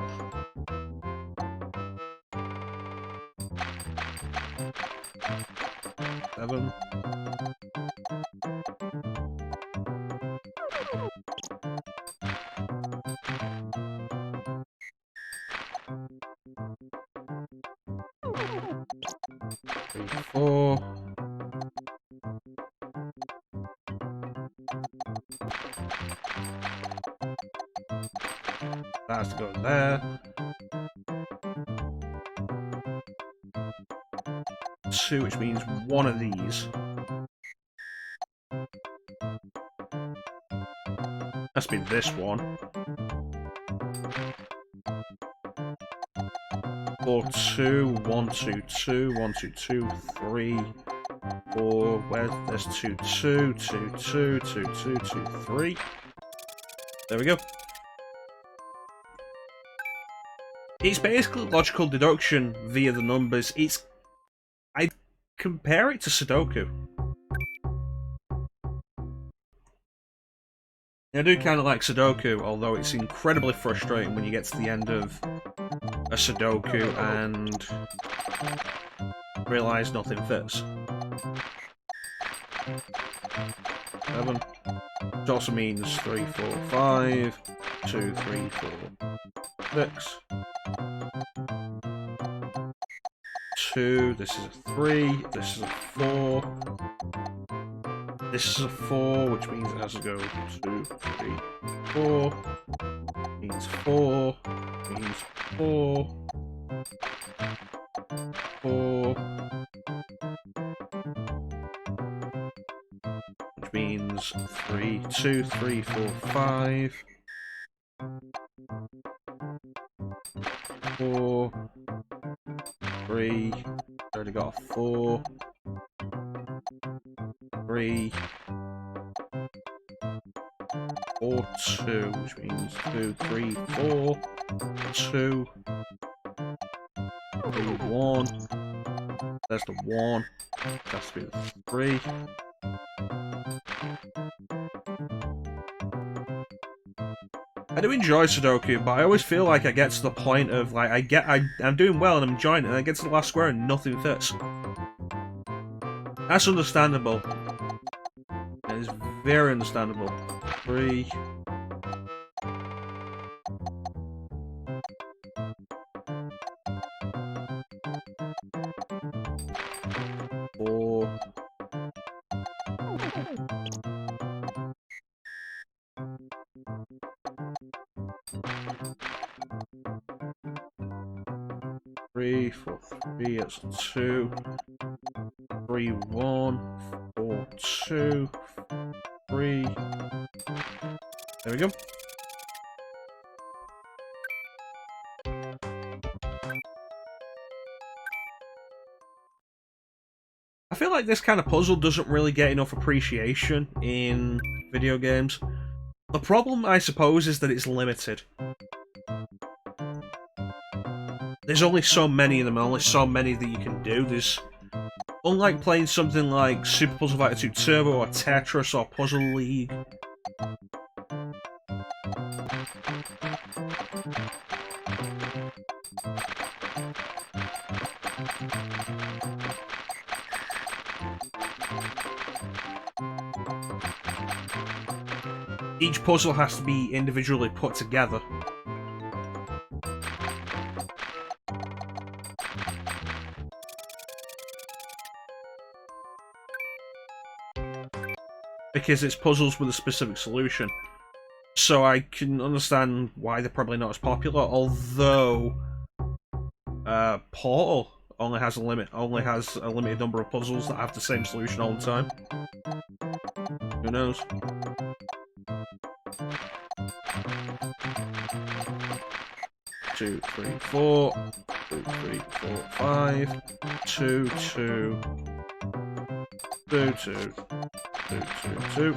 Seven. Three, 4. That has to go there. 2, which means one of these. Must be this one. 4, 2, 1, 2, 2, 1, 2, 2, 3, 4. Where's there's 2, 2, 2, 2, 2, 2, 2, 3. There we go. It's basically logical deduction via the numbers. I compare it to Sudoku. I do kind of like Sudoku, although it's incredibly frustrating when you get to the end of a Sudoku and realise nothing fits. 7. Which also means 3, 4, 5, 2, 3, 4, 6. 2, this is a 3, this is a 4. This is a 4, which means it has to go 2, 3, 4. Means 4. Means 4. 4. Which means 3, 2, 3, 4, 5. 4. 3. Already got a 4. 3. 4, 2, which means 2, 3, 4, 2, 3, 1. That's the 1. That's the 3. I do enjoy Sudoku, but I always feel like I get to the point of like I'm doing well and I'm enjoying it, and I get to the last square and nothing fits. That's understandable. It is very understandable. 3. 4. 3, 4, 3, it's 2, 3, 1, 4, 2, 3. There we go. I feel like this kind of puzzle doesn't really get enough appreciation in video games. The problem, I suppose, is that it's limited. There's only so many of them, and only so many that you can do. There's, unlike playing something like Super Puzzle Fighter 2 Turbo or Tetris or Puzzle League. Each puzzle has to be individually put together. Because it's puzzles with a specific solution. So I can understand why they're probably not as popular, although Portal only has a limited number of puzzles that have the same solution all the time. Who knows? Two, 3, 4. 2, 3, 4, 5. 2, 2. 2, 2. 2, 2, 2.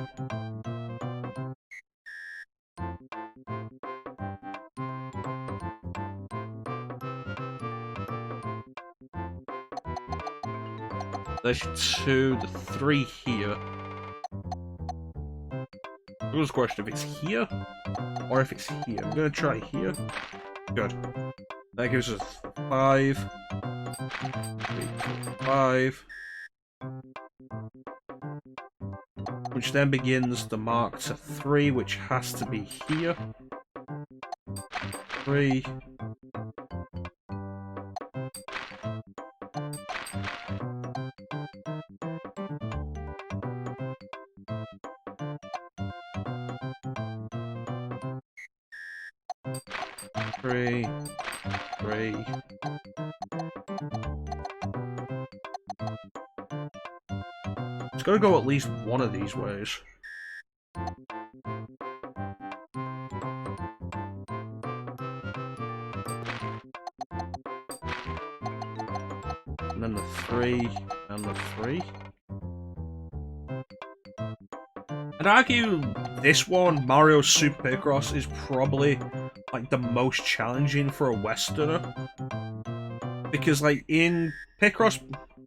There's 2, the 3 here. It was a question if it's here or if it's here. I'm gonna try here. Good. That gives us 5. 3, 4, 5. Which then begins the mark to 3, which has to be here. 3. 3. 3. It's gotta go at least one of these ways. And then the 3, and the 3. I'd argue this one, Mario Super Picross, is probably like the most challenging for a Westerner. Because like in Picross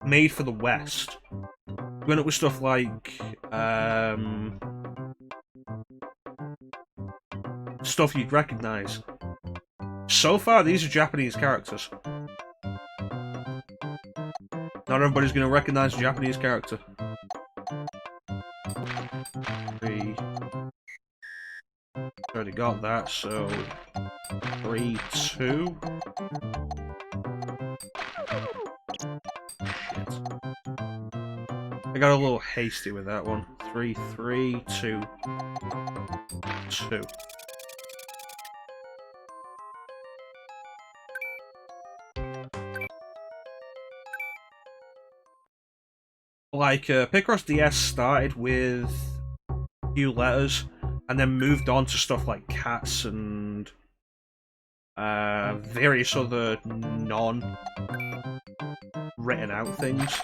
made for the West, when it was stuff like stuff you'd recognize. So far these are Japanese characters. Not everybody's gonna recognize a Japanese character. 3. Already got that, so 3, 2. Shit. I got a little hasty with that one. 3, 3, 2, 2. Like, Picross DS started with a few letters, and then moved on to stuff like cats and various other non-written out things.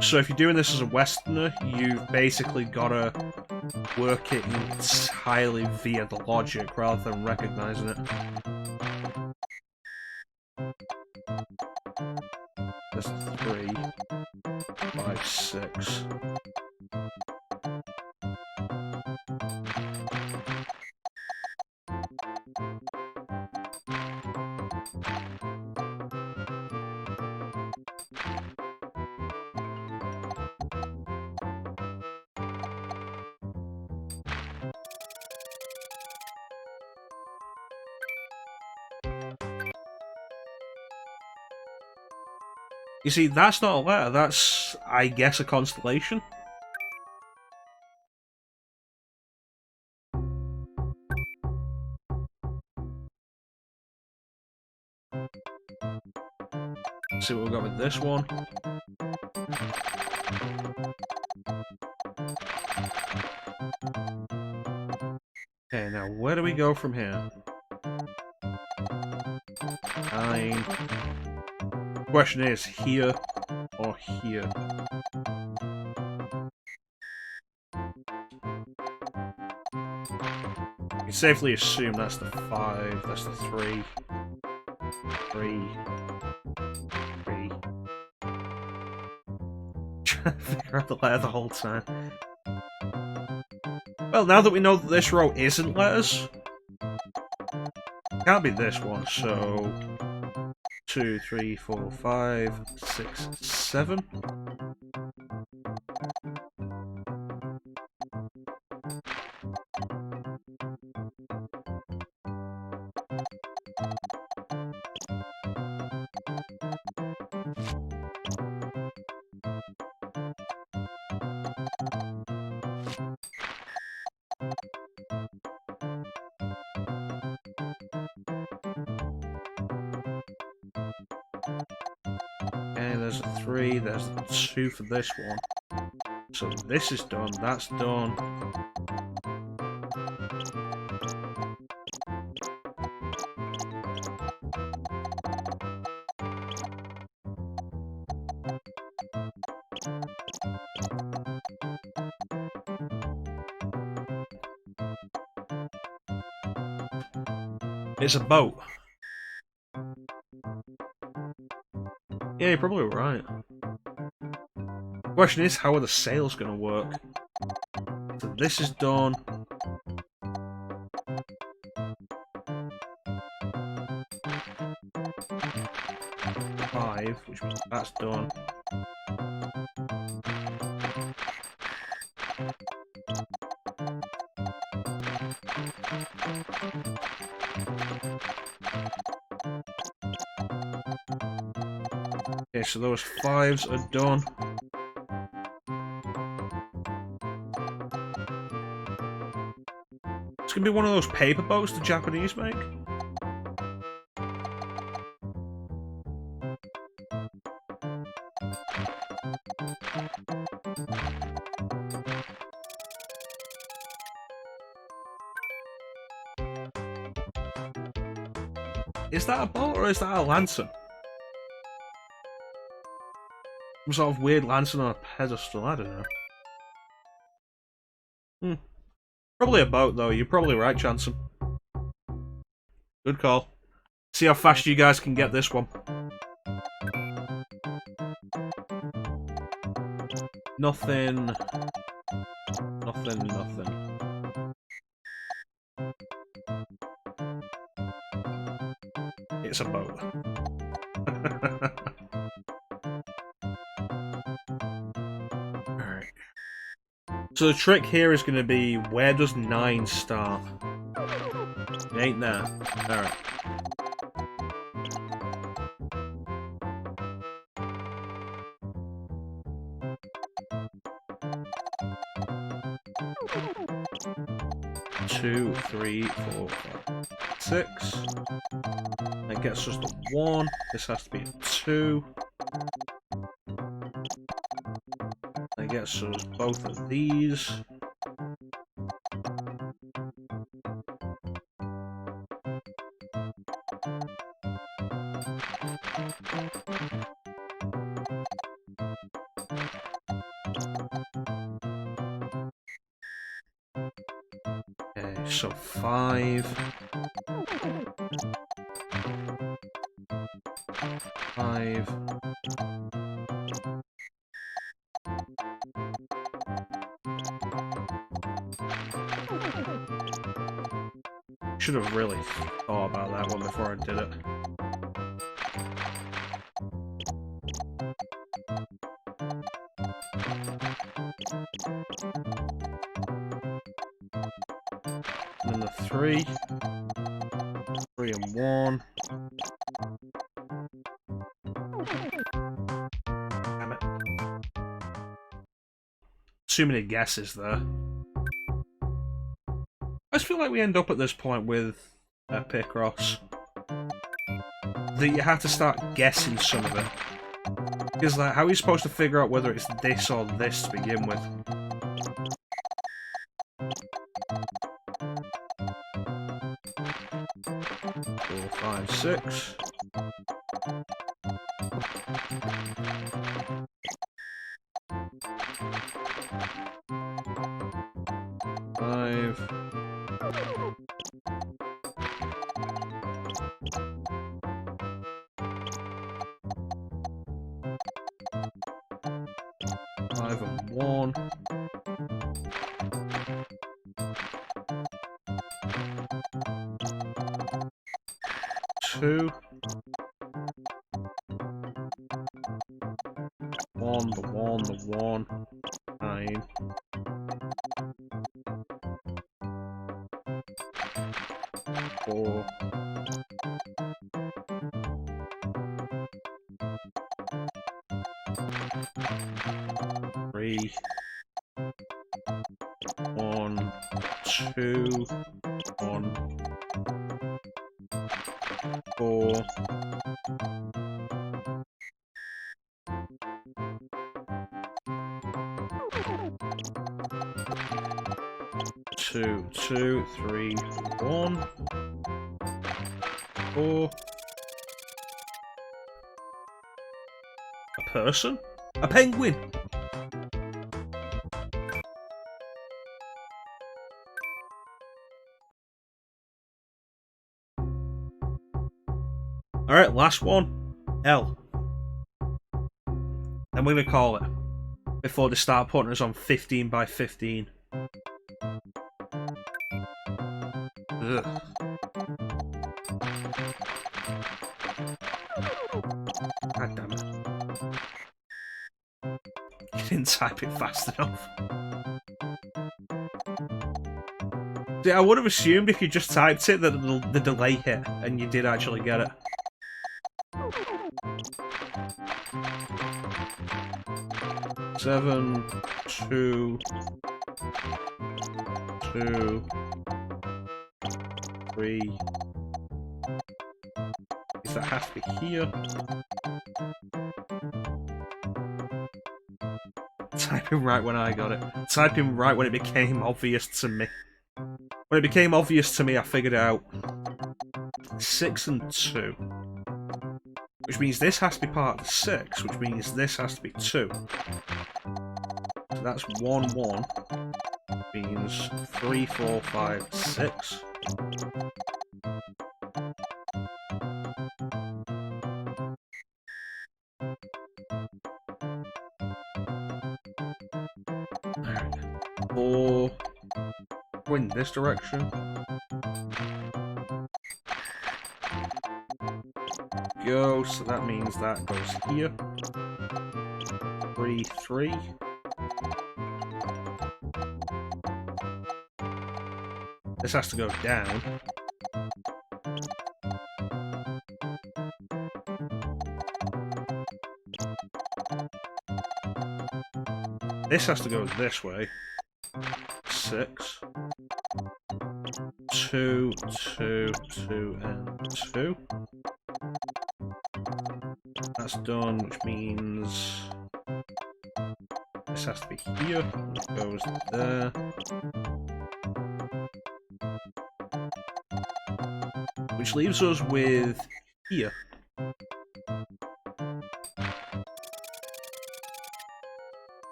So if you're doing this as a Westerner, you've basically got to work it entirely via the logic rather than recognizing it. There's 3, 5, 6. You see, that's not a letter, that's, I guess, a constellation. Let's see what we've got with this one. Okay, now where do we go from here? 9. Question is, here or here? You can safely assume that's the 5, that's the 3. 3. 3. Trying to figure out the letter the whole time. Well, now that we know that this row isn't letters, it can't be this one, so 2, 3, 4, 5, 6, 7. Okay, there's a 3, there's a 2 for this one. So this is done, that's done. It's a boat. Yeah, you're probably right. Question is, how are the sails going to work? So this is done. Which means that's done. Okay, so those 5s are done. It's gonna be one of those paper boats the Japanese make. Is that a boat or is that a lantern? Some sort of weird lantern on a pedestal, I don't know. Probably a boat though, you're probably right, Chanson. Good call. See how fast you guys can get this one. Nothing. Nothing, nothing. It's a boat. Alright. So the trick here is going to be, where does 9 start? It ain't there. Alright. Two, 3, 4, 5, 6. That gets us to 1. This has to be a 2. That gets us both of these. Okay, so 5. 5. Should have really thought about that one before I did it. And then the 3. 3 and 1. Damn it. Too many guesses there. I just feel like we end up at this point with Picross that you have to start guessing some of it. Because like, how are you supposed to figure out whether it's this or this to begin with? Four, 5, 6. Five and 1. 2. 1, the 1, the 1. 9. 4. 3. 1, 2. 1. 4. 2, 2, 3, 1. 4. A person? A penguin? Alright, last one. L. And we're gonna call it. Before they start putting us on 15 by 15. Ugh. God damn it. You didn't type it fast enough. See, I would have assumed if you just typed it that the delay hit and you did actually get it. Seven, 2, 2, 3. Does that have to be here? Typing right when I got it. Typing right when it became obvious to me. When it became obvious to me, I figured it out. 6 and 2. Which means this has to be part of the 6, which means this has to be 2. So that's 1, 1. Means 3, 4, 5, 6. Four. Go in this direction. Go, so that means that goes here. 3, 3. This has to go down. This has to go this way. 6. 2, 2, 2, and 2. That's done, which means this has to be here. It goes there. Which leaves us with here.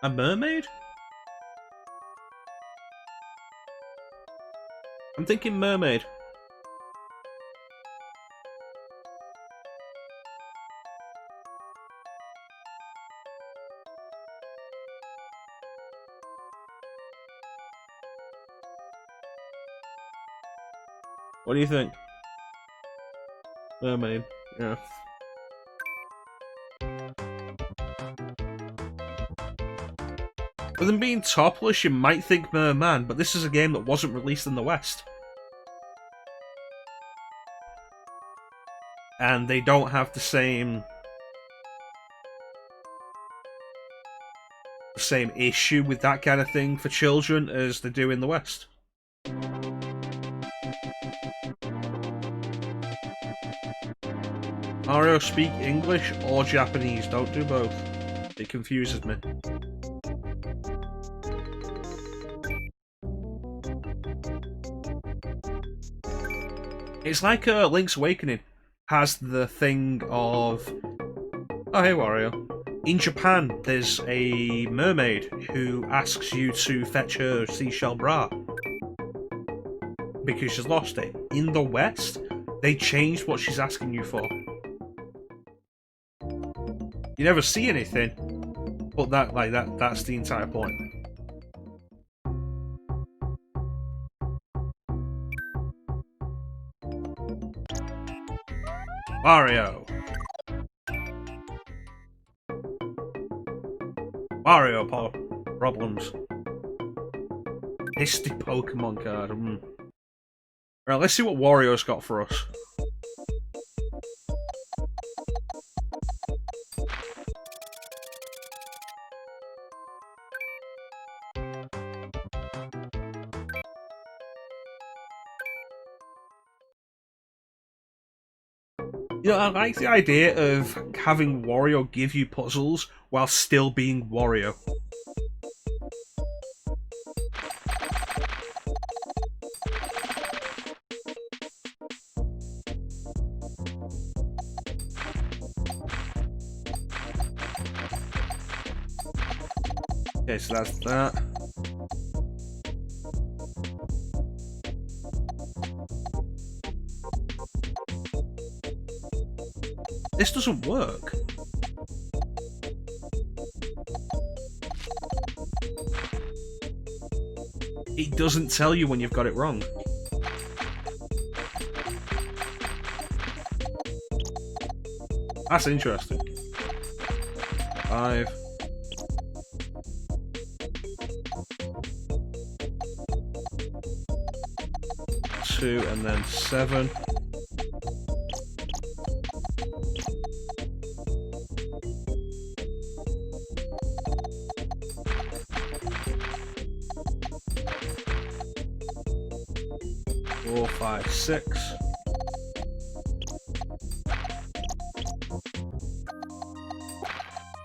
A mermaid? I'm thinking mermaid. What do you think? Mermaid, yeah. With them being topless, you might think merman, but this is a game that wasn't released in the West. And they don't have the same issue with that kind of thing for children as they do in the West. Mario, speak English or Japanese, don't do both. It confuses me. It's like Link's Awakening has the thing of... Oh, hey Wario. In Japan, there's a mermaid who asks you to fetch her seashell bra because she's lost it. In the West, they changed what she's asking you for. You never see anything, but that's the entire point. Mario. Problems. Hasty Pokemon card. Right, let's see what Wario's got for us. You know, I like the idea of having Wario give you puzzles while still being Wario. Okay, so that's that. This doesn't work. It doesn't tell you when you've got it wrong. That's interesting. 5. Two and then 7. Four, 5, 6.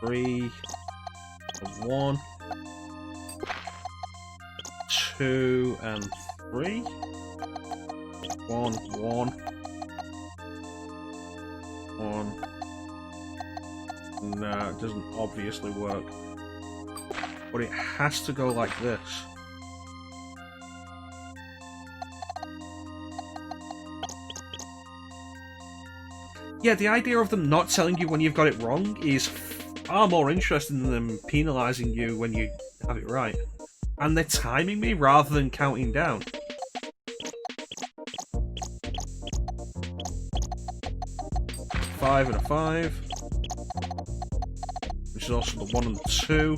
Three, 1, 2, and 3. One, one. One. No, it doesn't obviously work. But it has to go like this. Yeah, the idea of them not telling you when you've got it wrong is far more interesting than them penalising you when you have it right. And they're timing me rather than counting down. Five and a 5. Which is also the 1 and the 2.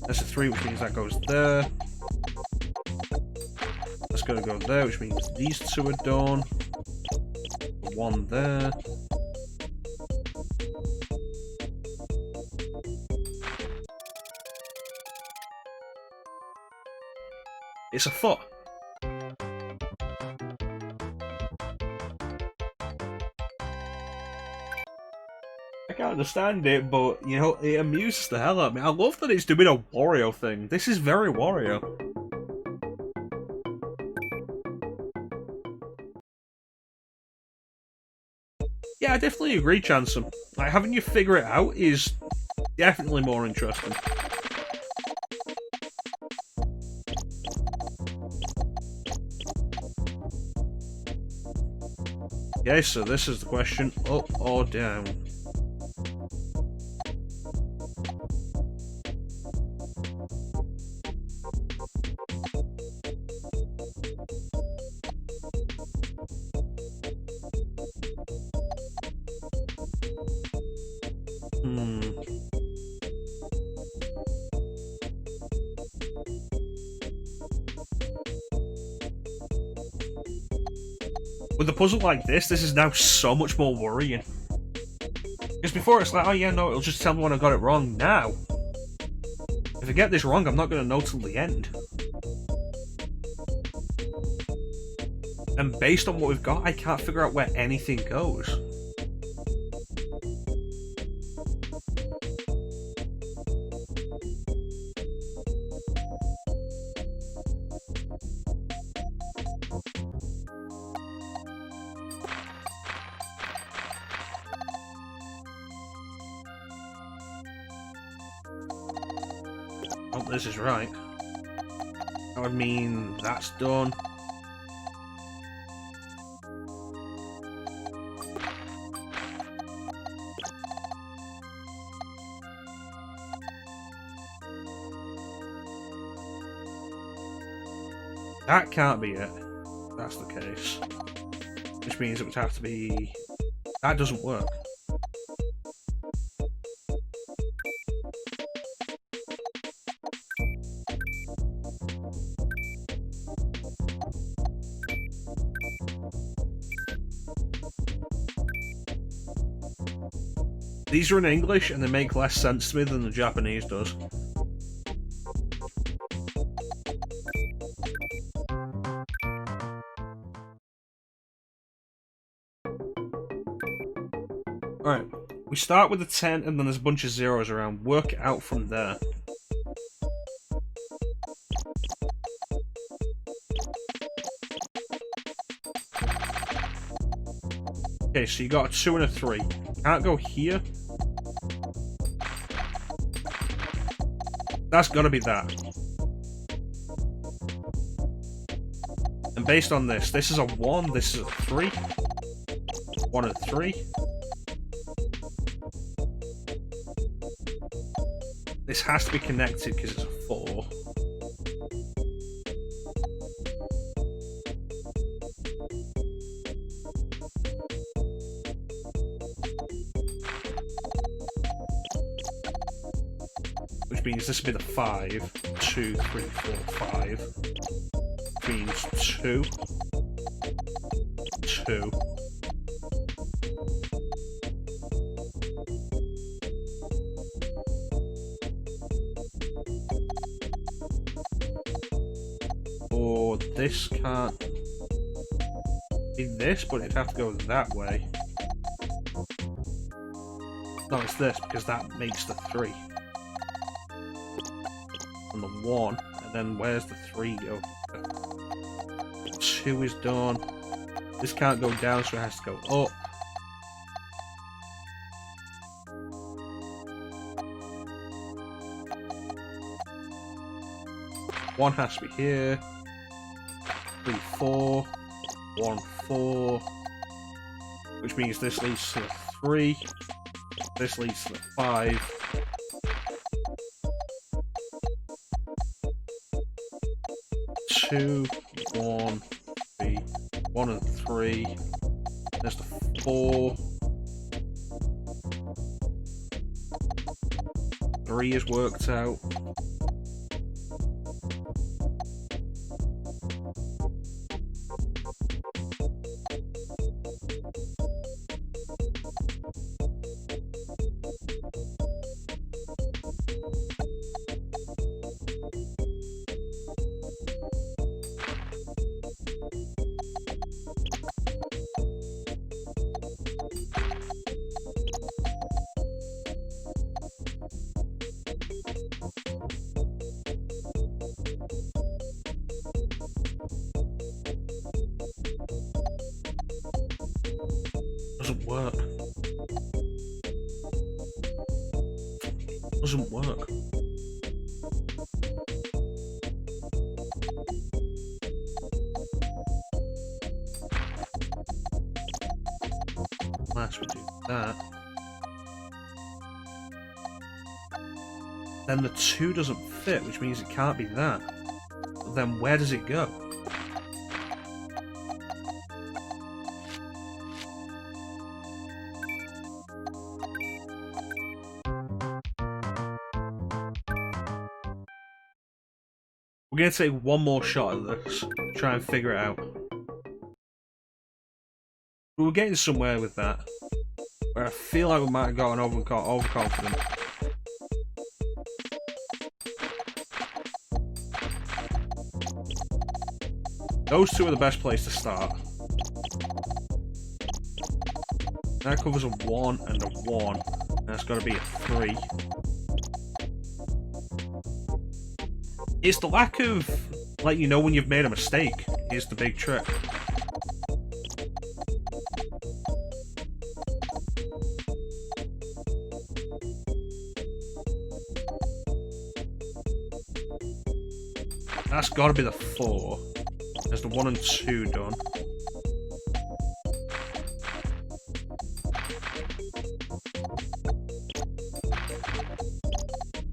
That's a 3, which means that goes there. That's going to go there, which means these 2 are done. The 1 there. It's a foot. I can't understand it, but, you know, it amuses the hell out of me. I love that it's doing a Wario thing. This is very Wario. Yeah, I definitely agree, Chansum. Like, having you figure it out is definitely more interesting. Okay, so this is the question, up or down? With a puzzle like this is now so much more worrying. Because before it's like, oh yeah, no, it'll just tell me when I got it wrong. Now, if I get this wrong, I'm not going to know till the end. And based on what we've got, I can't figure out where anything goes. Oh, this is right. That would mean that's done. That can't be it. That's the case. Which means it would have to be... That doesn't work. These are in English and they make less sense to me than the Japanese does. Alright, we start with a 10 and then there's a bunch of zeros around. Work it out from there. Okay, so you got a 2 and a 3. Can't go here. That's gotta be that. And based on this, this is a 1, this is a 3. 1 and 3. This has to be connected because it's a 4. Which means this would be the 5. 2, 3, 4, 5. Which means 2. 2. Or this can't be this, but it'd have to go that way. No, it's this, because that makes the 3. And the 1, and Then where's the 3 go? 2 is done. This can't go down, so it has to go up. One has to be here. 3, 4. 1, 4. Which means this leads to the 3. This leads to the 5. Two, 1, 3, 1 and 3. There's the 4. 3 is worked out. Doesn't work. Doesn't work. Unless we do that. Then the 2 doesn't fit, which means it can't be that. But then where does it go? We're going to take one more shot at this, try and figure it out. But we're getting somewhere with that. Where I feel like we might have gotten overconfident. Those 2 are the best place to start. That covers a 1 and a 1. That's got to be a 3. It's the lack of letting you know when you've made a mistake is the big trick. That's got to be the 4. There's the 1 and 2 done.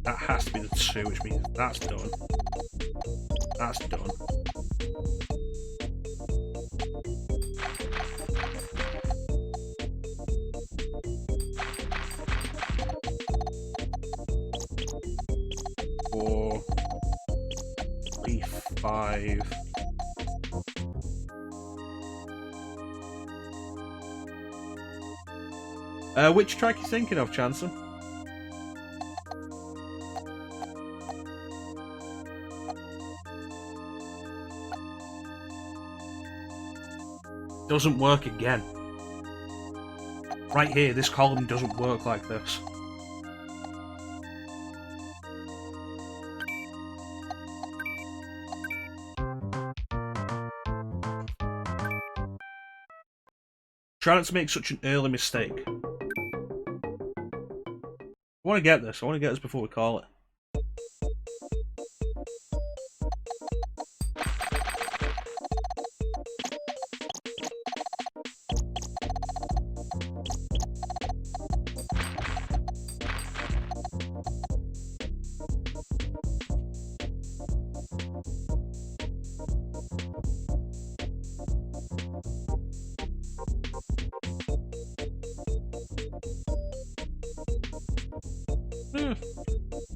That has to be the 2, which means that's done. That's done. Four, 3, 5. Which track are you thinking of, Chanson? Doesn't work again. Right here, this column doesn't work like this. Try not to make such an early mistake. I want to get this. I want to get this before we call it.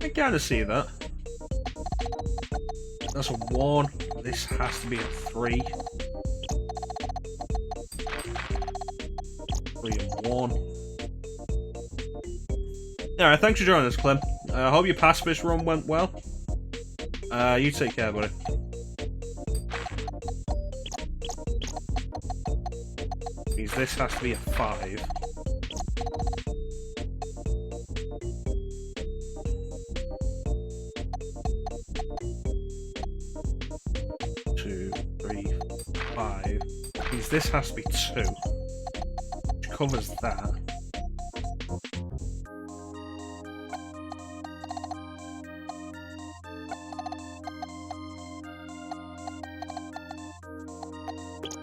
I kind of see that. That's a 1. This has to be a 3. 3 and 1. Alright, thanks for joining us, Clem. I hope your pacifist run went well. You take care, buddy. Because this has to be a 5. 5. Means this has to be 2. Which covers that.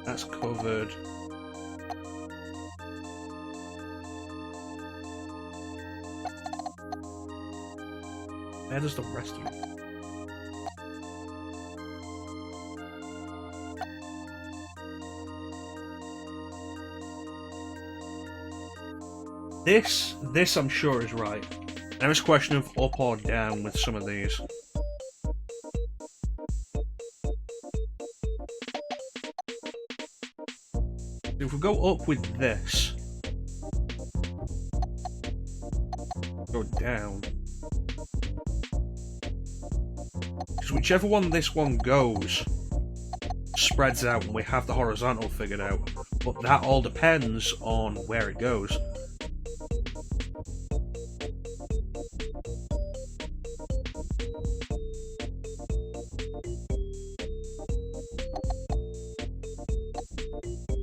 That's covered. Where does the rest of it? This I'm sure is right. Now it's a question of up or down with some of these. If we go up with this, go down. Because whichever one this one goes, spreads out and we have the horizontal figured out. But that all depends on where it goes.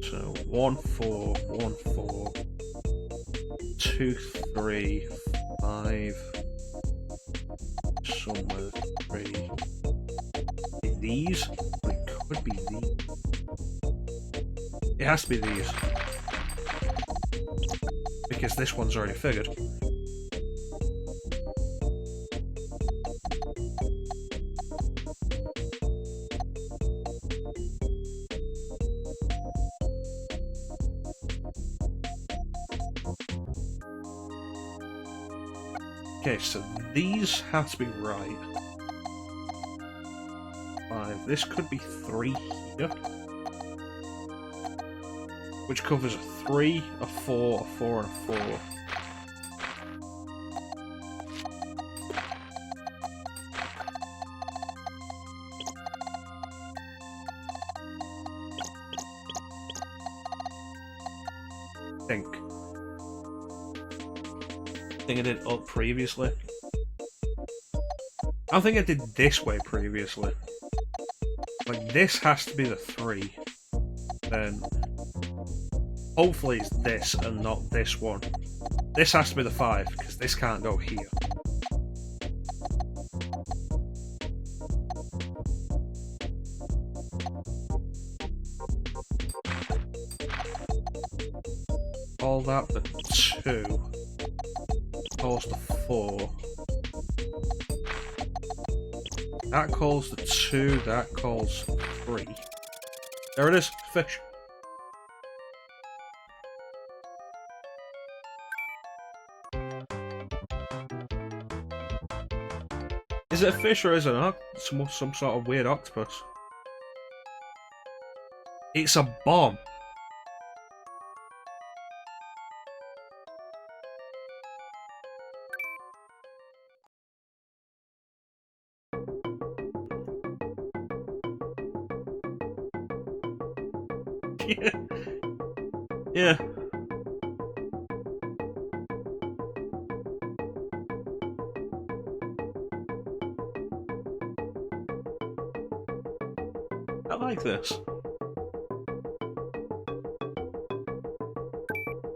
So 1, 4, 1, 4, 2, 3, 5, somewhere 3. These? It could be these. It has to be these. Because this one's already figured. Okay, so these have to be right. 5. This could be 3 here. Which covers a 3, a 4, a 4, and a 4. I think I did up previously. I don't think I did this way previously. Like, this has to be the 3. Then hopefully it's this and not this one. This has to be the 5, because this can't go here. All that the 2. Calls the 4. That calls the 2, that calls 3. There it is, fish. Is it a fish or is it not? Some sort of weird octopus. It's a bomb. Yeah. I like this.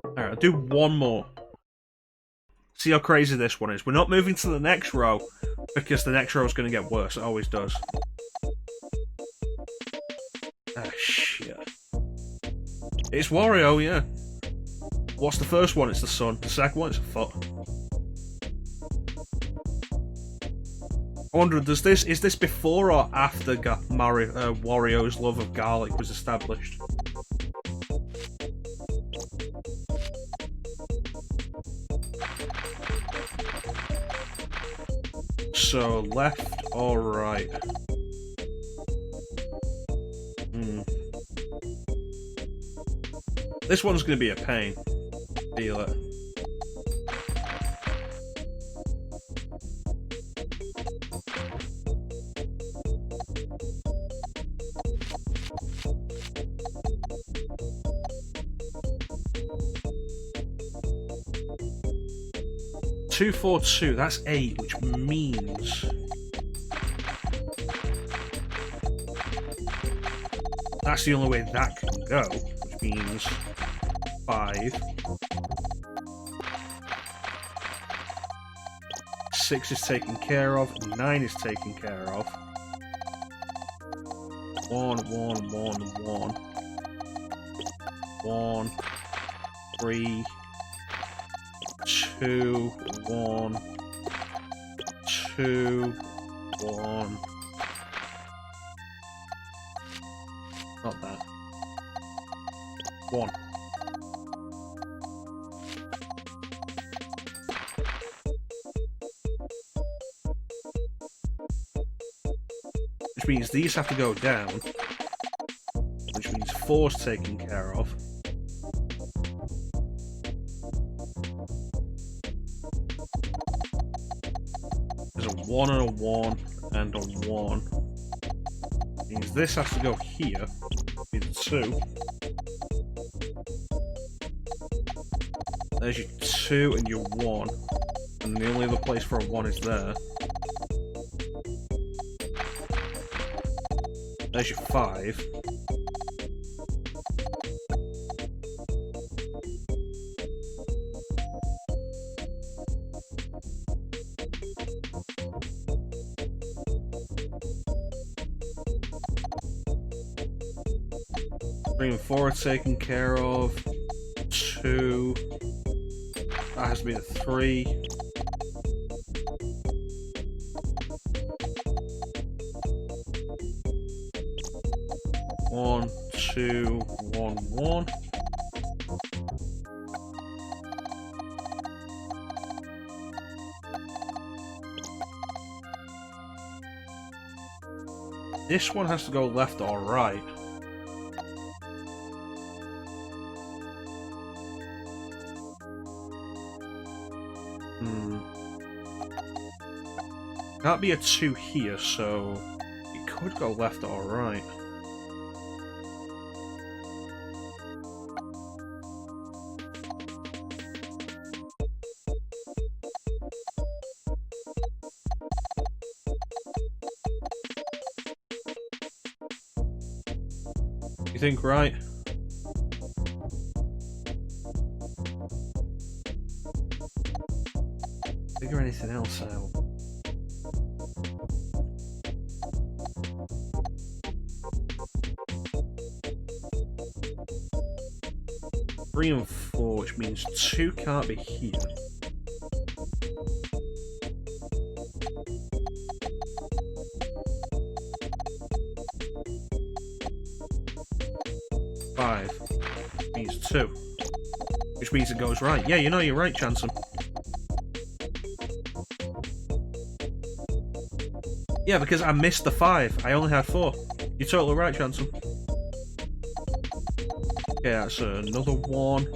Alright, I'll do one more. See how crazy this one is. We're not moving to the next row, because the next row is going to get worse. It always does. Ah, shit. It's Wario, yeah. What's the first one? It's the sun. The second one, it's a foot. I wonder, is this before or after Wario's love of garlic was established? So, left or right? This one's going to be a pain. Feel it. Two, 4, 2. That's 8, which means That's the only way that can go, which means 5. 6 is taken care of, 9 is taken care of. 1, 1, 1, 1. 1, 3, 2, 1, 2, 1. Not that. 1. Which means these have to go down. Which means 4's taken care of. There's a 1 and a 1 and a 1. Means this has to go here. Means 2. There's your 2 and your 1. And the only other place for a 1 is there. There's your 5. Three and 4 are taken care of. 2. That has to be a 3. 1, 2, 1, 1. This one has to go left or right. Can't be a 2 here, so it could go left or right. You think right? Figure anything else out. Three and 4, which means 2 can't be here. Five means 2, which means it goes right. Yeah, you know you're right, Chanson. Yeah, because I missed the 5. I only had 4. You're totally right, Chanson. Okay, that's another 1.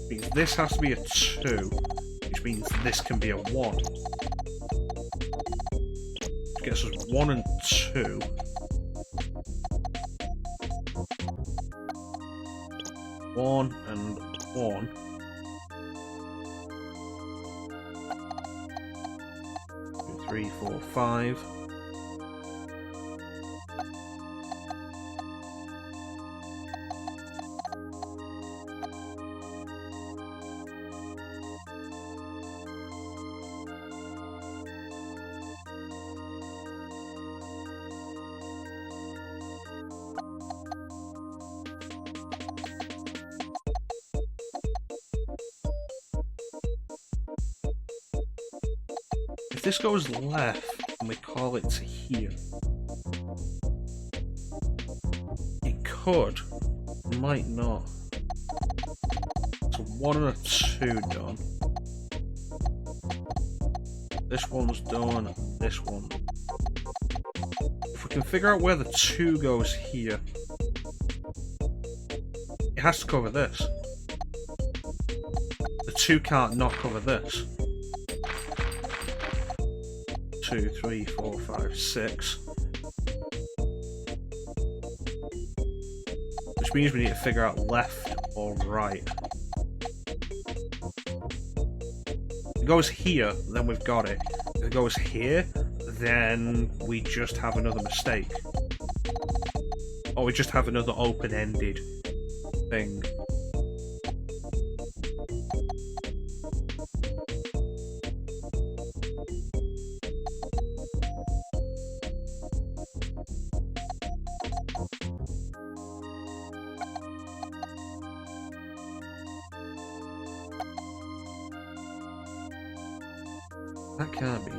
Means this has to be a 2, which means this can be a 1. Which gets us 1 and 2. 1 and 1. 2, 3, 4, 5. If this goes left, and we call it to here, it could, might not. So 1 and a 2 done. This one's done, this one. If we can figure out where the 2 goes here, it has to cover this. The 2 can't not cover this. 2, 3, 4, 5, 6. Which means we need to figure out left or right. If it goes here, then we've got it. If it goes here, then we just have another mistake. Or we just have another open-ended thing. That can't be it.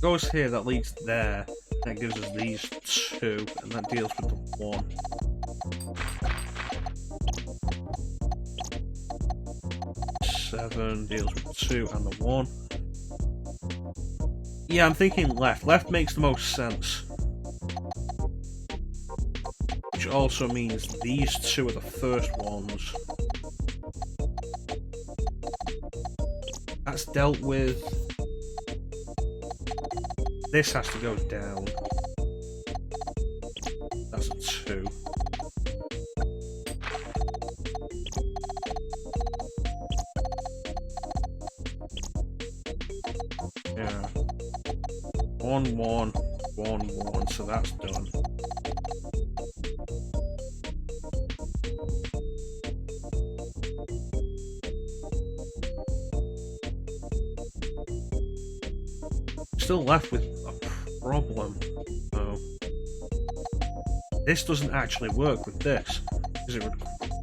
Goes here, that leads there. That gives us these two, and that deals with the one. Seven deals with the two and the one. Yeah, I'm thinking left. Left makes the most sense. Which also means these two are the first ones. That's dealt with. This has to go down. That's a 2. Yeah. 1, 1, 1, 1, so that's done. Still left with a problem, though. This doesn't actually work with this, because it would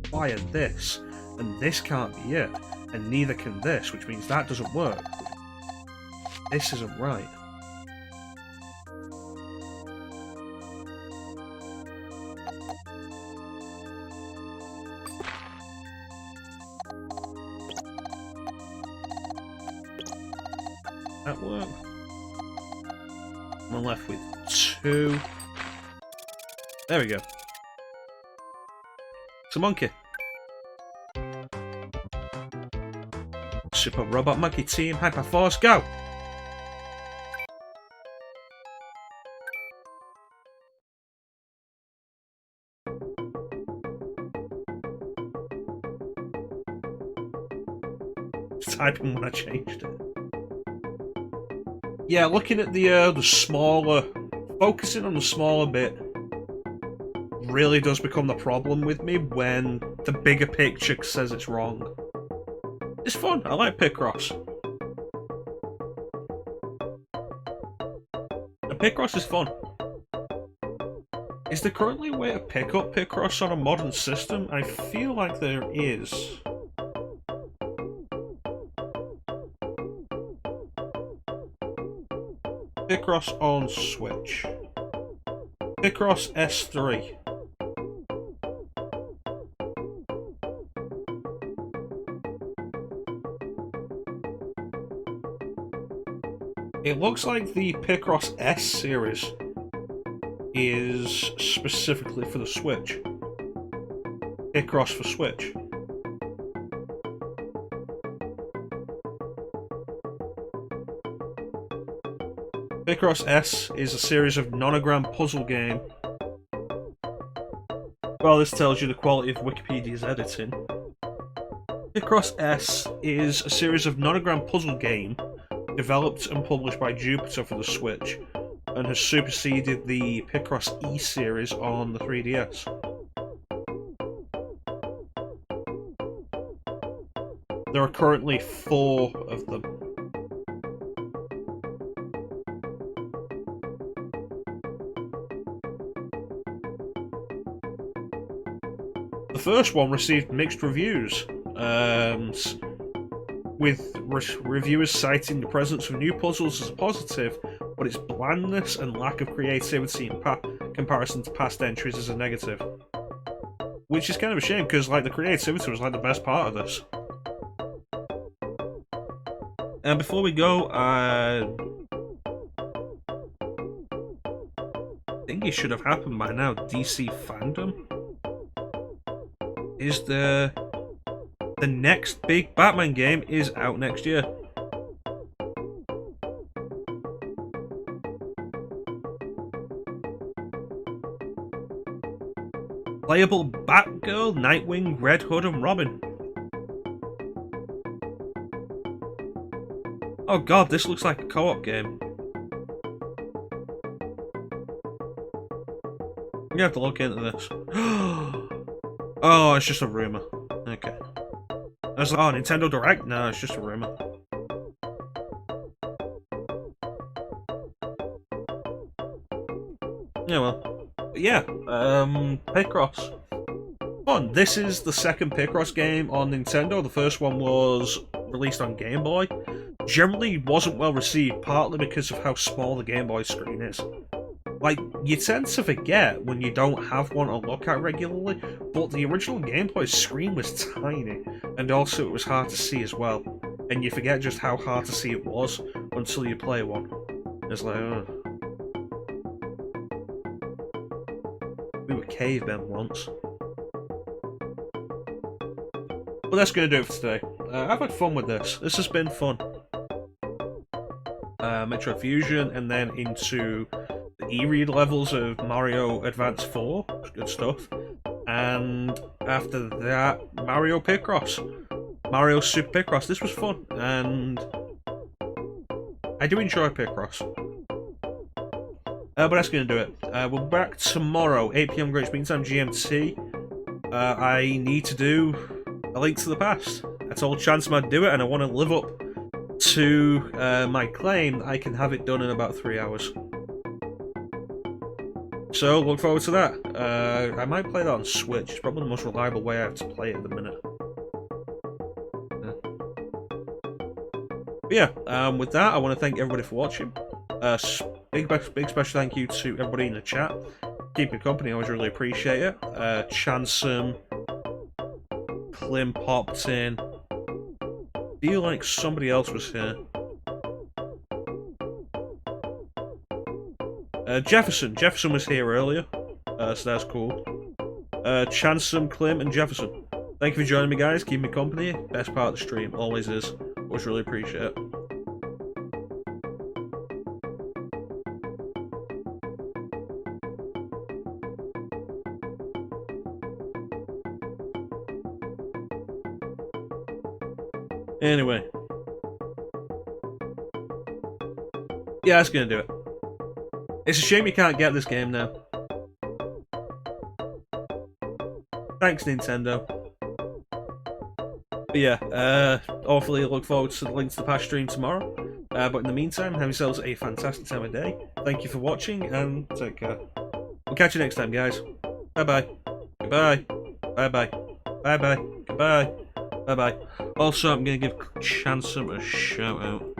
require this, and this can't be it, and neither can this, which means that doesn't work. This isn't right. That work? I'm left with 2. There we go. It's a monkey. Super Robot Monkey Team, Hyperforce, go! Typing when I changed it. Yeah, looking at the smaller, focusing on the smaller bit really does become the problem with me when the bigger picture says it's wrong. It's fun, I like Picross. And Picross is fun. Is there currently a way to pick up Picross on a modern system? I feel like there is. Picross on Switch. Picross S3. It looks like the Picross S series is specifically for the Switch. Picross for Switch. Picross S is a series of nonogram puzzle game. Well, this tells you the quality of Wikipedia's editing. Picross S is a series of nonogram puzzle game developed and published by Jupiter for the Switch, and has superseded the Picross E series on the 3DS. There are currently 4 of them. The first one received mixed reviews, with reviewers citing the presence of new puzzles as a positive, but its blandness and lack of creativity in comparison to past entries as a negative. Which is kind of a shame, because like the creativity was like the best part of this. And before we go, I think it should have happened by now. DC fandom? Is there the next big Batman game is out next year. Playable Batgirl, Nightwing, Red Hood, and Robin. Oh god, this looks like a co-op game. I'm gonna have to look into this. Oh, it's just a rumor. Okay. I was like, oh, Nintendo Direct? No, it's just a rumor. Yeah, well. But yeah, Picross. Fun. This is the second Picross game on Nintendo. The first one was released on Game Boy. Generally wasn't well received, partly because of how small the Game Boy screen is. Like, you tend to forget when you don't have one to look at regularly, but the original Game Boy screen was tiny, and also it was hard to see as well. And you forget just how hard to see it was until you play one. It's like, ugh. We were cavemen once. But that's going to do it for today. I've had fun with this. This has been fun. Metroid Fusion, and then into the E-read levels of Mario Advance 4. Good stuff. And after that, Mario Picross. Mario Super Picross. This was fun, and I do enjoy Picross. But that's going to do it. We'll be back tomorrow, 8 PM Great Meantime GMT. I need to do A Link to the Past. I told Chance I'd do it, and I want to live up to my claim that I can have it done in about 3 hours. So, look forward to that. I might play that on Switch. It's probably the most reliable way I have to play it at the minute. But yeah, with that, I want to thank everybody for watching. Big special thank you to everybody in the chat. Keep me company, I always really appreciate it. Chansum, Klim popped in. Feel like somebody else was here. Jefferson was here earlier, so that's cool. Chansum, Klim, and Jefferson. Thank you for joining me, guys. Keep me company. Best part of the stream, always is. Always really appreciate it. Anyway. Yeah, that's gonna do it. It's a shame you can't get this game now. Thanks, Nintendo. But yeah, hopefully look forward to the Link to the Past stream tomorrow. But in the meantime, have yourselves a fantastic time of day. Thank you for watching, and take care. We'll catch you next time, guys. Bye-bye. Goodbye. Bye-bye. Bye-bye. Goodbye. Bye-bye. Also, I'm going to give Chansum a shout-out.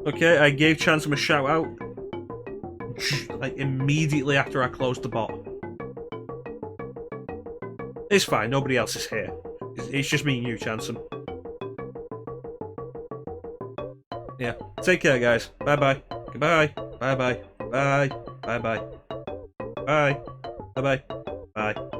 Okay, I gave Chansum a shout-out like immediately after I closed the bot. It's fine, nobody else is here. It's just me and you, Chansum. Yeah, take care, guys. Bye-bye. Goodbye. Bye-bye. Bye. Bye-bye. Bye. Bye-bye. Bye.